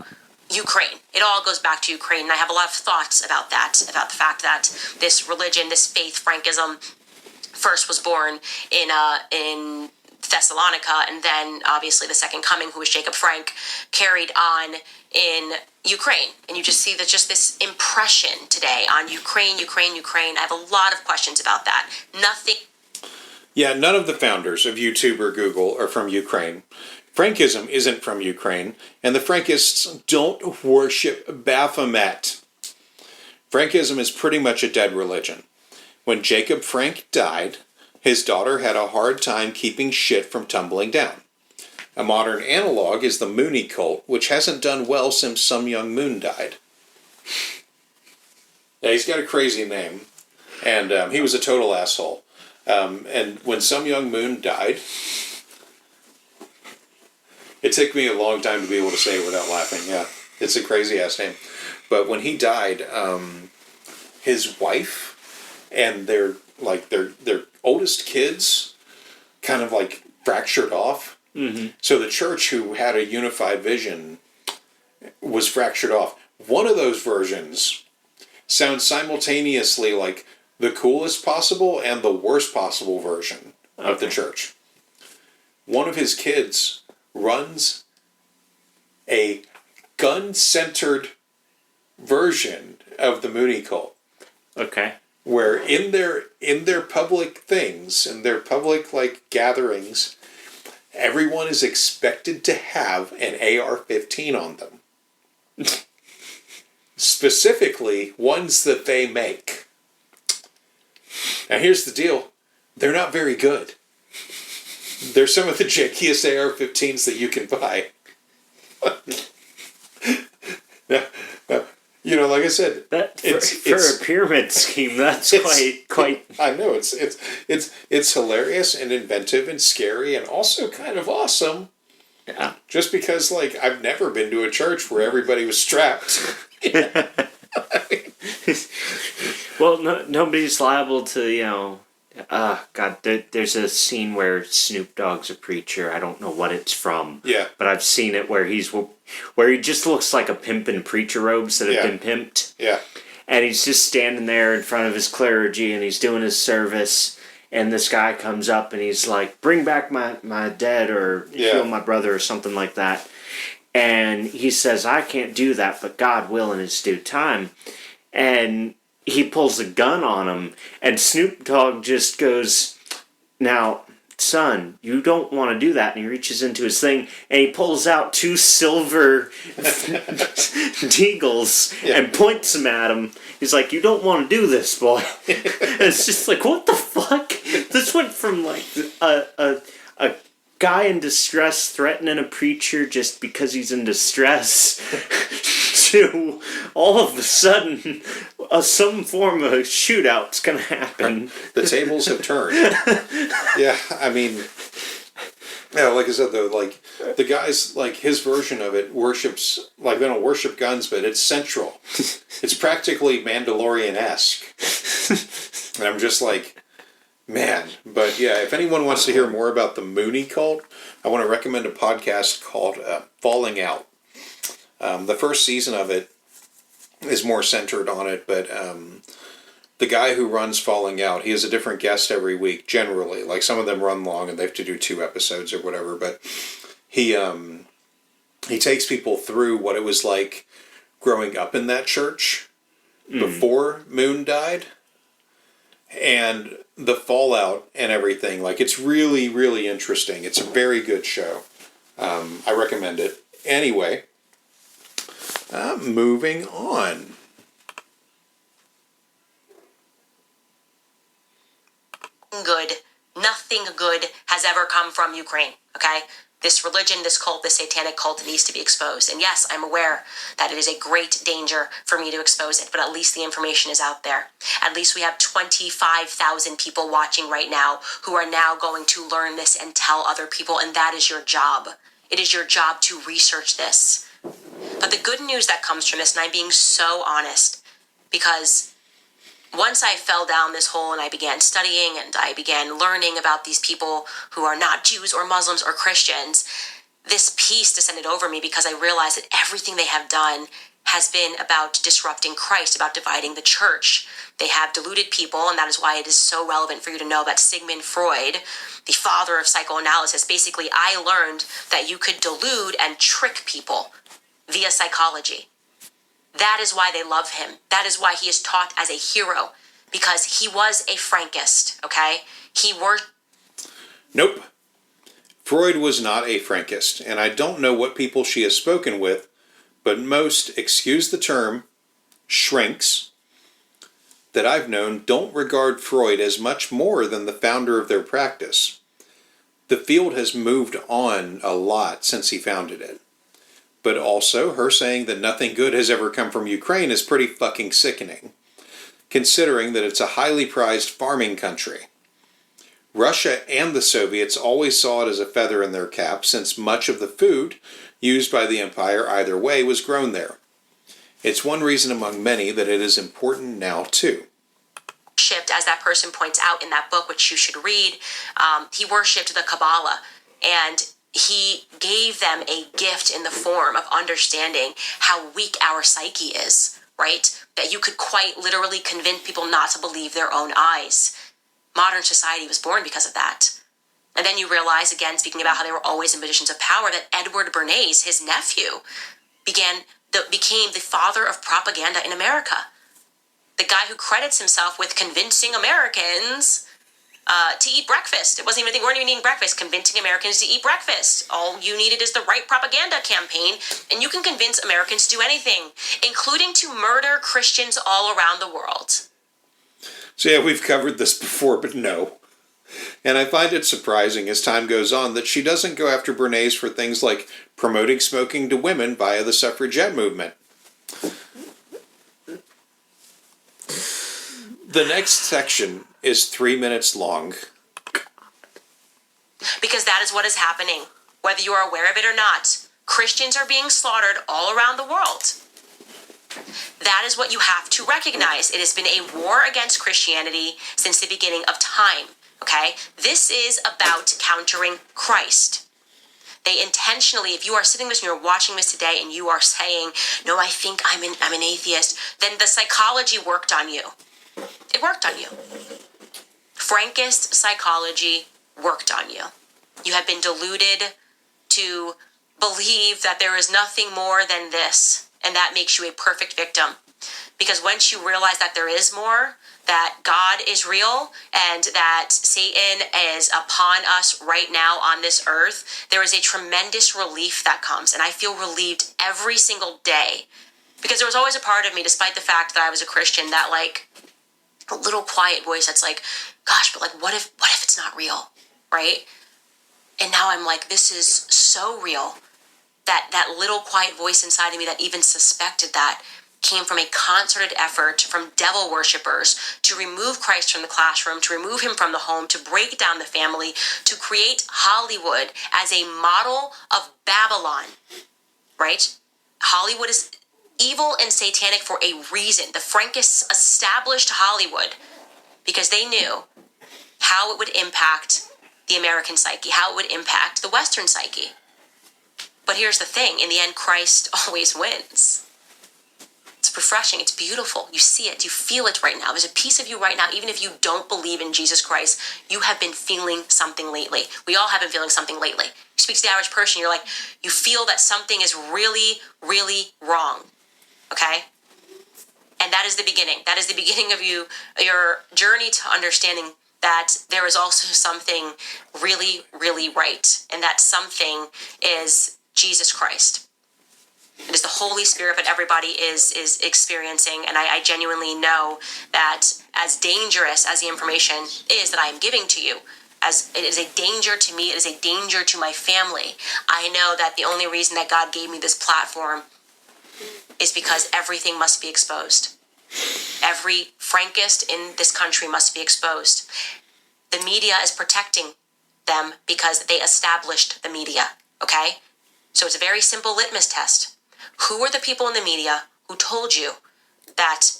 Ukraine. It all goes back to Ukraine, and I have a lot of thoughts about that, about the fact that this religion, this faith, Frankism, first was born in Thessalonica, and then obviously the second coming, who was Jacob Frank, carried on in Ukraine. And you just see that just this impression today on Ukraine. I have a lot of questions about that. None of the founders of YouTube or Google are from Ukraine. Frankism isn't from Ukraine, and the Frankists don't worship Baphomet. Frankism is pretty much a dead religion. When Jacob Frank died, his daughter had a hard time keeping shit from tumbling down. A modern analog is the Mooney cult, which hasn't done well since Sun Myung Moon died. Yeah, he's got a crazy name, and he was a total asshole. And when Sun Myung Moon died, it took me a long time to be able to say it without laughing. Yeah, it's a crazy-ass name. But when he died, his wife and their oldest kids kind of fractured off. Mm-hmm. So the church, who had a unified vision, was fractured off. One of those versions sounds simultaneously like the coolest possible and the worst possible version of the church. One of his kids runs a gun-centered version of the Mooney cult. Okay. Where in their public things, in their public gatherings, everyone is expected to have an AR-15 on them. Specifically, ones that they make. Now here's the deal. They're not very good. They're some of the jankiest AR-15s that you can buy. Now, like I said, for a pyramid scheme, that's quite. I know it's hilarious and inventive and scary and also kind of awesome. Yeah. Just because, I've never been to a church where everybody was strapped. Well, nobody's liable to, God, there's a scene where Snoop Dogg's a preacher. I don't know what it's from. Yeah. But I've seen it where he just looks like a pimp in preacher robes that have been pimped. Yeah. And he's just standing there in front of his clergy, and he's doing his service, and this guy comes up and he's like, bring back my dead, or heal my brother, or something like that. And he says, I can't do that, but God will in his due time. And he pulls a gun on him, and Snoop Dogg just goes, now, son, you don't want to do that. And he reaches into his thing, and he pulls out 2 silver deagles and points them at him. He's like, you don't want to do this, boy. And it's just like, what the fuck? This went from a guy in distress threatening a preacher just because he's in distress to all of a sudden some form of shootout's gonna happen. The tables have turned. Yeah, I mean, yeah, like I said though, like the guy's like his version of it worships like they don't worship guns, but it's central. It's practically Mandalorian-esque, and I'm just like, man. But yeah, if anyone wants to hear more about the Mooney cult, I want to recommend a podcast called Falling Out. The first season of it is more centered on it, but the guy who runs Falling Out, he has a different guest every week, generally. Like, some of them run long and they have to do 2 episodes or whatever, but he takes people through what it was like growing up in that church before Moon died, and the fallout and everything. Like, it's really, really interesting. It's a very good show. I recommend it. Anyway, moving on. Good. Nothing good has ever come from Ukraine, okay? This religion, this cult, this satanic cult needs to be exposed. And yes, I'm aware that it is a great danger for me to expose it, but at least the information is out there. At least we have 25,000 people watching right now who are now going to learn this and tell other people, and that is your job. It is your job to research this. But the good news that comes from this, and I'm being so honest, because once I fell down this hole and I began studying and I began learning about these people who are not Jews or Muslims or Christians, this peace descended over me because I realized that everything they have done has been about disrupting Christ, about dividing the church. They have deluded people, and that is why it is so relevant for you to know that Sigmund Freud, the father of psychoanalysis, basically I learned that you could delude and trick people via psychology. That is why they love him. That is why he is taught as a hero, because he was a Frankist, okay? Nope. Freud was not a Frankist, and I don't know what people she has spoken with, but most, excuse the term, shrinks that I've known don't regard Freud as much more than the founder of their practice. The field has moved on a lot since he founded it. But also, her saying that nothing good has ever come from Ukraine is pretty fucking sickening, considering that it's a highly prized farming country. Russia and the Soviets always saw it as a feather in their cap, since much of the food used by the empire either way was grown there. It's one reason among many that it is important now too. Worshipped, as that person points out in that book, which you should read, he worshipped the Kabbalah, and he gave them a gift in the form of understanding how weak our psyche is, right? That you could quite literally convince people not to believe their own eyes. Modern society was born because of that. And then you realize, again, speaking about how they were always in positions of power, that Edward Bernays, his nephew, became the father of propaganda in America. The guy who credits himself with convincing Americans to eat breakfast. It wasn't even, they weren't even eating breakfast, convincing Americans to eat breakfast. All you needed is the right propaganda campaign, and you can convince Americans to do anything, including to murder Christians all around the world. So yeah, we've covered this before, but no. And I find it surprising as time goes on that she doesn't go after Bernays for things like promoting smoking to women via the suffragette movement. The next section is 3 minutes long. Because that is what is happening. Whether you are aware of it or not, Christians are being slaughtered all around the world. That is what you have to recognize. It has been a war against Christianity since the beginning of time. Okay? This is about countering Christ. They intentionally, if you are sitting this and you're watching this today and you are saying, no, I think I'm an atheist, then the psychology worked on you. It worked on you. Frankist psychology worked on you. You have been deluded to believe that there is nothing more than this, and that makes you a perfect victim. Because once you realize that there is more, that God is real, and that Satan is upon us right now on this earth, there is a tremendous relief that comes, and I feel relieved every single day. Because there was always a part of me, despite the fact that I was a Christian, that like a little quiet voice that's like, gosh, but like what if it's not real, right? And now I'm like, this is so real. That little quiet voice inside of me that even suspected that came from a concerted effort from devil worshippers to remove Christ from the classroom, to remove him from the home, to break down the family, to create Hollywood as a model of Babylon, right? Hollywood is evil and satanic for a reason. The Frankists established Hollywood because they knew how it would impact the American psyche, how it would impact the Western psyche. But here's the thing, in the end, Christ always wins. It's refreshing, it's beautiful. You see it, you feel it right now. There's a piece of you right now, even if you don't believe in Jesus Christ, you have been feeling something lately. We all have been feeling something lately. You speak to the average person, you're like, you feel that something is really, really wrong. Okay? And that is the beginning. That is the beginning of your journey to understanding that there is also something really, really right. And that something is Jesus Christ. It is the Holy Spirit that everybody is experiencing. And I genuinely know that as dangerous as the information is that I am giving to you, as it is a danger to me, it is a danger to my family, I know that the only reason that God gave me this platform is because everything must be exposed. Every Frankist in this country must be exposed. The media is protecting them because they established the media, okay? So it's a very simple litmus test. Who are the people in the media who told you that,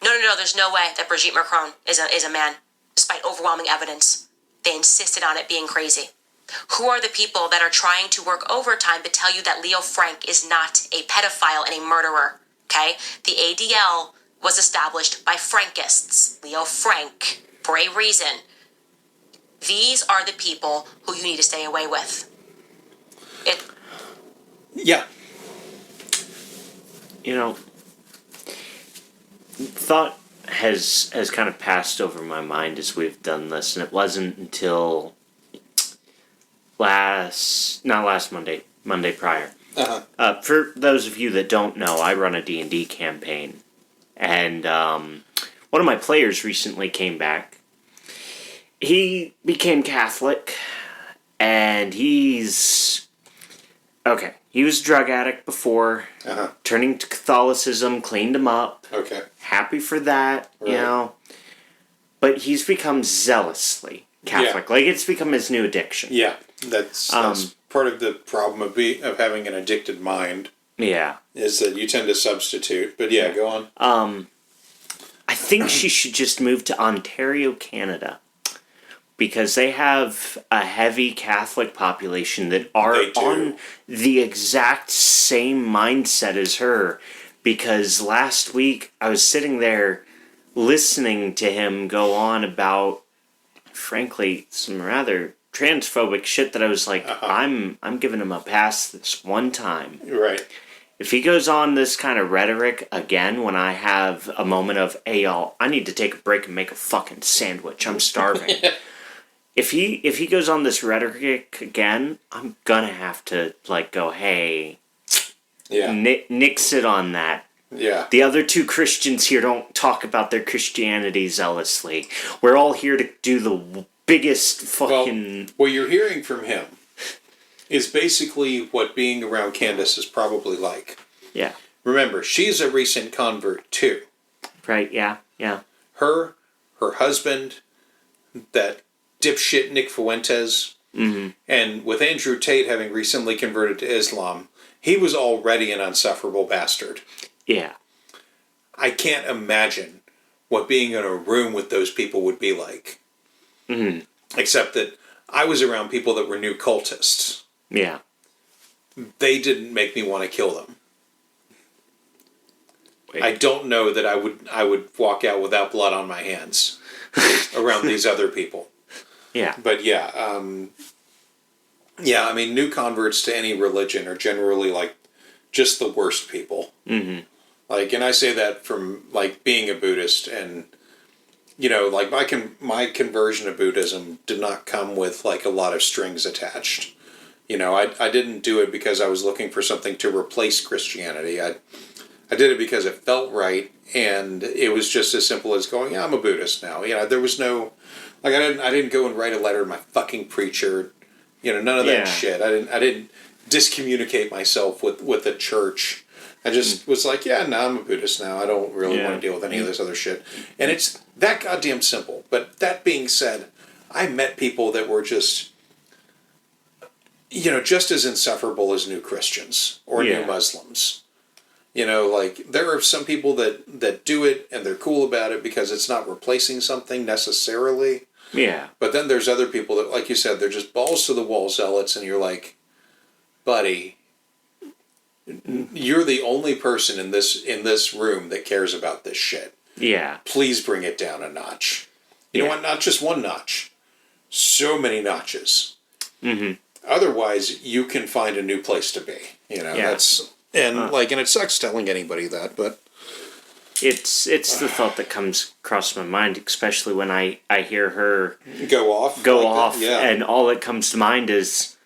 no, there's no way that Brigitte Macron is a man, despite overwhelming evidence? They insisted on it being crazy. Who are the people that are trying to work overtime to tell you that Leo Frank is not a pedophile and a murderer, okay? The ADL was established by Frankists, Leo Frank, for a reason. These are the people who you need to stay away with. Yeah. You know, thought has kind of passed over my mind as we've done this, and it wasn't until Monday prior. Uh-huh. For those of you that don't know, I run a D&D campaign, and one of my players recently came back. He became Catholic, and he's... Okay, he was a drug addict before, turning to Catholicism, cleaned him up. Okay. Happy for that, Right. you know. But he's become zealously Catholic. Yeah. Like, it's become his new addiction. Yeah, that's part of the problem of having an addicted mind. Yeah. Is that you tend to substitute. But yeah, go on. I think she should just move to Ontario, Canada. Because they have a heavy Catholic population that are on the exact same mindset as her. Because last week I was sitting there listening to him go on about, frankly, some rather transphobic shit that I was like, I'm giving him a pass this one time. Right. If he goes on this kind of rhetoric again when I have a moment of, hey y'all, I need to take a break and make a fucking sandwich. I'm starving. If he goes on this rhetoric again, I'm gonna have to like go, hey, nix it on that. Yeah. The other two Christians here don't talk about their Christianity zealously. We're all here to do the biggest fucking... Well, what you're hearing from him is basically what being around Candace is probably like. Yeah. Remember, she's a recent convert too. Right, yeah. Her husband, that dipshit Nick Fuentes, and with Andrew Tate having recently converted to Islam, he was already an unsufferable bastard. Yeah. I can't imagine what being in a room with those people would be like. Mm-hmm. Except that I was around people that were new cultists. Yeah. They didn't make me want to kill them. Wait. I don't know that I would walk out without blood on my hands around these other people. Yeah. But yeah, I mean, new converts to any religion are generally like just the worst people. Mm-hmm. Like, and I say that from like being a Buddhist, and you know, like my conversion to Buddhism did not come with like a lot of strings attached. You know, I didn't do it because I was looking for something to replace Christianity. I did it because it felt right, and it was just as simple as going, yeah, I'm a Buddhist now. You know, there was no, like, I didn't go and write a letter to my fucking preacher None of Yeah. that shit. I didn't discommunicate myself with the church. I just was like, yeah, no, I'm a Buddhist now. I don't really want to deal with any of this other shit. And it's that goddamn simple. But that being said, I met people that were just, just as insufferable as new Christians or new Muslims. Like, there are some people that do it and they're cool about it because it's not replacing something necessarily. Yeah. But then there's other people that, like you said, they're just balls to the wall zealots, and you're like, buddy, you're the only person in this room that cares about this shit. Yeah. Please bring it down a notch. You know what? Not just one notch. So many notches. Mm-hmm. Otherwise, you can find a new place to be. That's and it sucks telling anybody that, but it's the thought that comes across my mind, especially when I hear her go off, and all that comes to mind is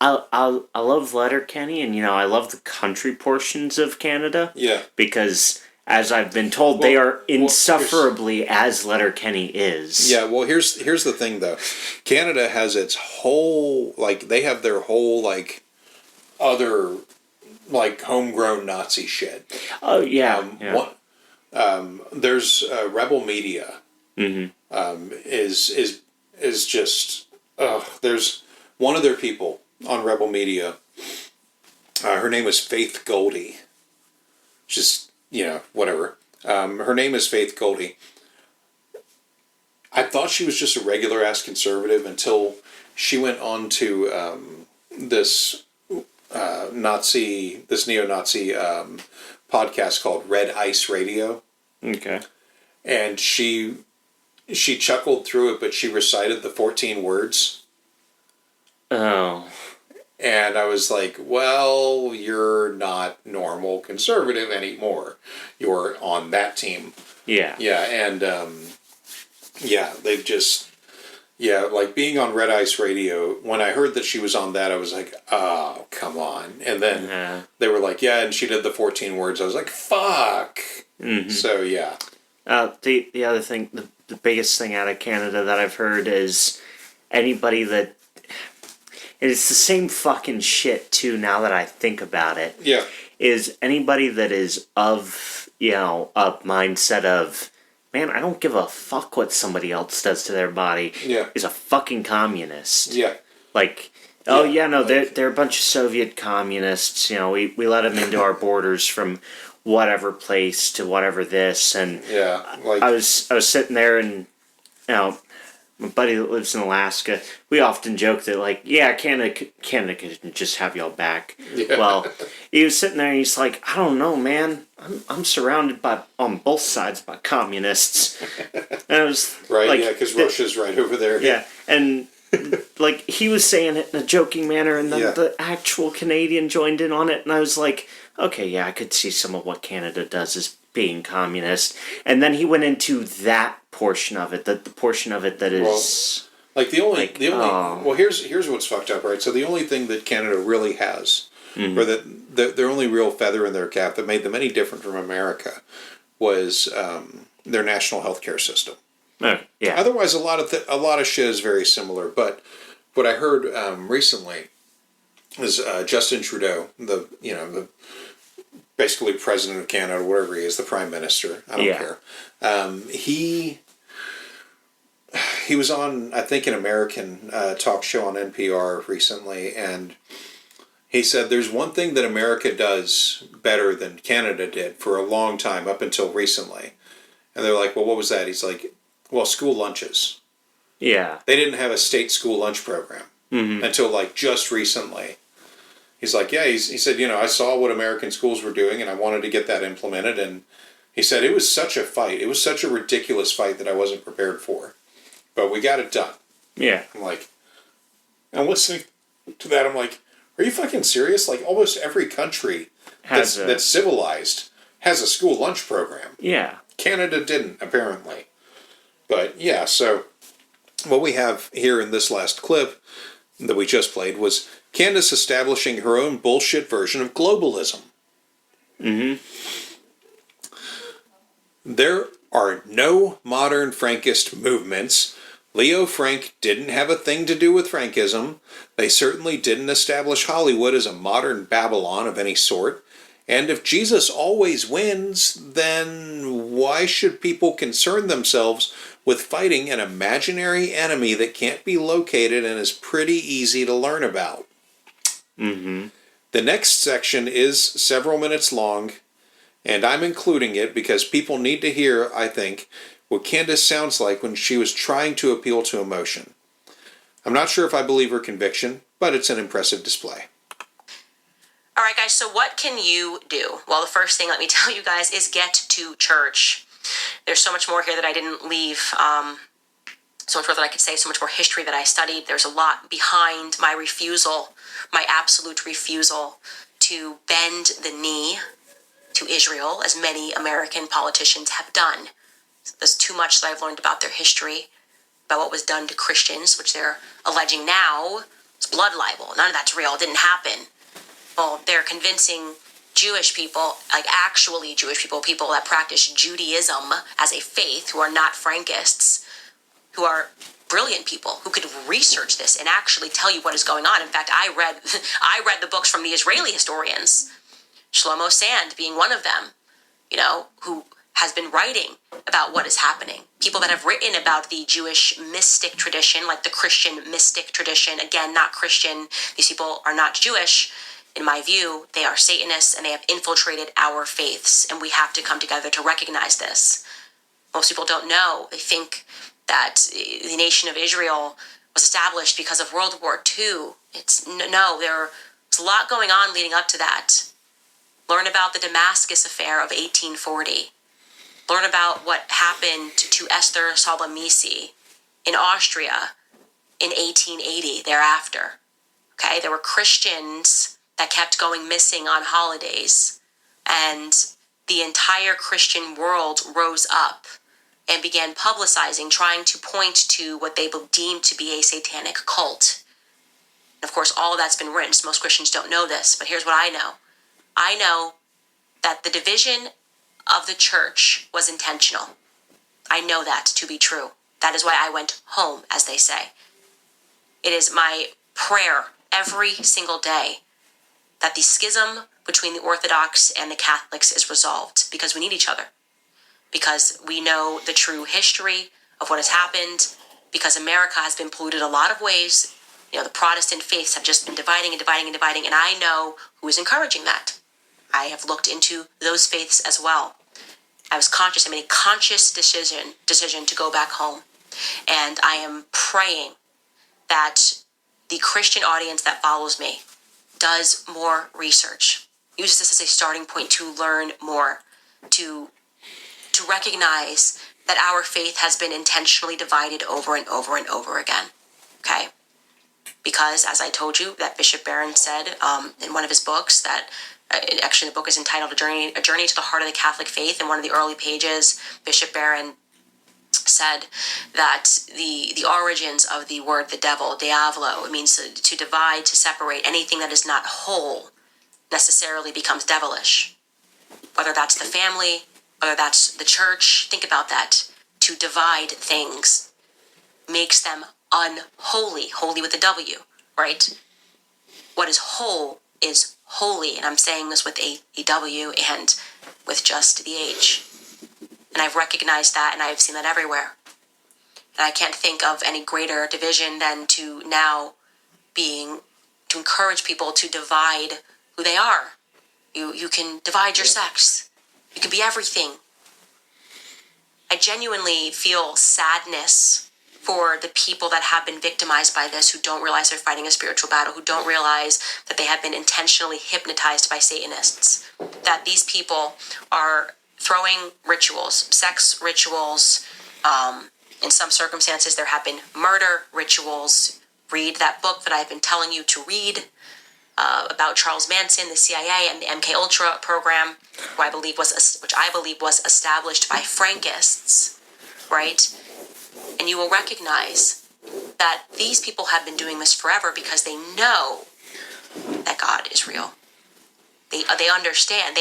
I love Letterkenny, and I love the country portions of Canada. Yeah. Because as I've been told, they are insufferably as Letterkenny is. Yeah. Well, here's the thing though, Canada has its whole they have their whole other homegrown Nazi shit. Oh yeah. There's Rebel Media. Mm-hmm. Is just there's one of their people on Rebel Media. Her name is Faith Goldie. Just whatever. Her name is Faith Goldie. I thought she was just a regular ass conservative until she went on to this neo-Nazi podcast called Red Ice Radio. Okay. And she chuckled through it, but she recited the 14 words. Oh. And I was like, well, you're not normal conservative anymore. You're on that team. Yeah. Yeah, and they've just... Yeah, being on Red Ice Radio, when I heard that she was on that, I was like, oh, come on. And then they were like, yeah, and she did the 14 words. I was like, fuck. Mm-hmm. So, yeah. The other thing, the biggest thing out of Canada that I've heard is anybody that... And it's the same fucking shit, too, now that I think about it. Yeah. Is anybody that is of, a mindset of... Man, I don't give a fuck what somebody else does to their body. Yeah. Is a fucking communist. Yeah. They're a bunch of Soviet communists. We let them into our borders from whatever place to whatever this, and I was sitting there, and my buddy that lives in Alaska, we often joke that Canada can just have y'all back. Yeah. Well, he was sitting there and he's like, I don't know, man. I'm surrounded on both sides by communists. And I was right, because Russia's right over there. Yeah, and he was saying it in a joking manner, and then the actual Canadian joined in on it, and I was like, okay, yeah, I could see some of what Canada does as being communist. And then he went into that portion of it, the portion of it that is... Well, here's what's fucked up, right? So the only thing that Canada really has, or that their only real feather in their cap that made them any different from America, was their national healthcare system. Yeah. Otherwise, a lot of shit is very similar. But what I heard recently is Justin Trudeau, the basically president of Canada, whatever he is, the prime minister. I don't care. He was on, I think, an American talk show on NPR recently, and he said there's one thing that America does better than Canada did for a long time, up until recently. And they're like, well, what was that? He's like, well, school lunches. Yeah. They didn't have a state school lunch program until just recently. He's like, yeah, he said, I saw what American schools were doing and I wanted to get that implemented. And he said, it was such a fight. It was such a ridiculous fight that I wasn't prepared for. But we got it done. Yeah. I'm listening to that. I'm like, are you fucking serious? Almost every country that's civilized has a school lunch program. Yeah. Canada didn't, apparently. But yeah, so what we have here in this last clip that we just played was Candace establishing her own bullshit version of globalism. Mm-hmm. There are no modern Frankist movements Leo Frank didn't have a thing to do with Frankism. They certainly didn't establish Hollywood as a modern Babylon of any sort. And if Jesus always wins, then why should people concern themselves with fighting an imaginary enemy that can't be located and is pretty easy to learn about? Mm-hmm. The next section is several minutes long, and I'm including it because people need to hear, I think, what Candace sounds like when she was trying to appeal to emotion. I'm not sure if I believe her conviction, but it's an impressive display. All right, guys, so what can you do? Well, the first thing, let me tell you guys, is get to church. There's so much more here that I didn't leave, so much more that I could say, so much more history that I studied. There's a lot behind my refusal, my absolute refusal to bend the knee to Israel, as many American politicians have done. There's too much that I've learned about their history, about what was done to Christians, which they're alleging now is blood libel. None of that's real. It didn't happen. Well, they're convincing Jewish people, like actually Jewish people, people that practice Judaism as a faith, who are not Frankists, who are brilliant people who could research this and actually tell you what is going on. In fact, I read the books from the Israeli historians, Shlomo Sand being one of them, who has been writing about what is happening. People that have written about the Jewish mystic tradition, like the Christian mystic tradition. Again, not Christian. These people are not Jewish. In my view, they are Satanists, and they have infiltrated our faiths, and we have to come together to recognize this. Most people don't know. They think that the nation of Israel was established because of World War II. There was a lot going on leading up to that. Learn about the Damascus affair of 1840. Learn about what happened to Esther Salamisi in Austria in 1880 thereafter. Okay, there were Christians that kept going missing on holidays, and the entire Christian world rose up and began publicizing, trying to point to what they deemed to be a satanic cult. And of course, all of that's been written, so most Christians don't know this, but here's what I know. I know that the division of the church was intentional. I know that to be true. That is why I went home, as they say. It is my prayer every single day that the schism between the Orthodox and the Catholics is resolved, because we need each other, because we know the true history of what has happened, because America has been polluted a lot of ways. The Protestant faiths have just been dividing, and I know who is encouraging that. I have looked into those faiths as well. I made a conscious decision to go back home. And I am praying that the Christian audience that follows me does more research, uses this as a starting point to learn more, to recognize that our faith has been intentionally divided over and over and over again. Okay? Because, as I told you, that Bishop Barron said in one of his books that actually the book is entitled A Journey to the Heart of the Catholic Faith. In one of the early pages, Bishop Barron said that the origins of the word the devil, diavolo, it means to divide, to separate. Anything that is not whole necessarily becomes devilish. Whether that's the family, whether that's the church, think about that. To divide things makes them unholy, holy with a W, right? What is whole is holy, and I'm saying this with a W and with just the H. And I've recognized that, and I've seen that everywhere. And I can't think of any greater division than to encourage people to divide who they are. You can divide your sex. You can be everything. I genuinely feel sadness for the people that have been victimized by this, who don't realize they're fighting a spiritual battle, who don't realize that they have been intentionally hypnotized by Satanists, that these people are throwing rituals, sex rituals. In some circumstances, there have been murder rituals. Read that book that I've been telling you to read about Charles Manson, the CIA, and the MK Ultra program, which I believe was established by Frankists, right? And you will recognize that these people have been doing this forever because they know that God is real. They understand.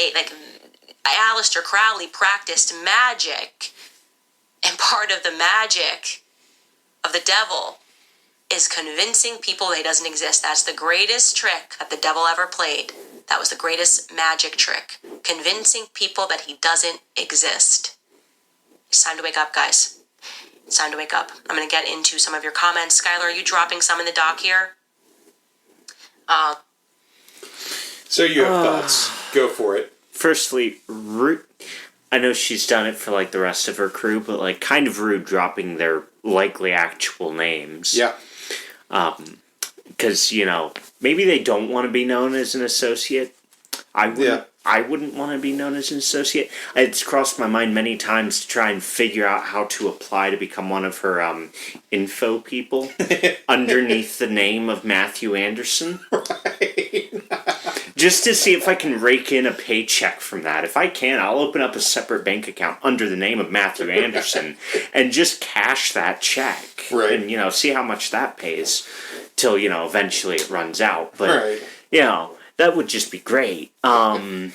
Aleister Crowley practiced magic, and part of the magic of of the devil is convincing people that he doesn't exist. That's the greatest trick that the devil ever played. That was the greatest magic trick. Convincing people that he doesn't exist. It's time to wake up, guys. It's time to wake up. I'm going to get into some of your comments. Skylar, are you dropping some in the doc here? So you have thoughts. Go for it. Firstly, rude. I know she's done it for like the rest of her crew, but like kind of rude dropping their likely actual names. Yeah. Because, you know, maybe they don't want to be known as an associate. I wouldn't want to be known as an associate. It's crossed my mind many times to try and figure out how to apply to become one of her info people underneath the name of Matthew Anderson. Right. Just to see if I can rake in a paycheck from that. If I can, I'll open up a separate bank account under the name of Matthew Anderson and just cash that check. Right. And, you know, see how much that pays till, you know, eventually it runs out. But, Right. you know, that would just be great. No.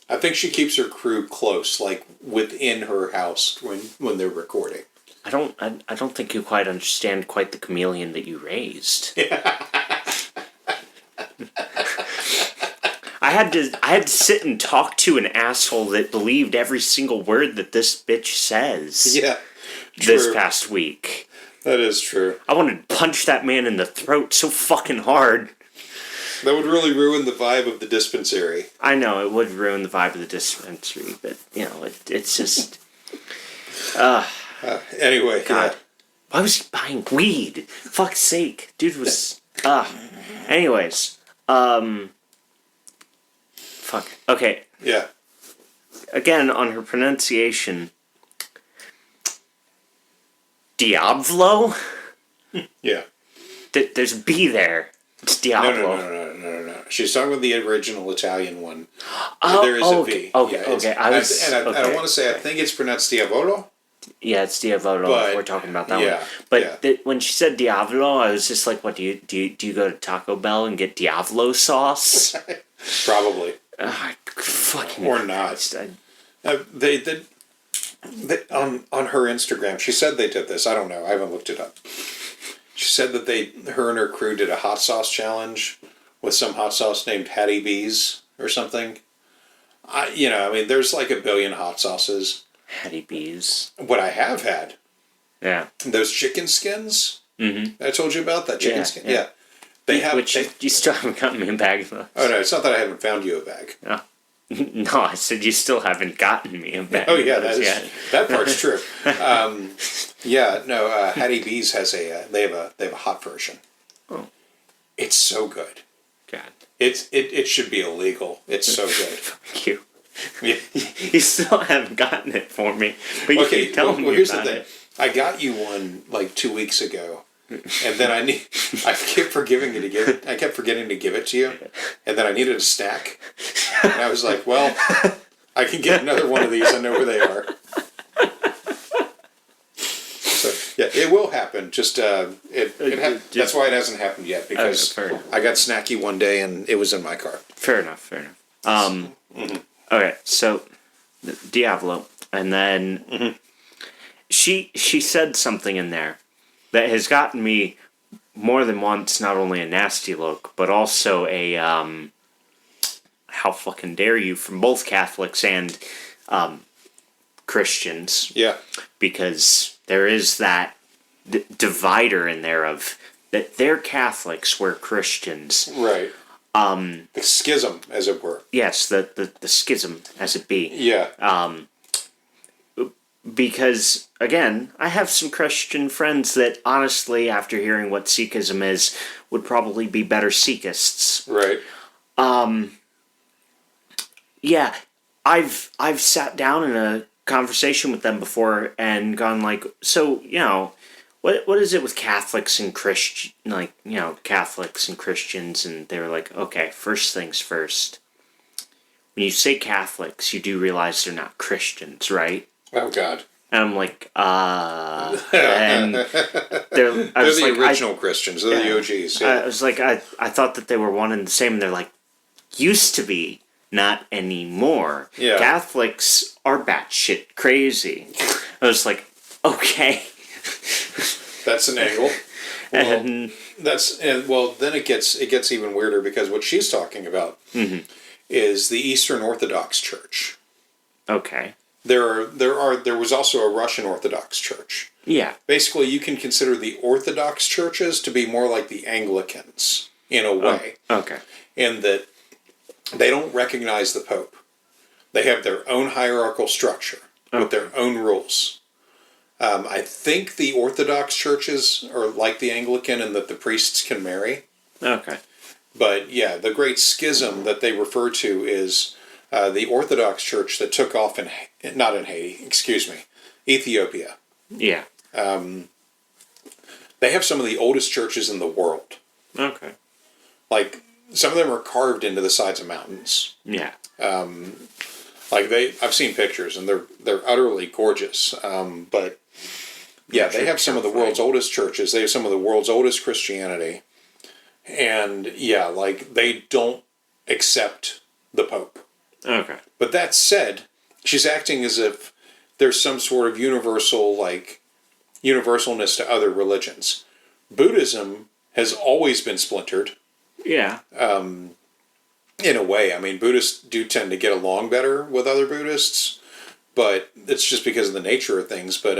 I think she keeps her crew close, like within her house when they're recording. I don't think you quite understand quite the chameleon that you raised. I had to sit and talk to an asshole that believed every single word that this bitch says. Yeah. This True. past week. That is true. I wanted to punch that man in the throat so fucking hard. That would really ruin the vibe of the dispensary. I know, it would ruin the vibe of the dispensary, but, you know, it's just... Anyway, God. Why was he buying weed? Fuck's sake. Dude was... Anyways. Fuck. Okay. Yeah. Again, on her pronunciation... Diablo? Yeah. There's a B there. It's Diablo. No. She's talking about the original Italian one. Oh, There is a okay, V. okay, Yeah, okay. I don't want to say, I think it's pronounced Diavolo. Yeah, it's Diavolo. But- We're talking about that yeah, one. But yeah. when she said Diavolo, I was just like, "What do you go to Taco Bell and get Diavolo sauce?" Probably. Fucking Or not. Christ, They on her Instagram, she said they did this. I don't know. I haven't looked it up. She said that her and her crew did a hot sauce challenge with some hot sauce named Hattie B's or something. There's like a billion hot sauces. Hattie B's. What I have had, Yeah. those chicken skins. Mm-hmm. I told you about that chicken skin. yeah. Yeah. They have. Which you still haven't gotten me a bag of those. Oh no, it's not that I haven't found you a bag. No, I said you still haven't gotten me a bag. Oh yeah, of those yet. that part's true. Hattie B's has they have a hot version. Oh. It's so good. God. It should be illegal. It's so good. Thank you. Yeah. You still haven't gotten it for me, but you keep telling me here's about the thing. it. I got you one like 2 weeks ago, and then I kept forgetting to give it to you, and then I needed a snack, and I was like, well, I can get another one of these. I know where they are. So yeah, it will happen. Just that's why it hasn't happened yet, because fair enough. I got snacky one day and it was in my car. Fair enough. Okay, so Diablo, and then she said something in there that has gotten me more than once not only a nasty look, but also a how fucking dare you from both Catholics and Christians. Yeah. Because there is that divider in there of that they're Catholics, we're Christians. Right. The schism, as it were. Yes, the schism, as it be. Yeah. Because, again, I have some Christian friends that, honestly, after hearing what Sikhism is, would probably be better Sikhists. Right. Yeah, I've sat down in a conversation with them before and gone like, so, you know, what is it with Catholics and Catholics and Christians? And they were like, okay, first things first. When you say Catholics, you do realize they're not Christians, right? Oh, God. And I'm like, and They're the original Christians. They're the OGs. Yeah. I was like, I thought that they were one and the same. And they're like, used to be, not anymore. Yeah. Catholics are batshit crazy. I was like, okay. That's an angle. Well, And then it gets even weirder because what she's talking about is the Eastern Orthodox Church. okay. There was also a Russian Orthodox Church. Yeah. Basically, you can consider the Orthodox churches to be more like the Anglicans in a way, Okay. in that they don't recognize the Pope. They have their own hierarchical structure with their own rules. I think the Orthodox churches are like the Anglican in that the priests can marry. Okay. But yeah, the great schism that they refer to is the Orthodox Church that took off not in Haiti, excuse me, Ethiopia. Yeah. They have some of the oldest churches in the world. Okay. Like, some of them are carved into the sides of mountains. Yeah. I've seen pictures and they're utterly gorgeous. But yeah, they have some of the world's oldest churches. They have some of the world's oldest Christianity. And yeah, like, they don't accept the Pope. Okay. But that said, she's acting as if there's some sort of universalness to other religions. Buddhism has always been splintered. Yeah. In a way. I mean, Buddhists do tend to get along better with other Buddhists, but it's just because of the nature of things. But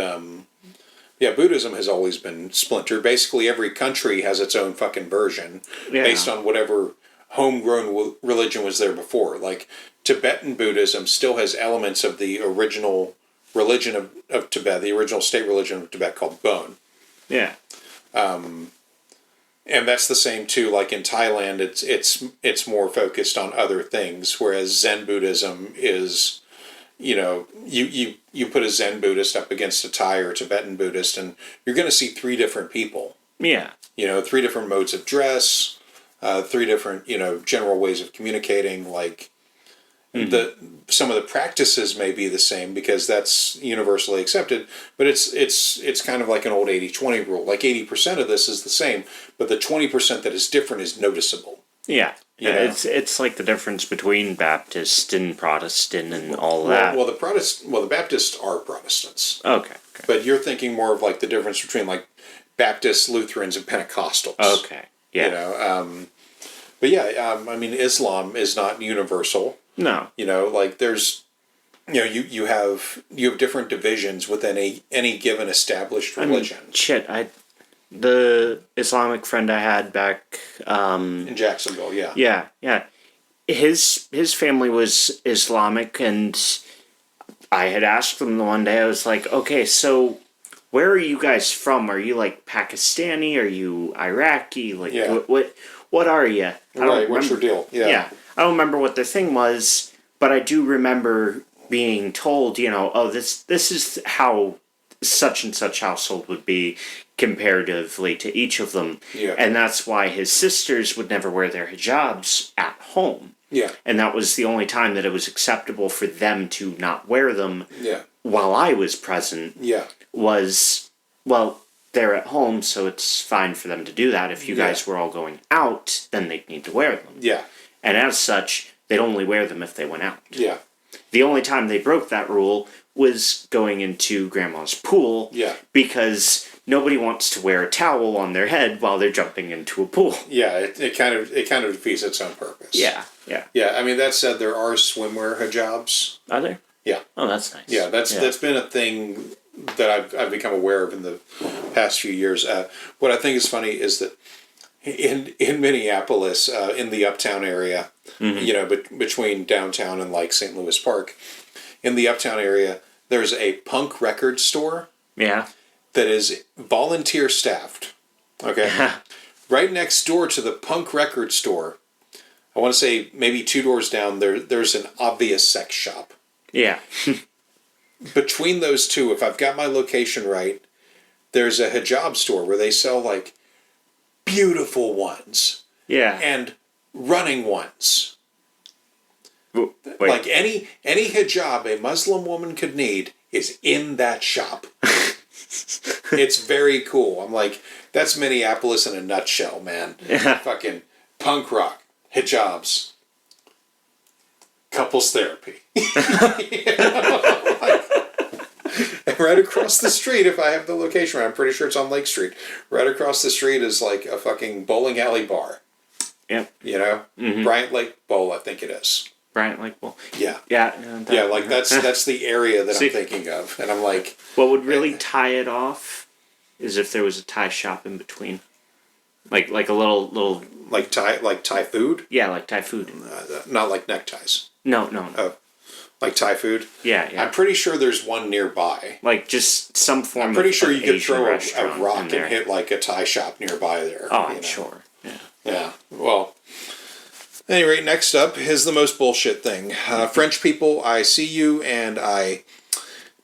yeah, Buddhism has always been splintered. Basically, every country has its own fucking version based on whatever homegrown religion was there before. Like, Tibetan Buddhism still has elements of the original religion of Tibet, the original state religion of Tibet called Bon. Yeah. And that's the same too. Like in Thailand, it's more focused on other things, whereas Zen Buddhism is, you put a Zen Buddhist up against a Thai or Tibetan Buddhist, and you're going to see three different people. Yeah. Three different modes of dress, three different general ways of communicating. Like some of the practices may be the same because that's universally accepted, but it's kind of like an old 80-20 rule. Like 80% of this is the same, but the 20% that is different is noticeable. Yeah. It's like the difference between Baptist and Protestant and all that. Well, the Baptists are Protestants. Okay. But you're thinking more of like the difference between like Baptists, Lutherans, and Pentecostals. Okay. Yeah. But yeah, I mean, Islam is not universal. No. Like there's, you have different divisions within any given established religion. The Islamic friend I had back In Jacksonville, yeah. Yeah. His family was Islamic, and I had asked them the one day, I was like, okay, so where are you guys from? Are you like Pakistani? Are you Iraqi? Like, what are you? What's your deal? Yeah. I don't remember what the thing was, but I do remember being told, this is how such and such household would be comparatively to each of them. Yeah. And that's why his sisters would never wear their hijabs at home. Yeah. And that was the only time that it was acceptable for them to not wear them while I was present. Yeah. They're at home, so it's fine for them to do that. If you guys were all going out, then they'd need to wear them. Yeah. And as such, they'd only wear them if they went out. Yeah. The only time they broke that rule was going into Grandma's pool. Yeah. Because nobody wants to wear a towel on their head while they're jumping into a pool. Yeah, it kind of defeats its own purpose. Yeah. Yeah, I mean, that said, there are swimwear hijabs. Are there? Yeah. Oh, that's nice. Yeah, that's been a thing that I've become aware of in the past few years. What I think is funny is that in Minneapolis, in the uptown area, between downtown and like St. Louis Park, in the uptown area, there's a punk record store. Yeah. That is volunteer staffed. Okay. Right next door to the punk record store, I want to say maybe 2 doors down, there's an obvious sex shop. Yeah. Between those two, if I've got my location right, there's a hijab store where they sell like beautiful ones. Yeah. And running ones. Wait. Like any hijab a Muslim woman could need is in that shop. It's very cool. I'm like, that's Minneapolis in a nutshell, man. Yeah. Fucking punk rock, hijabs, couples therapy. And right across the street, if I have the location right, I'm pretty sure it's on Lake Street. Right across the street is like a fucking bowling alley bar. Yep. You know? Mm-hmm. Bryant Lake Bowl, I think it is. Bryant Lake Bowl. Yeah. Yeah. Yeah, like that's the area that I'm thinking of. And I'm like... What would really tie it off is if there was a Thai shop in between. Like a little... Like Thai food? Yeah, like Thai food. Not like neckties. No. Oh. Like Thai food? Yeah. I'm pretty sure there's one nearby. Like just some form of I'm pretty sure you could Asian throw restaurant a rock in there. and hit like a Thai shop nearby there. Oh, I'm sure. Yeah. Yeah. Well, at any rate, next up is the most bullshit thing. French people, I see you and I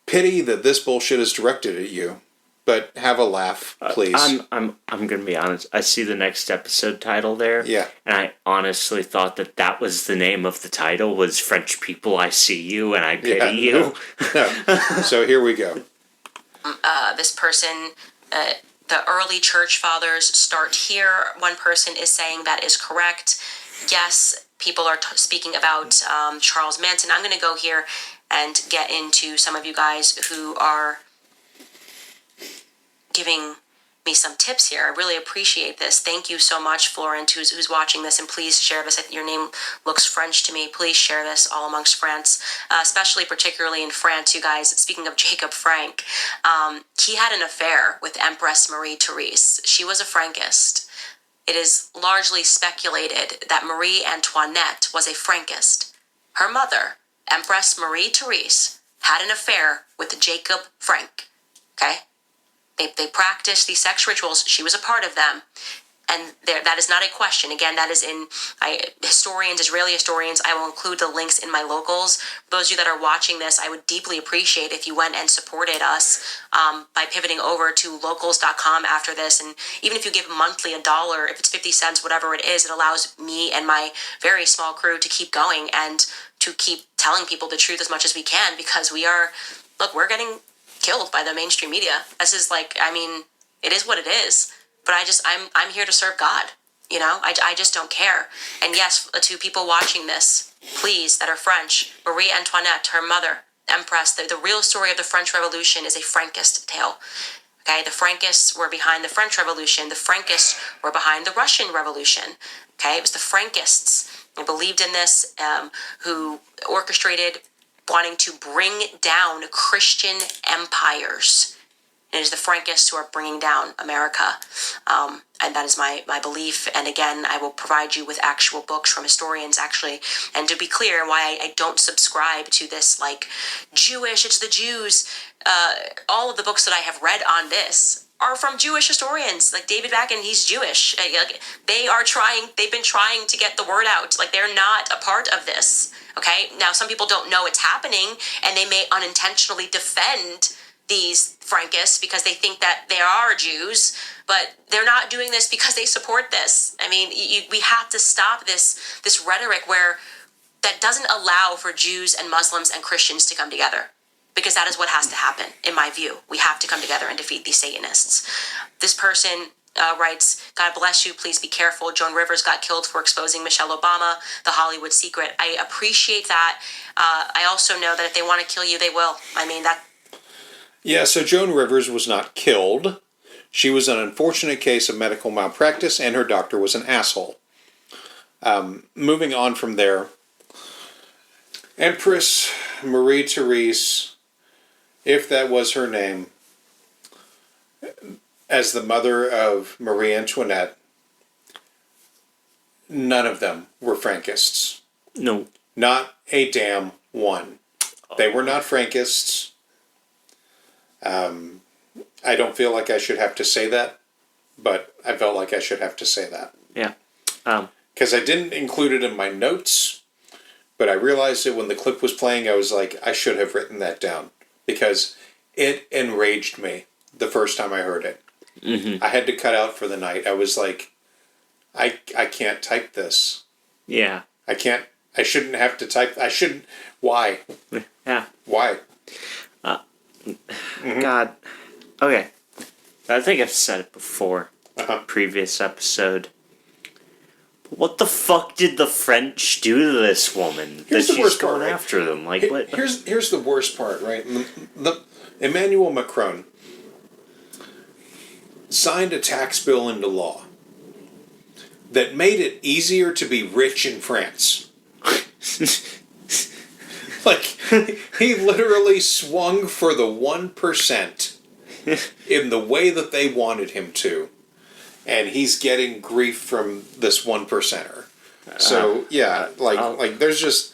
pity that this bullshit is directed at you. But have a laugh, please. I'm gonna be honest. I see the next episode title there. Yeah. And I honestly thought that was the name of the title, was French People, I See You and I Pity You. No. So here we go. This person, the early church fathers start here. One person is saying that is correct. Yes, people are speaking about Charles Manson. I'm going to go here and get into some of you guys who are giving me some tips here. I really appreciate this. Thank you so much, Florent, who's watching this, and please share this. Your name looks French to me. Please share this all amongst France, particularly in France, you guys. Speaking of Jacob Frank, he had an affair with Empress Marie Therese. She was a Frankist. It is largely speculated that Marie Antoinette was a Frankist. Her mother, Empress Marie Therese, had an affair with Jacob Frank. Okay? They practiced these sex rituals. She was a part of them. And that is not a question. Again, that is in Israeli historians. I will include the links in my locals. For those of you that are watching this, I would deeply appreciate if you went and supported us by pivoting over to locals.com after this. And even if you give monthly $1, if it's 50 cents, whatever it is, it allows me and my very small crew to keep going and to keep telling people the truth as much as we can, because we're getting killed by the mainstream media. This is it is what it is. But I'm here to serve God. You know, I just don't care. And yes, to people watching this, please, that are French, Marie Antoinette, her mother, Empress, the real story of the French Revolution is a Frankist tale. Okay, the Frankists were behind the French Revolution. The Frankists were behind the Russian Revolution. Okay, it was the Frankists who believed in this, who orchestrated wanting to bring down Christian empires. It is the Frankists who are bringing down America. And that is my belief. And again, I will provide you with actual books from historians, actually. And to be clear, why I don't subscribe to this, Jewish, it's the Jews. All of the books that I have read on this are from Jewish historians. Like David Backen, he's Jewish. They've been trying to get the word out. They're not a part of this. Okay? Now, some people don't know it's happening, and they may unintentionally defend these Frankists because they think that they are Jews, but they're not doing this because they support this. I mean, we have to stop this rhetoric that doesn't allow for Jews and Muslims and Christians to come together, because that is what has to happen, in my view. We have to come together and defeat these Satanists. This person writes, God bless you, please be careful. Joan Rivers got killed for exposing Michelle Obama, the Hollywood secret. I appreciate that. I also know that if they want to kill you, they will. Yeah, so Joan Rivers was not killed. She was an unfortunate case of medical malpractice, and her doctor was an asshole. Moving on from there, Empress Marie Therese, if that was her name, as the mother of Marie Antoinette, none of them were Frankists. No. Not a damn one. They were not Frankists. I don't feel like I should have to say that, but I felt like I should have to say that. Yeah. Because I didn't include it in my notes, but I realized it when the clip was playing. I was like, I should have written that down, because it enraged me the first time I heard it. Mm-hmm. I had to cut out for the night. I was like, I can't type this. Yeah. I shouldn't have to type. I shouldn't. Why? Yeah. Why? Mm-hmm. God. Okay. I think I've said it before. Previous episode. What the fuck did the French do to this woman? Here's that the she's worst part, going right? after them? Like, what? Here's the worst part, right? The Emmanuel Macron signed a tax bill into law that made it easier to be rich in France. Like, he literally swung for the 1% in the way that they wanted him to. And he's getting grief from this 1%er. So, yeah, like there's just,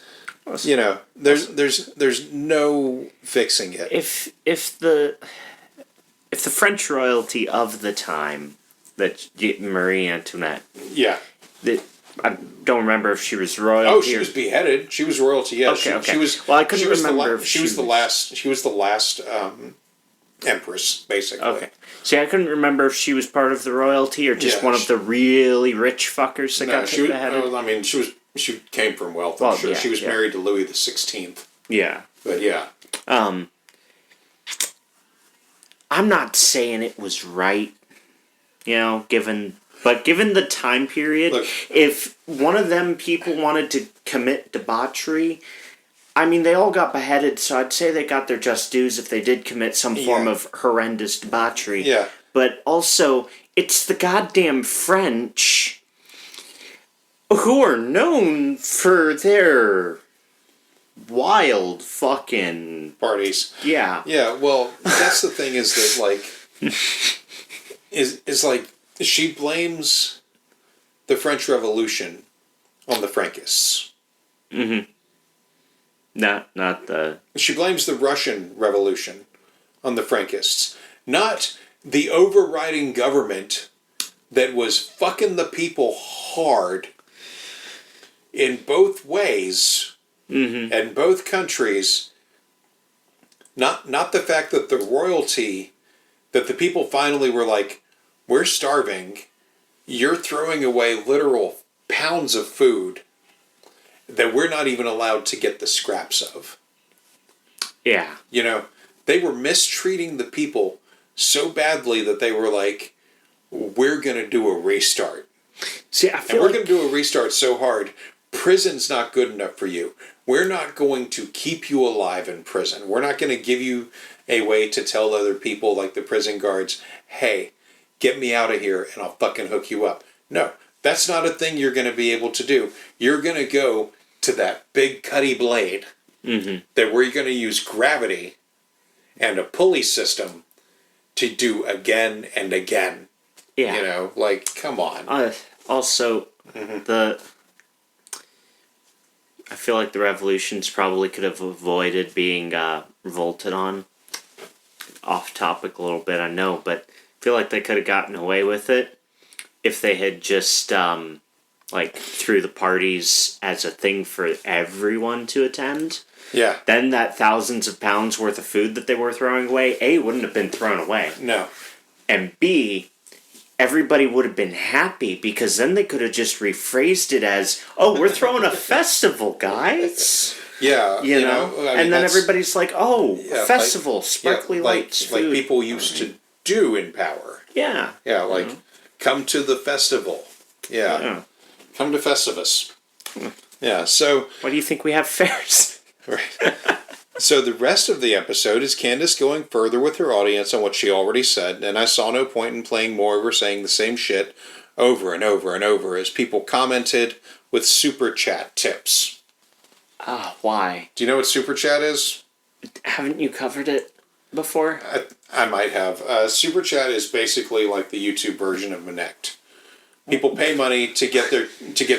you know, there's no fixing it. If the French royalty of the time, that Marie Antoinette, Yeah. that I don't remember if she was royalty. Oh, she was beheaded. She was royalty. Yeah, Okay, okay. She was. Well, I couldn't remember if She was the last. She was the last empress, basically. Okay. See, I couldn't remember if she was part of the royalty or just Yeah, one of the really rich fuckers that got she was. beheaded. I mean, she came from wealth. Well, I'm sure yeah, she was yeah. married to Louis the 16th. Yeah. But yeah, I'm not saying it was right, you know, given the time period, Look. if one of them people wanted to commit debauchery, I mean, they all got beheaded, so I'd say they got their just dues if they did commit some form Yeah. of horrendous debauchery. Yeah. But also, it's the goddamn French who are known for their wild fucking... parties. Yeah. Yeah. Well, that's the thing is that like is like she blames the French Revolution on the Frankists. Not the... She blames the Russian Revolution on the Frankists, not the overriding government that was fucking the people hard in both ways and both countries. Not the fact that the royalty, that the people finally were like, we're starving, you're throwing away literal pounds of food that we're not even allowed to get the scraps of. Yeah. You know, they were mistreating the people so badly that they were like, we're going to do a restart. See, I And feel we're like... going to do a restart so hard, prison's not good enough for you. We're not going to keep you alive in prison. We're not going to give you a way to tell other people, like the prison guards, hey, get me out of here and I'll fucking hook you up. No, that's not a thing you're going to be able to do. You're going to go to that big cutty blade that we're going to use gravity and a pulley system to do again and again. Yeah. You know, like, come on. Also, I feel like the revolutions probably could have avoided being revolted on. Off topic a little bit, I know, but I feel like they could have gotten away with it if they had just like threw the parties as a thing for everyone to attend. Yeah. Then that thousands of pounds worth of food that they were throwing away, A, wouldn't have been thrown away. No. And B, everybody would have been happy because then they could have just rephrased it as, oh, we're throwing a festival, guys. Yeah. You know? I mean, and then that's- everybody's like, oh, yeah, festival, like- sparkly yeah, lights, like food. people used to do in power. Yeah. Yeah, like, come to the festival. Yeah. Yeah. Come to Festivus. Yeah, so... Why do you think we have fairs? Right. So the rest of the episode is Candace going further with her audience on what she already said, and I saw no point in playing more of her saying the same shit over and over and over as people commented with super chat tips. Why? Do you know what super chat is? Haven't you covered it before? I might have. Super chat is basically like the YouTube version of Monect. People pay money to get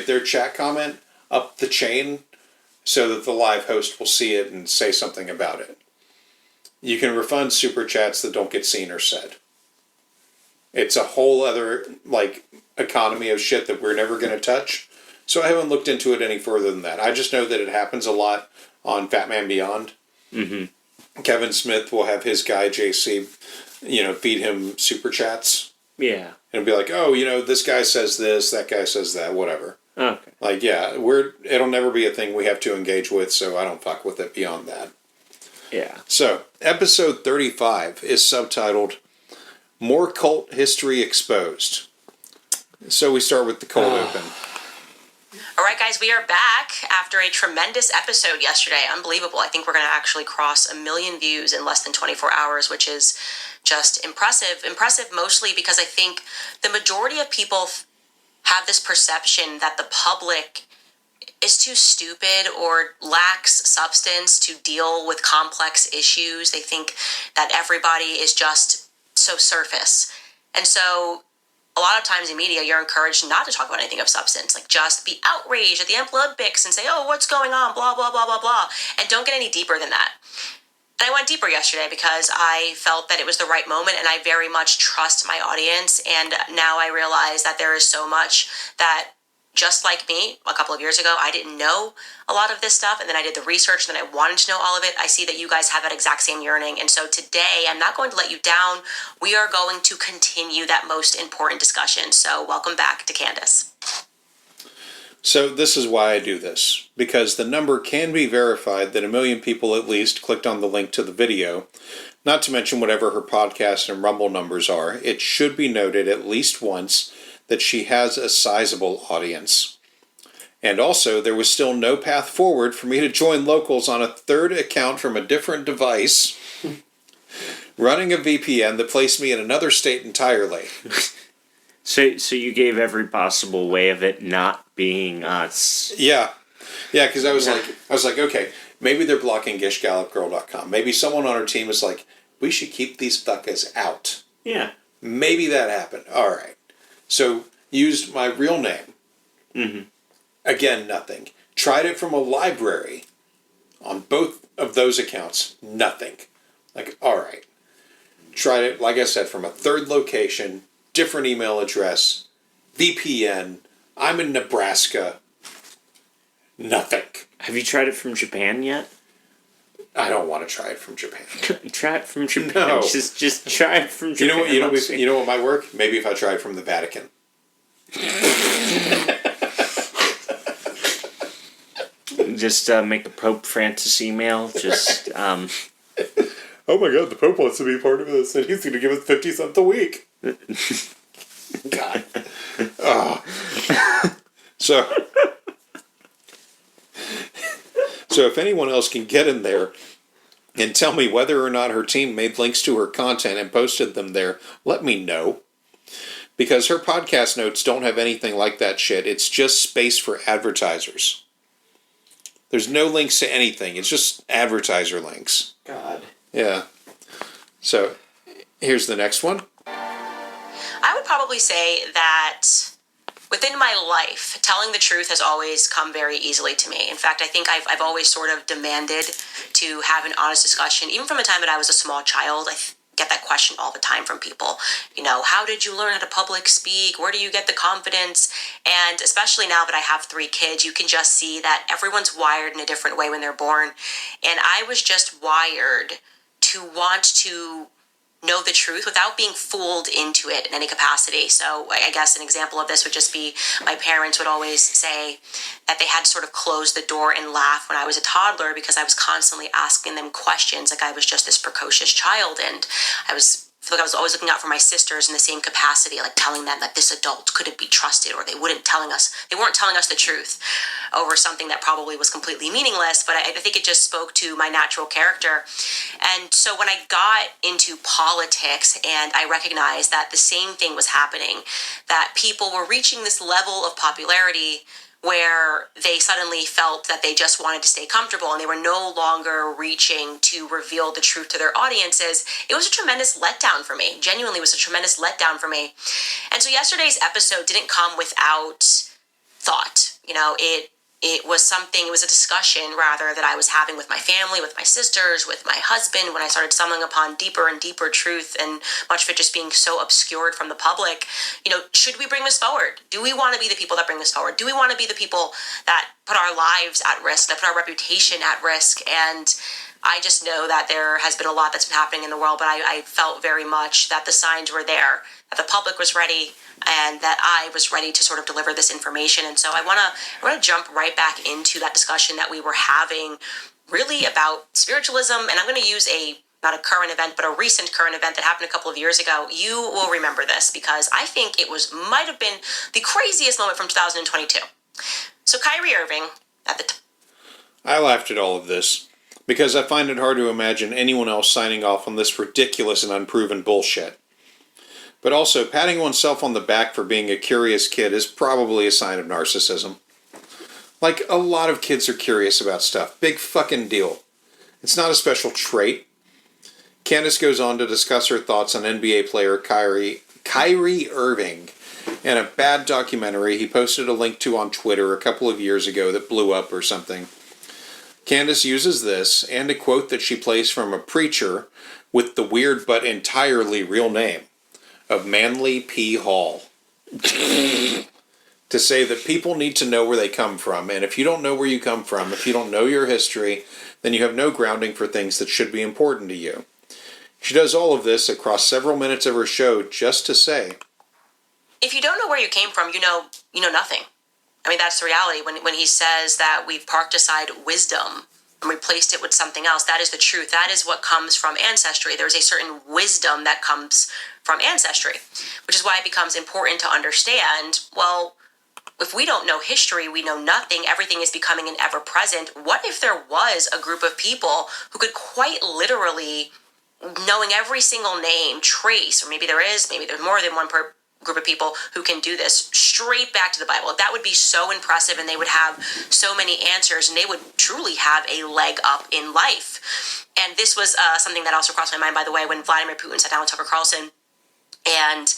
their chat comment up the chain so that the live host will see it and say something about it. You can refund super chats that don't get seen or said. It's a whole other like economy of shit that we're never going to touch. So I haven't looked into it any further than that. I just know that it happens a lot on Fat Man Beyond. Mm-hmm. Kevin Smith will have his guy JC, feed him super chats. Yeah. And be like, oh, this guy says this, that guy says that, whatever. Okay. Like, yeah, it'll never be a thing we have to engage with, so I don't fuck with it beyond that. Yeah. So, episode 35 is subtitled, More Cult History Exposed. So we start with the cold open. All right, guys, we are back after a tremendous episode yesterday. Unbelievable. I think we're going to actually cross 1 million views in less than 24 hours, which is just impressive. Impressive mostly because I think the majority of people have this perception that the public is too stupid or lacks substance to deal with complex issues. They think that everybody is just so surface. And so a lot of times in media, you're encouraged not to talk about anything of substance, like just be outraged at the Olympics and say, oh, what's going on, blah, blah, blah, blah, blah, and don't get any deeper than that. And I went deeper yesterday because I felt that it was the right moment, and I very much trust my audience, and now I realize that there is so much that, just like me a couple of years ago, I didn't know a lot of this stuff, and then I did the research, and then I wanted to know all of it. I see that you guys have that exact same yearning, and so today I'm not going to let you down. We are going to continue that most important discussion. So welcome back to Candace. So this is why I do this, because the number can be verified that 1 million people at least clicked on the link to the video, not to mention whatever her podcast and Rumble numbers are. It should be noted at least once that she has a sizable audience. And also, there was still no path forward for me to join locals on a third account from a different device, running a VPN that placed me in another state entirely. So you gave every possible way of it not being us. Yeah, because I was like, okay, maybe they're blocking gishgallupgirl.com. Maybe someone on our team is like, we should keep these fuckers out. Yeah. Maybe that happened. All right. So, used my real name. Mm-hmm. Again, nothing. Tried it from a library on both of those accounts. Nothing. Like, all right. Tried it, like I said, from a third location, different email address, VPN. I'm in Nebraska. Nothing. Have you tried it from Japan yet? I don't want to try it from Japan. Try it from Japan. No. Just try it from Japan. You know what might work? Maybe if I tried from the Vatican. Just make a Pope Francis email. Just oh my God, the Pope wants to be part of this, and he's going to give us 50 cents a week. God. So if anyone else can get in there and tell me whether or not her team made links to her content and posted them there, let me know. Because her podcast notes don't have anything like that shit. It's just space for advertisers. There's no links to anything. It's just advertiser links. God. Yeah. So, here's the next one. I would probably say that within my life, telling the truth has always come very easily to me. In fact, I think I've always sort of demanded to have an honest discussion. Even from the time that I was a small child, I get that question all the time from people. You know, how did you learn how to public speak? Where do you get the confidence? And especially now that I have 3 kids, you can just see that everyone's wired in a different way when they're born. And I was just wired to want to know the truth without being fooled into it in any capacity. So I guess an example of this would just be my parents would always say that they had to sort of close the door and laugh when I was a toddler because I was constantly asking them questions like I was just this precocious child, and I feel like I was always looking out for my sisters in the same capacity, like telling them that this adult couldn't be trusted, or they weren't telling us the truth over something that probably was completely meaningless, but I think it just spoke to my natural character. And so when I got into politics and I recognized that the same thing was happening, that people were reaching this level of popularity where they suddenly felt that they just wanted to stay comfortable and they were no longer reaching to reveal the truth to their audiences, it was a tremendous letdown for me. Genuinely was a tremendous letdown for me. And so yesterday's episode didn't come without thought. You know, it was a discussion rather that I was having with my family, with my sisters, with my husband when I started stumbling upon deeper and deeper truth, and much of it just being so obscured from the public. You know, should we bring this forward? Do we want to be the people that bring this forward? Do we want to be the people that put our lives at risk, that put our reputation at risk? And I just know that there has been a lot that's been happening in the world, but I felt very much that the signs were there, that the public was ready, and that I was ready to sort of deliver this information. And so I want to jump right back into that discussion that we were having really about spiritualism. And I'm going to use not a current event, but a recent current event that happened a couple of years ago. You will remember this because I think it might have been the craziest moment from 2022. So Kyrie Irving, at the I laughed at all of this because I find it hard to imagine anyone else signing off on this ridiculous and unproven bullshit. But also, patting oneself on the back for being a curious kid is probably a sign of narcissism. Like, a lot of kids are curious about stuff. Big fucking deal. It's not a special trait. Candace goes on to discuss her thoughts on NBA player Kyrie Irving and a bad documentary he posted a link to on Twitter a couple of years ago that blew up or something. Candace uses this and a quote that she plays from a preacher with the weird but entirely real name of Manly P. Hall to say that people need to know where they come from, and if you don't know where you come from, if you don't know your history, then you have no grounding for things that should be important to you. She does all of this across several minutes of her show just to say, if you don't know where you came from, you know nothing. I mean, that's the reality. When he says that we've parked aside wisdom and replaced it with something else, that is the truth. That is what comes from ancestry. There's a certain wisdom that comes from ancestry, which is why it becomes important to understand, well, if we don't know history, we know nothing. Everything is becoming an ever-present. What if there was a group of people who could quite literally, knowing every single name, trace, or maybe there's more than one group of people who can do this straight back to the Bible. That would be so impressive, and they would have so many answers, and they would truly have a leg up in life. And this was something that also crossed my mind, by the way, when Vladimir Putin sat down with Tucker Carlson. And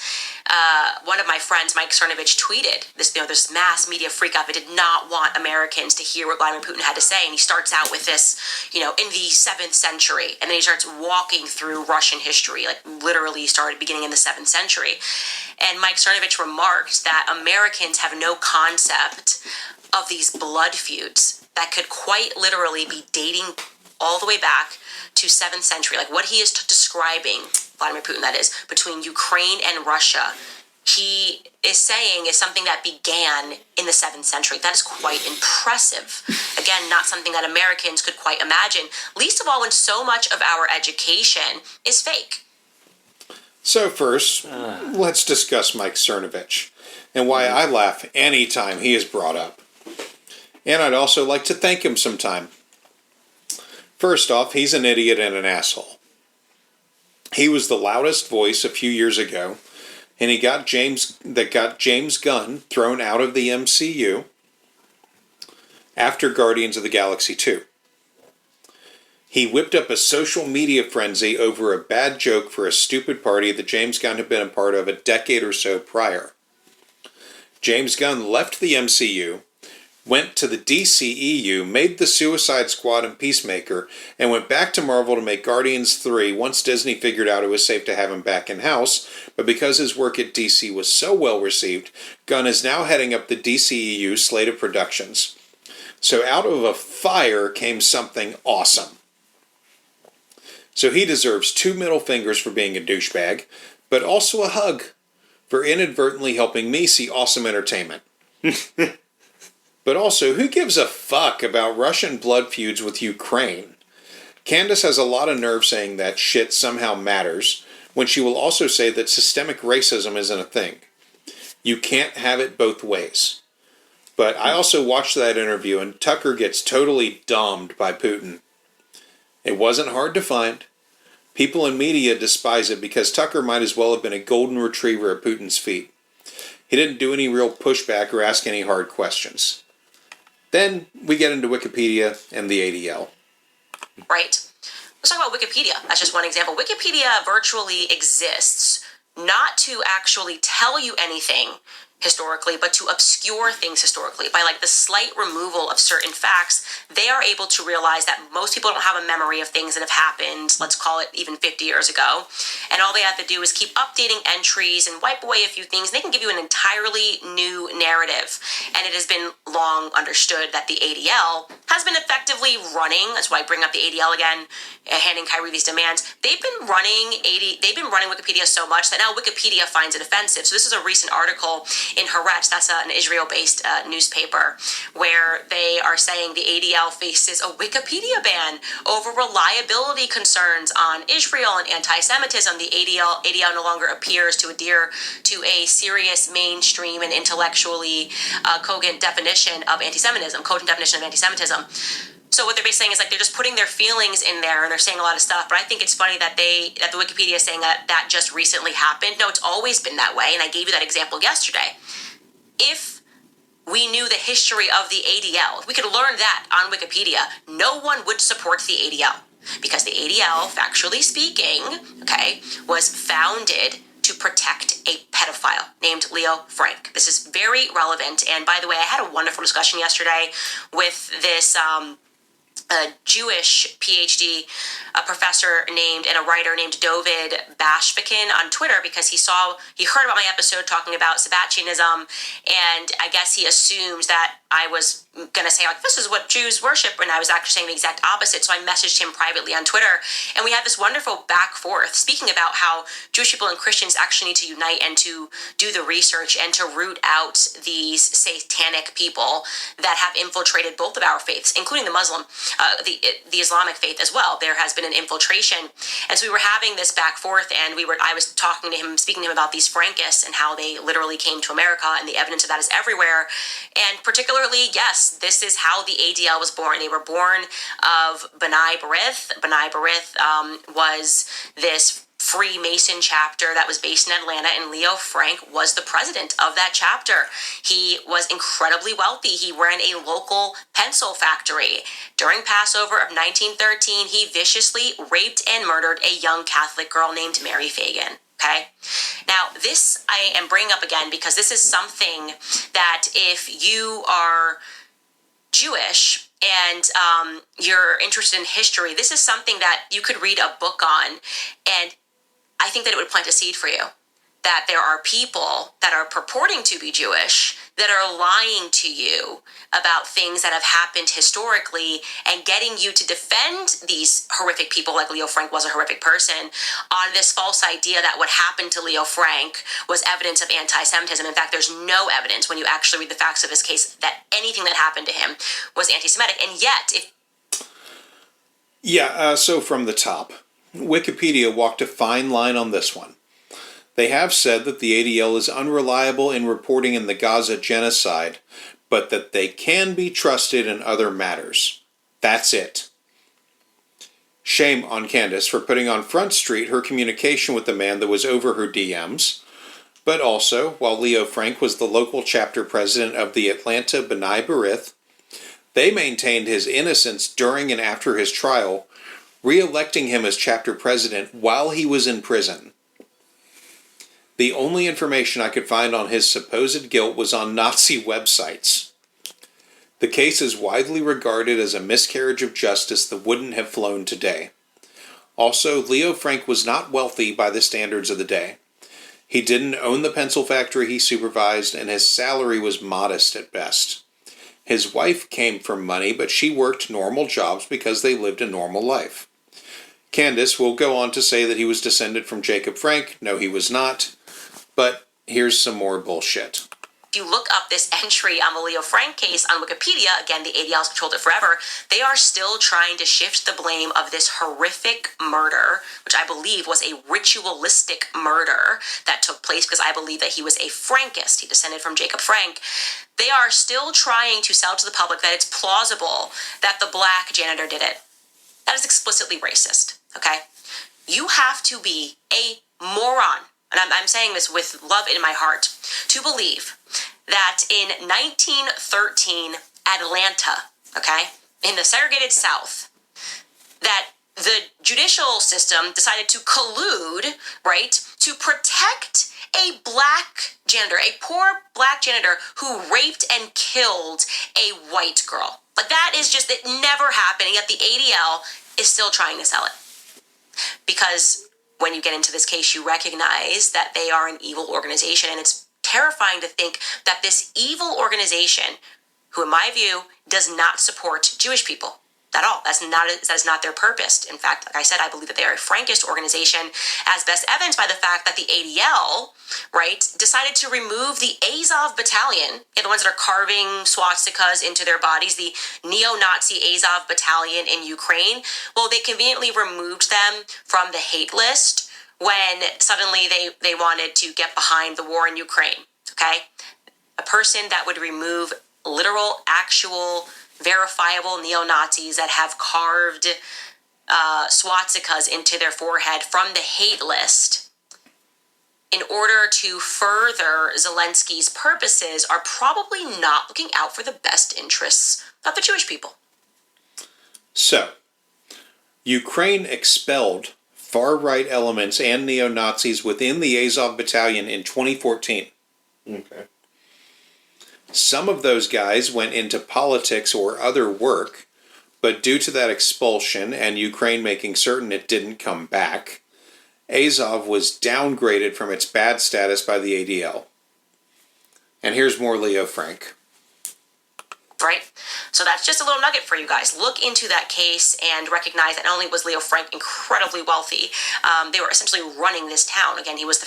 one of my friends, Mike Cernovich, tweeted this mass media freak out. They did not want Americans to hear what Vladimir Putin had to say. And he starts out with this, in the 7th century. And then he starts walking through Russian history, like literally started beginning in the 7th century. And Mike Cernovich remarked that Americans have no concept of these blood feuds that could quite literally be dating all the way back to 7th century. Like what he is describing, Vladimir Putin that is, between Ukraine and Russia, he is saying is something that began in the 7th century. That is quite impressive. Again, not something that Americans could quite imagine, least of all when so much of our education is fake. So first, let's discuss Mike Cernovich and why I laugh anytime he is brought up. And I'd also like to thank him sometime. First off, he's an idiot and an asshole. He was the loudest voice a few years ago, and he got James Gunn thrown out of the MCU after Guardians of the Galaxy 2. He whipped up a social media frenzy over a bad joke for a stupid party that James Gunn had been a part of a decade or so prior. James Gunn left the MCU, went to the DCEU, made the Suicide Squad and Peacemaker, and went back to Marvel to make Guardians 3 once Disney figured out it was safe to have him back in-house, but because his work at DC was so well received, Gunn is now heading up the DCEU slate of productions. So out of a fire came something awesome. So he deserves 2 middle fingers for being a douchebag, but also a hug for inadvertently helping me see awesome entertainment. But also, who gives a fuck about Russian blood feuds with Ukraine? Candace has a lot of nerve saying that shit somehow matters, when she will also say that systemic racism isn't a thing. You can't have it both ways. But I also watched that interview, and Tucker gets totally domed by Putin. It wasn't hard to find. People in media despise it because Tucker might as well have been a golden retriever at Putin's feet. He didn't do any real pushback or ask any hard questions. Then we get into Wikipedia and the ADL. Right. Let's talk about Wikipedia. That's just one example. Wikipedia virtually exists not to actually tell you anything historically, but to obscure things historically. By the slight removal of certain facts, they are able to realize that most people don't have a memory of things that have happened, let's call it even 50 years ago. And all they have to do is keep updating entries and wipe away a few things. They can give you an entirely new narrative. And it has been long understood that the ADL has been effectively running, that's why I bring up the ADL again, handing Kyrie these demands. They've been running Wikipedia so much that now Wikipedia finds it offensive. So this is a recent article in Haaretz, that's an Israel-based newspaper, where they are saying the ADL faces a Wikipedia ban over reliability concerns on Israel and anti-Semitism. The ADL no longer appears to adhere to a serious, mainstream, and intellectually cogent definition of anti-Semitism. So what they're basically saying is like they're just putting their feelings in there, and they're saying a lot of stuff. But I think it's funny that the Wikipedia is saying that just recently happened. No, it's always been that way, and I gave you that example yesterday. If we knew the history of the ADL, if we could learn that on Wikipedia, no one would support the ADL, because the ADL, factually speaking, okay, was founded to protect a pedophile named Leo Frank. This is very relevant. And by the way, I had a wonderful discussion yesterday with this a Jewish PhD, a professor named, and a writer named David Bashvikin on Twitter, because he heard about my episode talking about Sabbatianism, and I guess he assumes that I was going to say, like, this is what Jews worship, and I was actually saying the exact opposite. So I messaged him privately on Twitter, and we had this wonderful back forth speaking about how Jewish people and Christians actually need to unite and to do the research and to root out these satanic people that have infiltrated both of our faiths, including the Muslim, the Islamic faith as well. There has been an infiltration. And so we were having this back forth, and I was talking to him, speaking to him about these Frankists and how they literally came to America, and the evidence of that is everywhere. And particularly, yes, this is how the ADL was born. They were born of B'nai B'rith. B'nai B'rith was this Freemason chapter that was based in Atlanta, and Leo Frank was the president of that chapter. He was incredibly wealthy. He ran a local pencil factory. During Passover of 1913, he viciously raped and murdered a young Catholic girl named Mary Fagan. Okay? Now, this I am bringing up again because this is something that if you are Jewish and you're interested in history, this is something that you could read a book on, and I think that it would plant a seed for you, that there are people that are purporting to be Jewish that are lying to you about things that have happened historically and getting you to defend these horrific people, like Leo Frank was a horrific person, on this false idea that what happened to Leo Frank was evidence of anti-Semitism. In fact, there's no evidence when you actually read the facts of his case that anything that happened to him was anti-Semitic. And yet, so from the top, Wikipedia walked a fine line on this one. They have said that the ADL is unreliable in reporting in the Gaza genocide, but that they can be trusted in other matters. That's it. Shame on Candace for putting on Front Street her communication with the man that was over her DMs, but also, while Leo Frank was the local chapter president of the Atlanta B'nai B'rith, they maintained his innocence during and after his trial, re-electing him as chapter president while he was in prison. The only information I could find on his supposed guilt was on Nazi websites. The case is widely regarded as a miscarriage of justice that wouldn't have flown today. Also, Leo Frank was not wealthy by the standards of the day. He didn't own the pencil factory he supervised, and his salary was modest at best. His wife came from money, but she worked normal jobs because they lived a normal life. Candace will go on to say that he was descended from Jacob Frank. No, he was not. But here's some more bullshit. If you look up this entry on the Leo Frank case on Wikipedia, again, the ADL's controlled it forever, they are still trying to shift the blame of this horrific murder, which I believe was a ritualistic murder that took place because I believe that he was a Frankist. He descended from Jacob Frank. They are still trying to sell to the public that it's plausible that the black janitor did it. That is explicitly racist, okay? You have to be a moron, and I'm saying this with love in my heart, to believe that in 1913 Atlanta, okay, in the segregated South, that the judicial system decided to collude, right, to protect a black janitor, a poor black janitor who raped and killed a white girl. Like, that is just, it never happened, yet the ADL is still trying to sell it. Because when you get into this case, you recognize that they are an evil organization, and it's terrifying to think that this evil organization, who in my view does not support Jewish people, at all. That is not their purpose. In fact, like I said, I believe that they are a Frankist organization, as best evidenced by the fact that the ADL, right, decided to remove the Azov battalion, the ones that are carving swastikas into their bodies, the neo-Nazi Azov battalion in Ukraine. Well, they conveniently removed them from the hate list when suddenly they wanted to get behind the war in Ukraine, okay? A person that would remove literal, actual, verifiable neo-Nazis that have carved swastikas into their forehead from the hate list in order to further Zelensky's purposes are probably not looking out for the best interests of the Jewish people. So, Ukraine expelled far-right elements and neo-Nazis within the Azov battalion in 2014. Okay. Some of those guys went into politics or other work, but due to that expulsion and Ukraine making certain it didn't come back, Azov was downgraded from its bad status by the ADL. And here's more Leo Frank. Right? So that's just a little nugget for you guys. Look into that case and recognize that not only was Leo Frank incredibly wealthy, they were essentially running this town. Again, he was the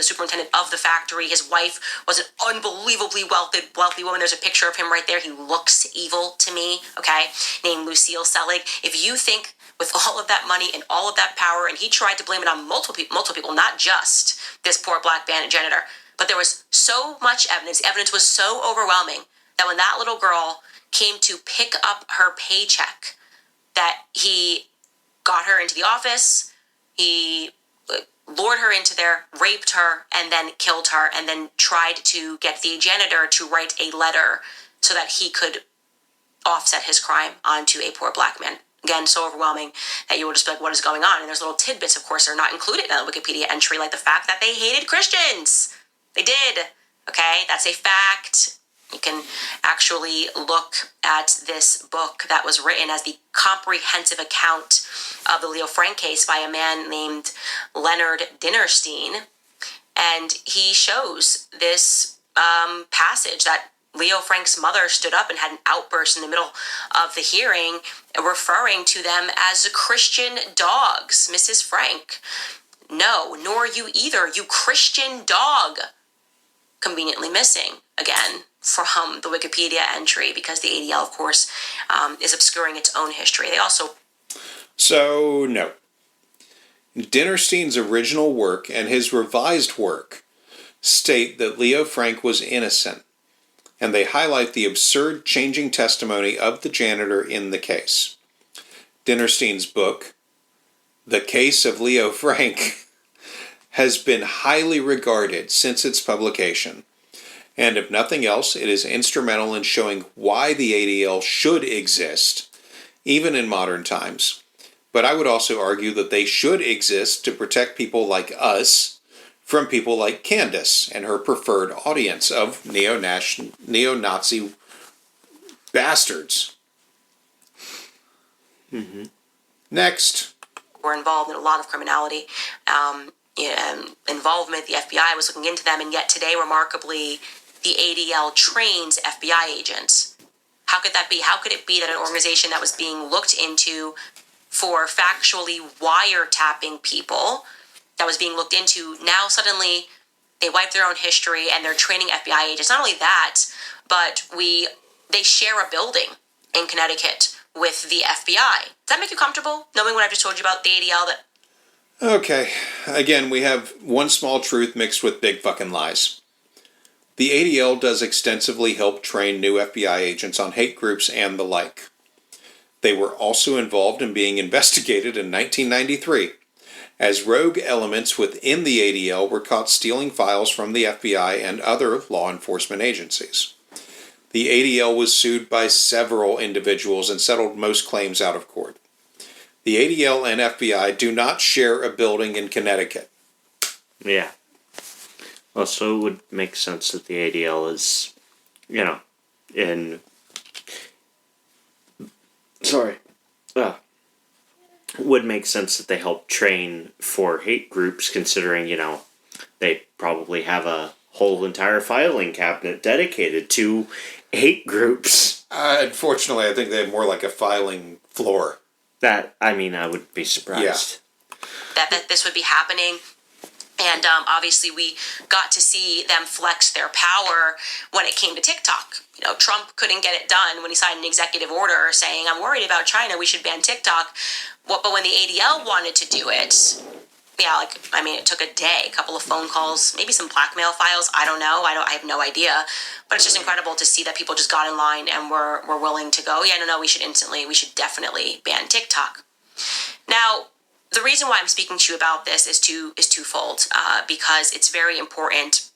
superintendent of the factory. His wife was an unbelievably wealthy woman. There's a picture of him right there. He looks evil to me, okay? Named Lucille Selig. If you think with all of that money and all of that power, and he tried to blame it on multiple people, not just this poor black janitor, but there was so much evidence. The evidence was so overwhelming that when that little girl came to pick up her paycheck, that he got her into the office, he lured her into there, raped her, and then killed her, and then tried to get the janitor to write a letter so that he could offset his crime onto a poor black man. Again, so overwhelming that you will just be like, what is going on? And there's little tidbits, of course, that are not included in the Wikipedia entry, like the fact that they hated Christians. They did. Okay, that's a fact. You can actually look at this book that was written as the comprehensive account of the Leo Frank case by a man named Leonard Dinerstein. And he shows this passage that Leo Frank's mother stood up and had an outburst in the middle of the hearing, referring to them as Christian dogs. Mrs. Frank, no, nor you either, you Christian dog. Conveniently missing, again, from the Wikipedia entry, because the ADL, of course, is obscuring its own history. They also... So, no. Dinerstein's original work and his revised work state that Leo Frank was innocent, and they highlight the absurd changing testimony of the janitor in the case. Dinerstein's book, The Case of Leo Frank, has been highly regarded since its publication. And if nothing else, it is instrumental in showing why the ADL should exist, even in modern times. But I would also argue that they should exist to protect people like us from people like Candace and her preferred audience of neo-Nazi bastards. Mm-hmm. Next. Were involved in a lot of criminality. Involvement, the FBI was looking into them, and yet today, remarkably, the ADL trains FBI agents. How could that be? How could it be that an organization that was being looked into for factually wiretapping people, that was being looked into, now suddenly they wipe their own history and they're training FBI agents? Not only that, but they share a building in Connecticut with the FBI. Does that make you comfortable, knowing what I've just told you about the ADL? Okay, again, we have one small truth mixed with big fucking lies. The ADL does extensively help train new FBI agents on hate groups and the like. They were also involved in being investigated in 1993, as rogue elements within the ADL were caught stealing files from the FBI and other law enforcement agencies. The ADL was sued by several individuals and settled most claims out of court. The ADL and FBI do not share a building in Connecticut. Yeah. Well, so it would make sense that the ADL is, would make sense that they help train for hate groups, considering, they probably have a whole entire filing cabinet dedicated to hate groups. Unfortunately, I think they have more like a filing floor. I would be surprised. That this would be happening. And obviously, we got to see them flex their power when it came to TikTok. You know, Trump couldn't get it done when he signed an executive order saying, "I'm worried about China. We should ban TikTok." But when the ADL wanted to do it, it took a day, a couple of phone calls, maybe some blackmail files. I don't know. I have no idea. But it's just incredible to see that people just got in line and were willing to go, we should definitely ban TikTok. Now, the reason why I'm speaking to you about this is twofold, because it's very important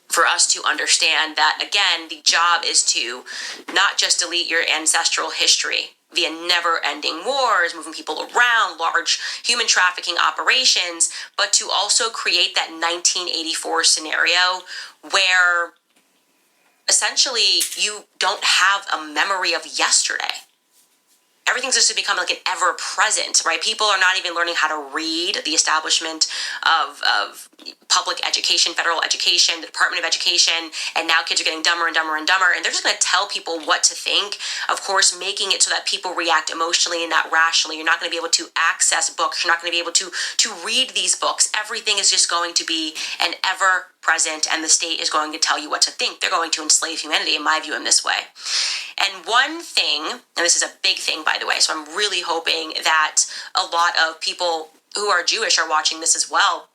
for us to understand that, again, the job is to not just delete your ancestral history via never-ending wars, moving people around, large human trafficking operations, but to also create that 1984 scenario where essentially you don't have a memory of yesterday. Everything's just to become like an ever-present, right? People are not even learning how to read. The establishment of public education, federal education, the Department of Education, and now kids are getting dumber and dumber and dumber, and they're just going to tell people what to think, of course, making it so that people react emotionally and not rationally. You're not going to be able to access books. You're not going to be able to read these books. Everything is just going to be an ever-present, and the state is going to tell you what to think. They're going to enslave humanity, in my view, in this way. And one thing, and this is a big thing, by the way, so I'm really hoping that a lot of people who are Jewish are watching this as well.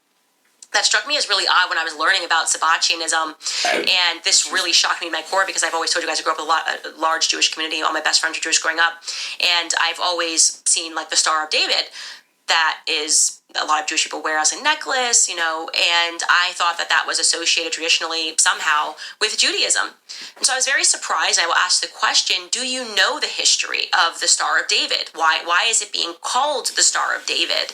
That struck me as really odd when I was learning about Sabbatianism, and this really shocked me in my core because I've always told you guys I grew up with a large Jewish community. All my best friends were Jewish growing up, and I've always seen like the Star of David. That is a lot of Jewish people wear as a necklace, and I thought that was associated traditionally somehow with Judaism. And so I was very surprised. I will ask the question, do you know the history of the Star of David? Why is it being called the Star of David?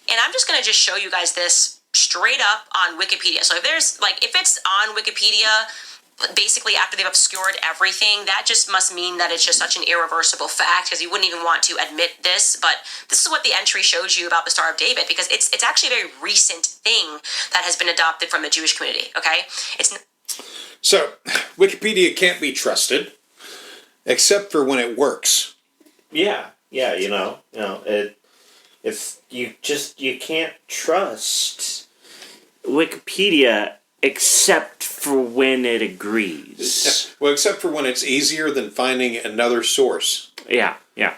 And I'm just going to just show you guys this straight up on Wikipedia. So if it's on Wikipedia, basically after they've obscured everything, that just must mean that it's just such an irreversible fact, because you wouldn't even want to admit this, but this is what the entry shows you about the Star of David, because it's actually a very recent thing that has been adopted from the Jewish community, okay? So, Wikipedia can't be trusted, except for when it works. Yeah, if you can't trust Wikipedia except for when it agrees. Well, except for when it's easier than finding another source. Yeah. Yeah.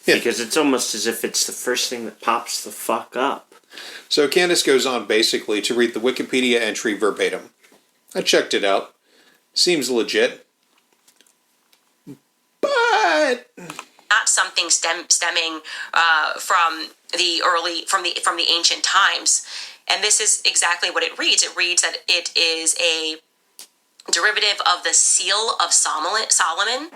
Because it's almost as if it's the first thing that pops the fuck up. So Candace goes on basically to read the Wikipedia entry verbatim. I checked it out. Seems legit. But not something stemming from the ancient times. And this is exactly what it reads. It reads that it is a derivative of the seal of Solomon,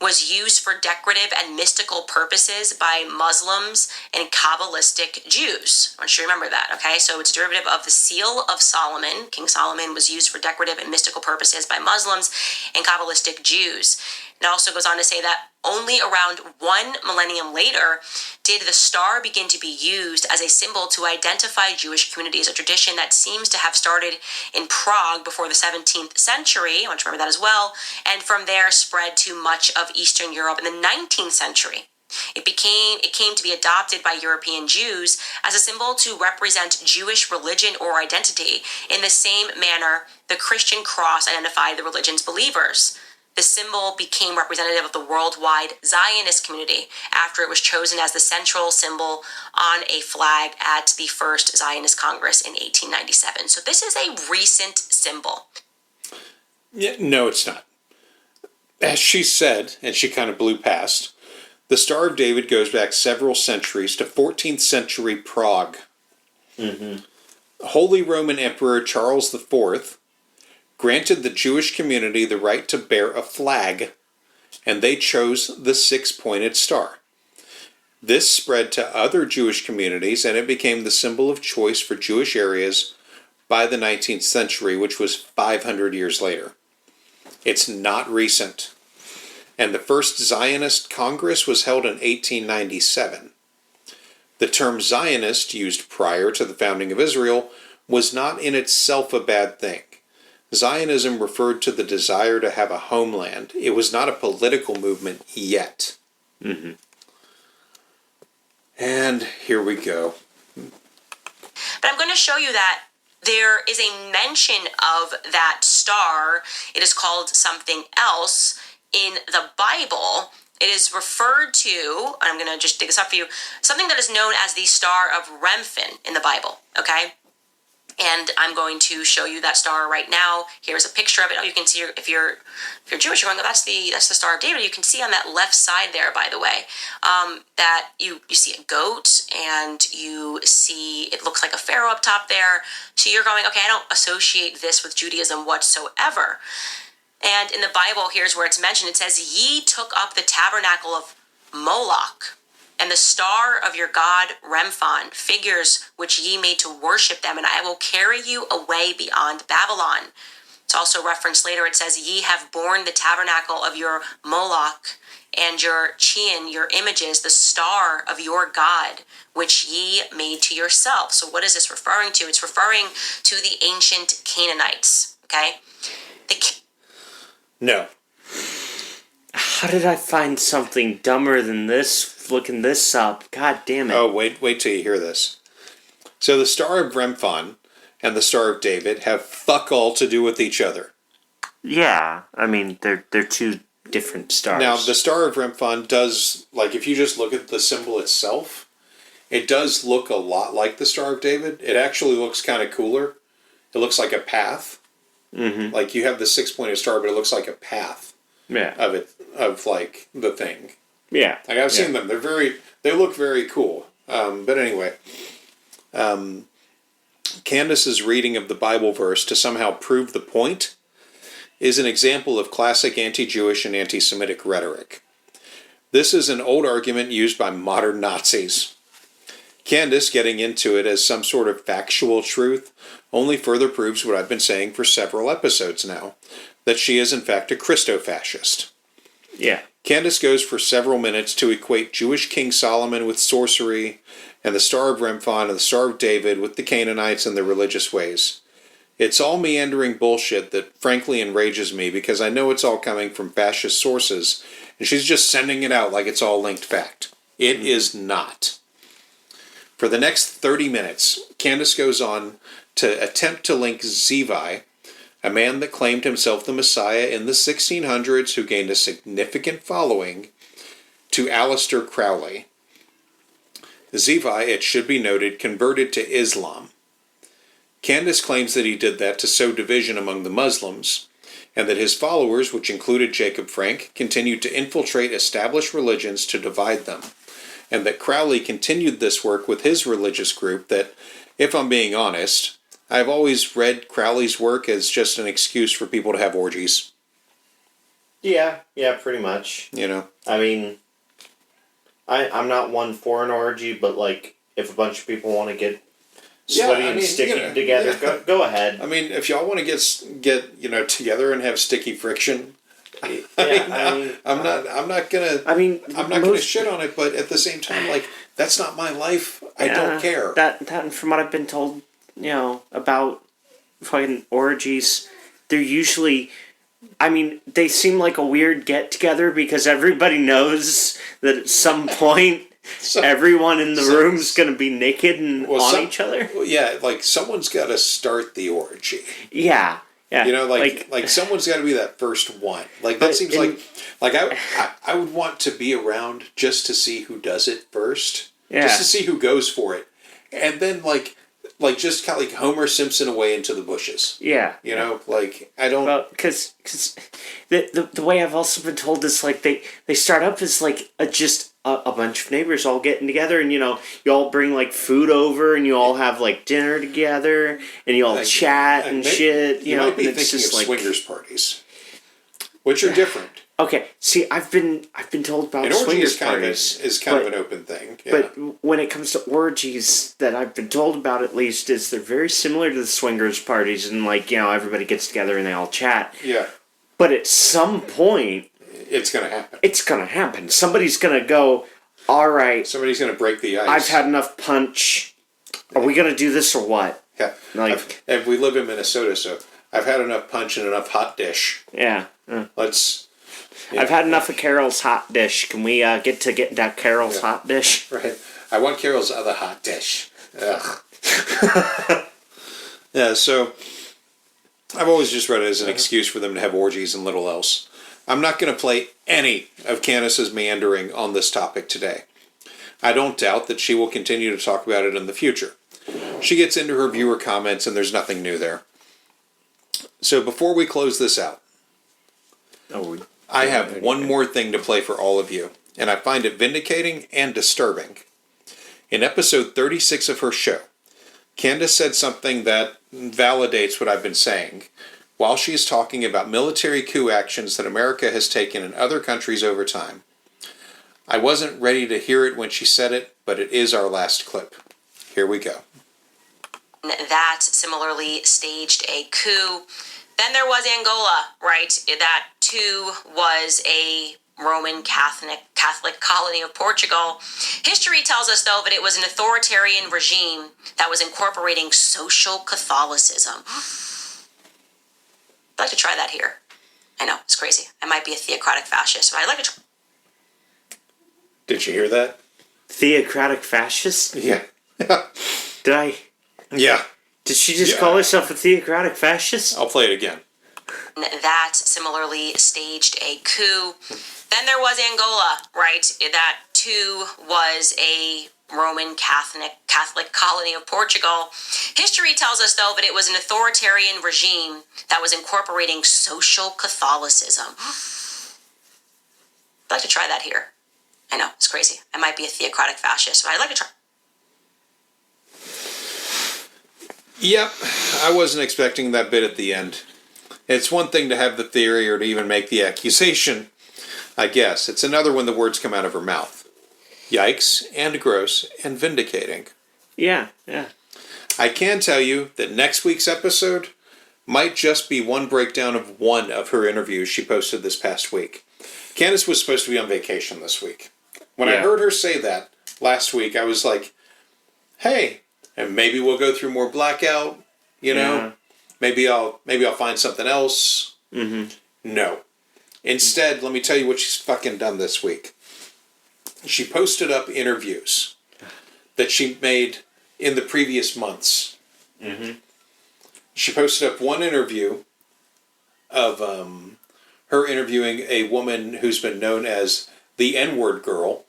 was used for decorative and mystical purposes by Muslims and Kabbalistic Jews. I want you to remember that, okay? So it's a derivative of the seal of Solomon. King Solomon was used for decorative and mystical purposes by Muslims and Kabbalistic Jews. It also goes on to say that only around 1 millennium later did the star begin to be used as a symbol to identify Jewish communities, a tradition that seems to have started in Prague before the 17th century. I want you to remember that as well. And from there spread to much of Eastern Europe in the 19th century. It came to be adopted by European Jews as a symbol to represent Jewish religion or identity in the same manner the Christian cross identified the religion's believers. The symbol became representative of the worldwide Zionist community after it was chosen as the central symbol on a flag at the first Zionist Congress in 1897. So this is a recent symbol. Yeah, no, it's not. As she said, and she kind of blew past, the Star of David goes back several centuries to 14th century Prague. Mm-hmm. Holy Roman Emperor Charles IV granted the Jewish community the right to bear a flag, and they chose the six-pointed star. This spread to other Jewish communities, and it became the symbol of choice for Jewish areas by the 19th century, which was 500 years later. It's not recent. And the first Zionist Congress was held in 1897. The term Zionist, used prior to the founding of Israel, was not in itself a bad thing. Zionism referred to the desire to have a homeland. It was not a political movement yet. Mm-hmm. And here we go. But I'm going to show you that there is a mention of that star. It is called something else in the Bible. It is referred to, I'm going to just dig this up for you, something that is known as the Star of Remphan in the Bible, okay? And I'm going to show you that star right now. Here's a picture of it. Oh, you can see if you're Jewish, you're going, oh, that's the Star of David. You can see on that left side there, by the way, that you see a goat and you see it looks like a pharaoh up top there. So you're going, okay, I don't associate this with Judaism whatsoever. And in the Bible, here's where it's mentioned. It says, "Ye took up the tabernacle of Moloch, and the star of your god Remphan, figures which ye made to worship them, and I will carry you away beyond Babylon." It's also referenced later. It says, "Ye have borne the tabernacle of your Moloch, and your Chian, your images, the star of your god, which ye made to yourself." So what is this referring to? It's referring to the ancient Canaanites, okay? No. How did I find something dumber than this? Looking this up. God damn it. Oh, wait till you hear this. So the Star of Remphan and the Star of David have fuck all to do with each other. Yeah, I mean, they're two different stars. Now, the Star of Remphan does, like, if you just look at the symbol itself, it does look a lot like the Star of David. It actually looks kind of cooler. It looks like a path. Mm-hmm. Like, you have the six-pointed star, but it looks like a path. Yeah. Of like, the thing. Yeah. Like, I've seen them. They look very cool. But anyway, Candace's reading of the Bible verse to somehow prove the point is an example of classic anti-Jewish and anti-Semitic rhetoric. This is an old argument used by modern Nazis. Candace getting into it as some sort of factual truth only further proves what I've been saying for several episodes now, that she is in fact a Christo-fascist. Yeah. Candace goes for several minutes to equate Jewish King Solomon with sorcery, and the Star of Remphan and the Star of David with the Canaanites and their religious ways. It's all meandering bullshit that frankly enrages me because I know it's all coming from fascist sources, and she's just sending it out like it's all linked fact. It is not. For the next 30 minutes, Candace goes on to attempt to link Zivi, a man that claimed himself the Messiah in the 1600s who gained a significant following, to Aleister Crowley. Zivi, it should be noted, converted to Islam. Candace claims that he did that to sow division among the Muslims, and that his followers, which included Jacob Frank, continued to infiltrate established religions to divide them, and that Crowley continued this work with his religious group that, if I'm being honest, I've always read Crowley's work as just an excuse for people to have orgies. Yeah, pretty much. You know? I mean, I'm not one for an orgy, but, like, if a bunch of people want to get sweaty and sticky together, go ahead. I mean, if y'all want to get together and have sticky friction, I'm not gonna shit on it, but at the same time, like, that's not my life. I don't care. That and from what I've been told, about fucking orgies, they're usually, I mean, they seem like a weird get-together because everybody knows that at some point everyone in the room's going to be naked and on each other. Yeah, like, someone's got to start the orgy. Yeah. Like someone's got to be that first one. Like, that seems like I would want to be around just to see who does it first. Yeah. Just to see who goes for it. And then, like just kind of like Homer Simpson away into the bushes. Yeah. Like, I don't... Well, because the way I've also been told is, like, they start up as, like, just a bunch of neighbors all getting together, and, you all bring, like, food over, and you all have, like, dinner together, and you all chat and shit. You might be thinking of swingers parties, which are different. Okay, see, I've been told about swingers parties. Is kind of an open thing. Yeah. But when it comes to orgies, that I've been told about at least, is they're very similar to the swingers parties, and, like, everybody gets together and they all chat. Yeah. But at some point, it's going to happen. It's going to happen. Somebody's going to go, all right. Somebody's going to break the ice. I've had enough punch. Are we going to do this or what? Yeah. Like, and we live in Minnesota, so I've had enough punch and enough hot dish. Yeah. Let's... I've had enough of Carol's hot dish. Can we get that Carol's hot dish? Right. I want Carol's other hot dish. Ugh. Yeah, so I've always just read it as an excuse for them to have orgies and little else. I'm not going to play any of Candace's meandering on this topic today. I don't doubt that she will continue to talk about it in the future. She gets into her viewer comments and there's nothing new there. So before we close this out, I have one more thing to play for all of you, and I find it vindicating and disturbing. In episode 36 of her show, Candace said something that validates what I've been saying while she is talking about military coup actions that America has taken in other countries over time. I wasn't ready to hear it when she said it, but it is our last clip. Here we go. That similarly staged a coup. Then there was Angola, right? That too was a Roman Catholic colony of Portugal. History tells us, though, that it was an authoritarian regime that was incorporating social Catholicism. I'd like to try that here. I know, it's crazy. I might be a theocratic fascist, but I'd like to try. Did you hear that? Theocratic fascist? Yeah. Did I? Yeah. Did she just call herself a theocratic fascist? I'll play it again. That similarly staged a coup. Then there was Angola, right? That too was a Roman Catholic colony of Portugal. History tells us, though, that it was an authoritarian regime that was incorporating social Catholicism. I'd like to try that here. I know, it's crazy. I might be a theocratic fascist, but I'd like to try. Yep, I wasn't expecting that bit at the end. It's one thing to have the theory or to even make the accusation, I guess. It's another when the words come out of her mouth. Yikes, and gross, and vindicating. Yeah. I can tell you that next week's episode might just be one breakdown of one of her interviews she posted this past week. Candace was supposed to be on vacation this week. When I heard her say that last week, I was like, hey, and maybe we'll go through more Blackout, you know? Yeah. Maybe I'll find something else. Mm-hmm. No. Instead, let me tell you what she's fucking done this week. She posted up interviews that she made in the previous months. Mm-hmm. She posted up one interview of her interviewing a woman who's been known as the N-word girl.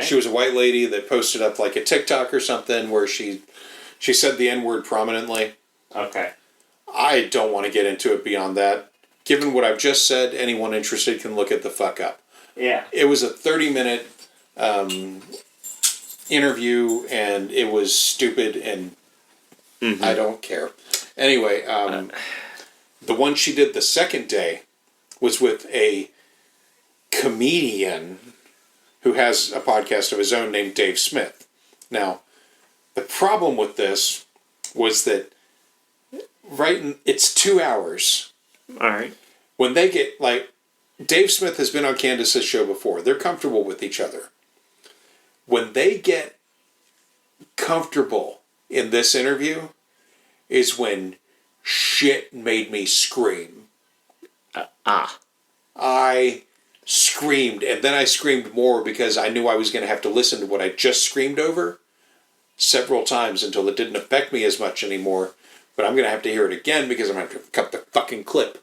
She was a white lady that posted up like a TikTok or something where she said the N-word prominently. Okay. I don't want to get into it beyond that. Given what I've just said, anyone interested can look it the fuck up. Yeah. It was a 30-minute interview, and it was stupid, and I don't care. Anyway, the one she did the second day was with a comedian who has a podcast of his own named Dave Smith. Now, the problem with this was that it's 2 hours. All right. When they get, like, Dave Smith has been on Candace's show before. They're comfortable with each other. When they get comfortable in this interview is when shit made me scream. I screamed, and then I screamed more because I knew I was going to have to listen to what I just screamed over several times until it didn't affect me as much anymore. But I'm going to have to hear it again because I'm going to have to cut the fucking clip.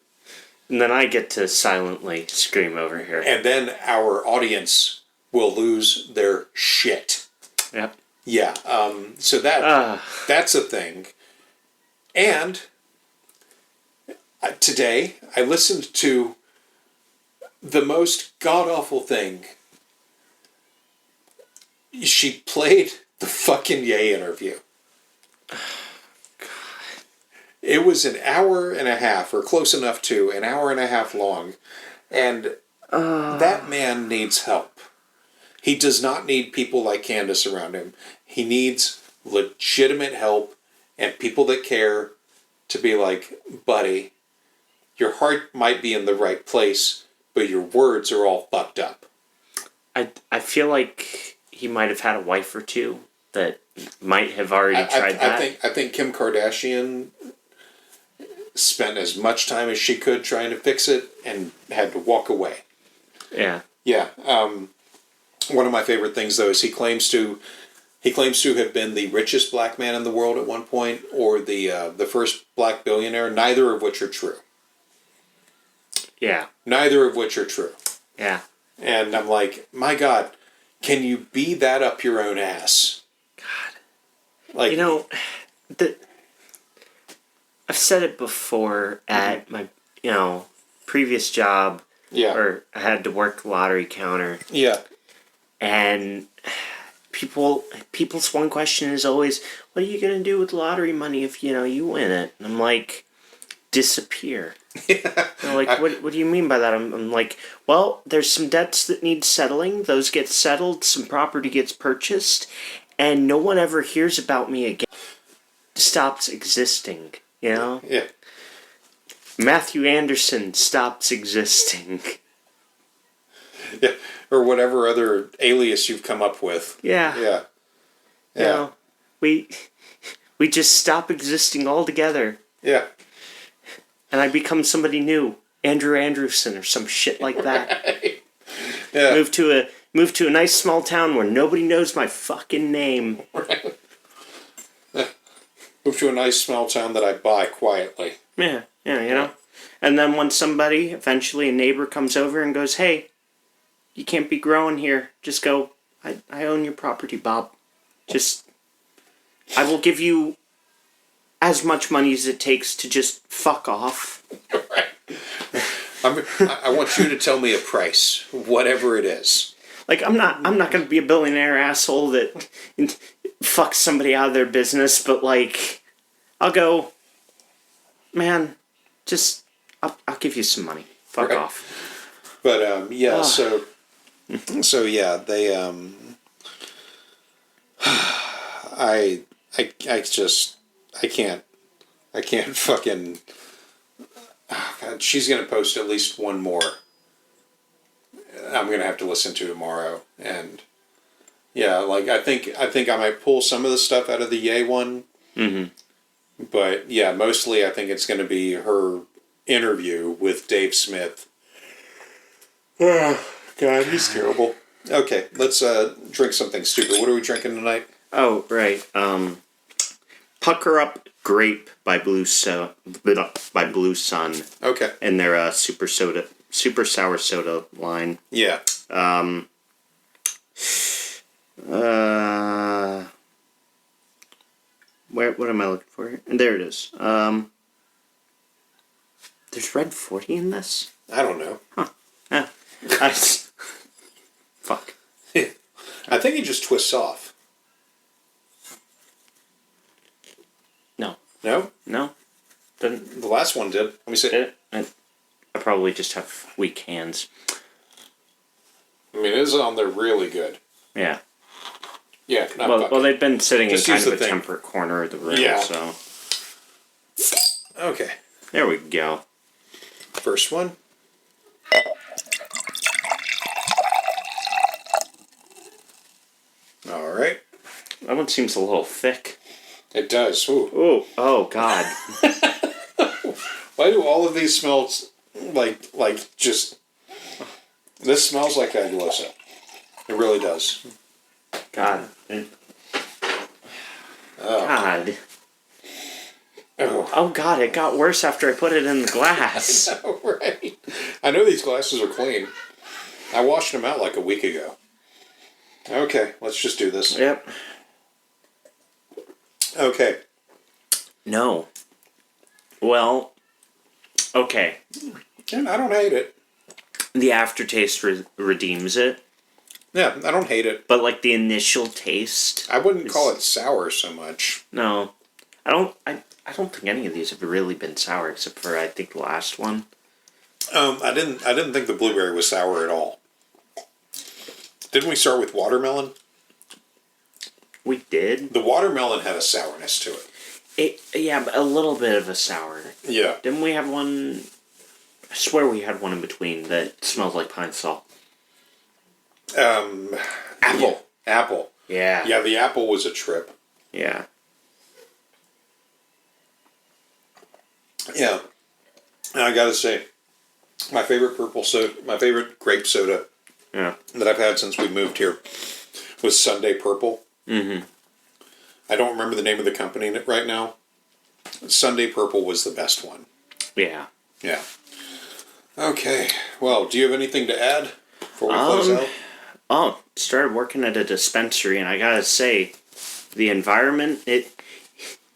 And then I get to silently scream over here. And then our audience will lose their shit. Yep. Yeah. So that's a thing. And today I listened to the most god-awful thing. She played the fucking Ye interview. It was an hour and a half, or close enough to, an hour and a half long. And that man needs help. He does not need people like Candace around him. He needs legitimate help and people that care to be like, buddy, your heart might be in the right place, but your words are all fucked up. I feel like he might have had a wife or two. that might have already tried that. I think Kim Kardashian spent as much time as she could trying to fix it and had to walk away. Yeah. Yeah. One of my favorite things, though, is he claims to have been the richest black man in the world at one point, or the first black billionaire. Neither of which are true. Yeah. Neither of which are true. Yeah. And I'm like, my God, can you be that up your own ass? God. Like, you know, I've said it before at my, previous job. Yeah. Or I had to work lottery counter. Yeah. And people's one question is always, what are you going to do with lottery money if, you win it? And I'm like, disappear. Yeah. They're like, what do you mean by that? I'm like, well, there's some debts that need settling. Those get settled. Some property gets purchased. And no one ever hears about me again. Stops existing, Yeah. Matthew Anderson stops existing. Yeah. Or whatever other alias you've come up with. Yeah. Yeah. Yeah. We just stop existing altogether. Yeah. And I become somebody new. Andrew Andrewson or some shit like that. Right. Yeah. Move to a nice small town where nobody knows my fucking name. Right. Move to a nice small town that I buy quietly. Yeah, And then when somebody, eventually a neighbor comes over and goes, hey, you can't be growing here. Just go, I own your property, Bob. I will give you as much money as it takes to just fuck off. Right. I want you to tell me a price, whatever it is. Like, I'm not going to be a billionaire asshole that fucks somebody out of their business, but, like, I'll go, man, I'll give you some money. Fuck off. But, so yeah, they, I can't fucking, oh God, she's gonna post at least one more I'm gonna have to listen to tomorrow. And yeah, like I think I might pull some of the stuff out of the Yay one. Mm-hmm. But yeah, mostly I think it's gonna be her interview with Dave Smith. Oh, God, he's terrible. Okay, let's drink something stupid. What are we drinking tonight? Oh, right. Pucker Up Grape by Blue Sun. Okay. And their super sour soda line. Yeah. What am I looking for here? And there it is. There's Red 40 in this? I don't know. Huh. Yeah. Fuck. I think he just twists off. No. No? No. Doesn't. The last one did. Let me see. I probably just have weak hands. I mean, it is on there really good. Yeah. Yeah. Well, they've been sitting just in kind of a thing. temperate corner of the room, Yeah. so. Okay. There we go. First one. All right. That one seems a little thick. It does. Ooh. Ooh. Oh, God. Why do all of these smell like just... This smells like Aguilosa. It really does. God. God. Oh, God, it got worse after I put it in the glass. I know, right? I know these glasses are clean. I washed them out like a week ago. Okay, let's just do this. Yep. Okay. No. Well, okay. And I don't hate it. The aftertaste redeems it. Yeah, I don't hate it. But, like, the initial taste... I wouldn't call it sour so much. No. I don't think any of these have really been sour, except for, I think, the last one. I didn't think the blueberry was sour at all. Didn't we start with watermelon? We did? The watermelon had a sourness to it. Yeah, but a little bit of a sour. Yeah. Didn't we have one... I swear we had one in between that smelled like pine salt. Apple. Yeah. Apple. Yeah. Yeah, the apple was a trip. Yeah. Yeah. And I gotta say, my favorite grape soda Yeah. that I've had since we moved here was Sunday Purple. Mm-hmm. I don't remember the name of the company right now. Sunday Purple was the best one. Yeah. Yeah. Okay. Well, do you have anything to add before we close out? Oh, started working at a dispensary, and I gotta say, the environment, you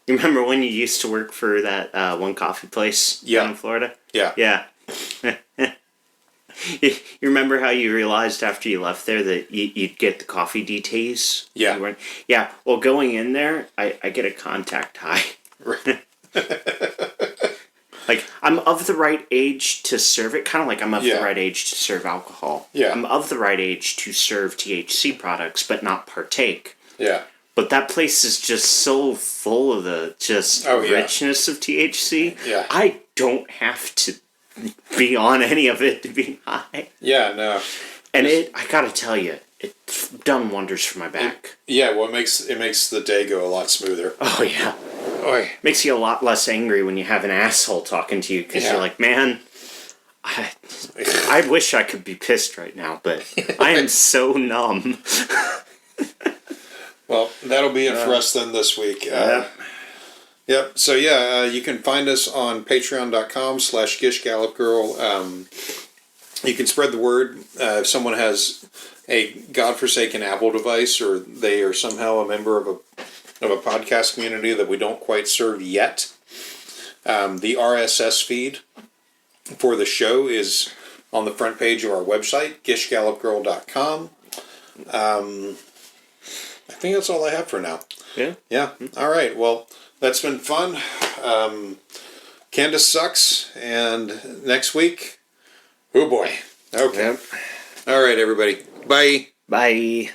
remember when you used to work for that one coffee place down in Florida? Yeah. Yeah. You remember how you realized after you left there that you'd get the coffee DTs? Yeah. Yeah, well, going in there, I get a contact high. Like, I'm of the right age to serve it, kind of like I'm of the right age to serve alcohol. Yeah. I'm of the right age to serve THC products, but not partake. Yeah. But that place is just so full of the richness of THC. Yeah. I don't have to be on any of it to be high. Yeah, no. And I gotta tell you, it's done wonders for my back. Well, it makes the day go a lot smoother. Oh, yeah. Oy. Makes you a lot less angry when you have an asshole talking to you, because you're like, man, I wish I could be pissed right now, but I am so numb. Well, that'll be it for us then this week. Yep. So you can find us on patreon.com/gishgallopgirl. You can spread the word. If someone has a godforsaken Apple device, or they are somehow a member of a podcast community that we don't quite serve yet, the RSS feed for the show is on the front page of our website, gishgallopgirl.com. I think that's all I have for now. Yeah. Yeah. All right. Well, that's been fun. Candace sucks. And next week, oh boy. Okay. Yep. All right, everybody. Bye. Bye.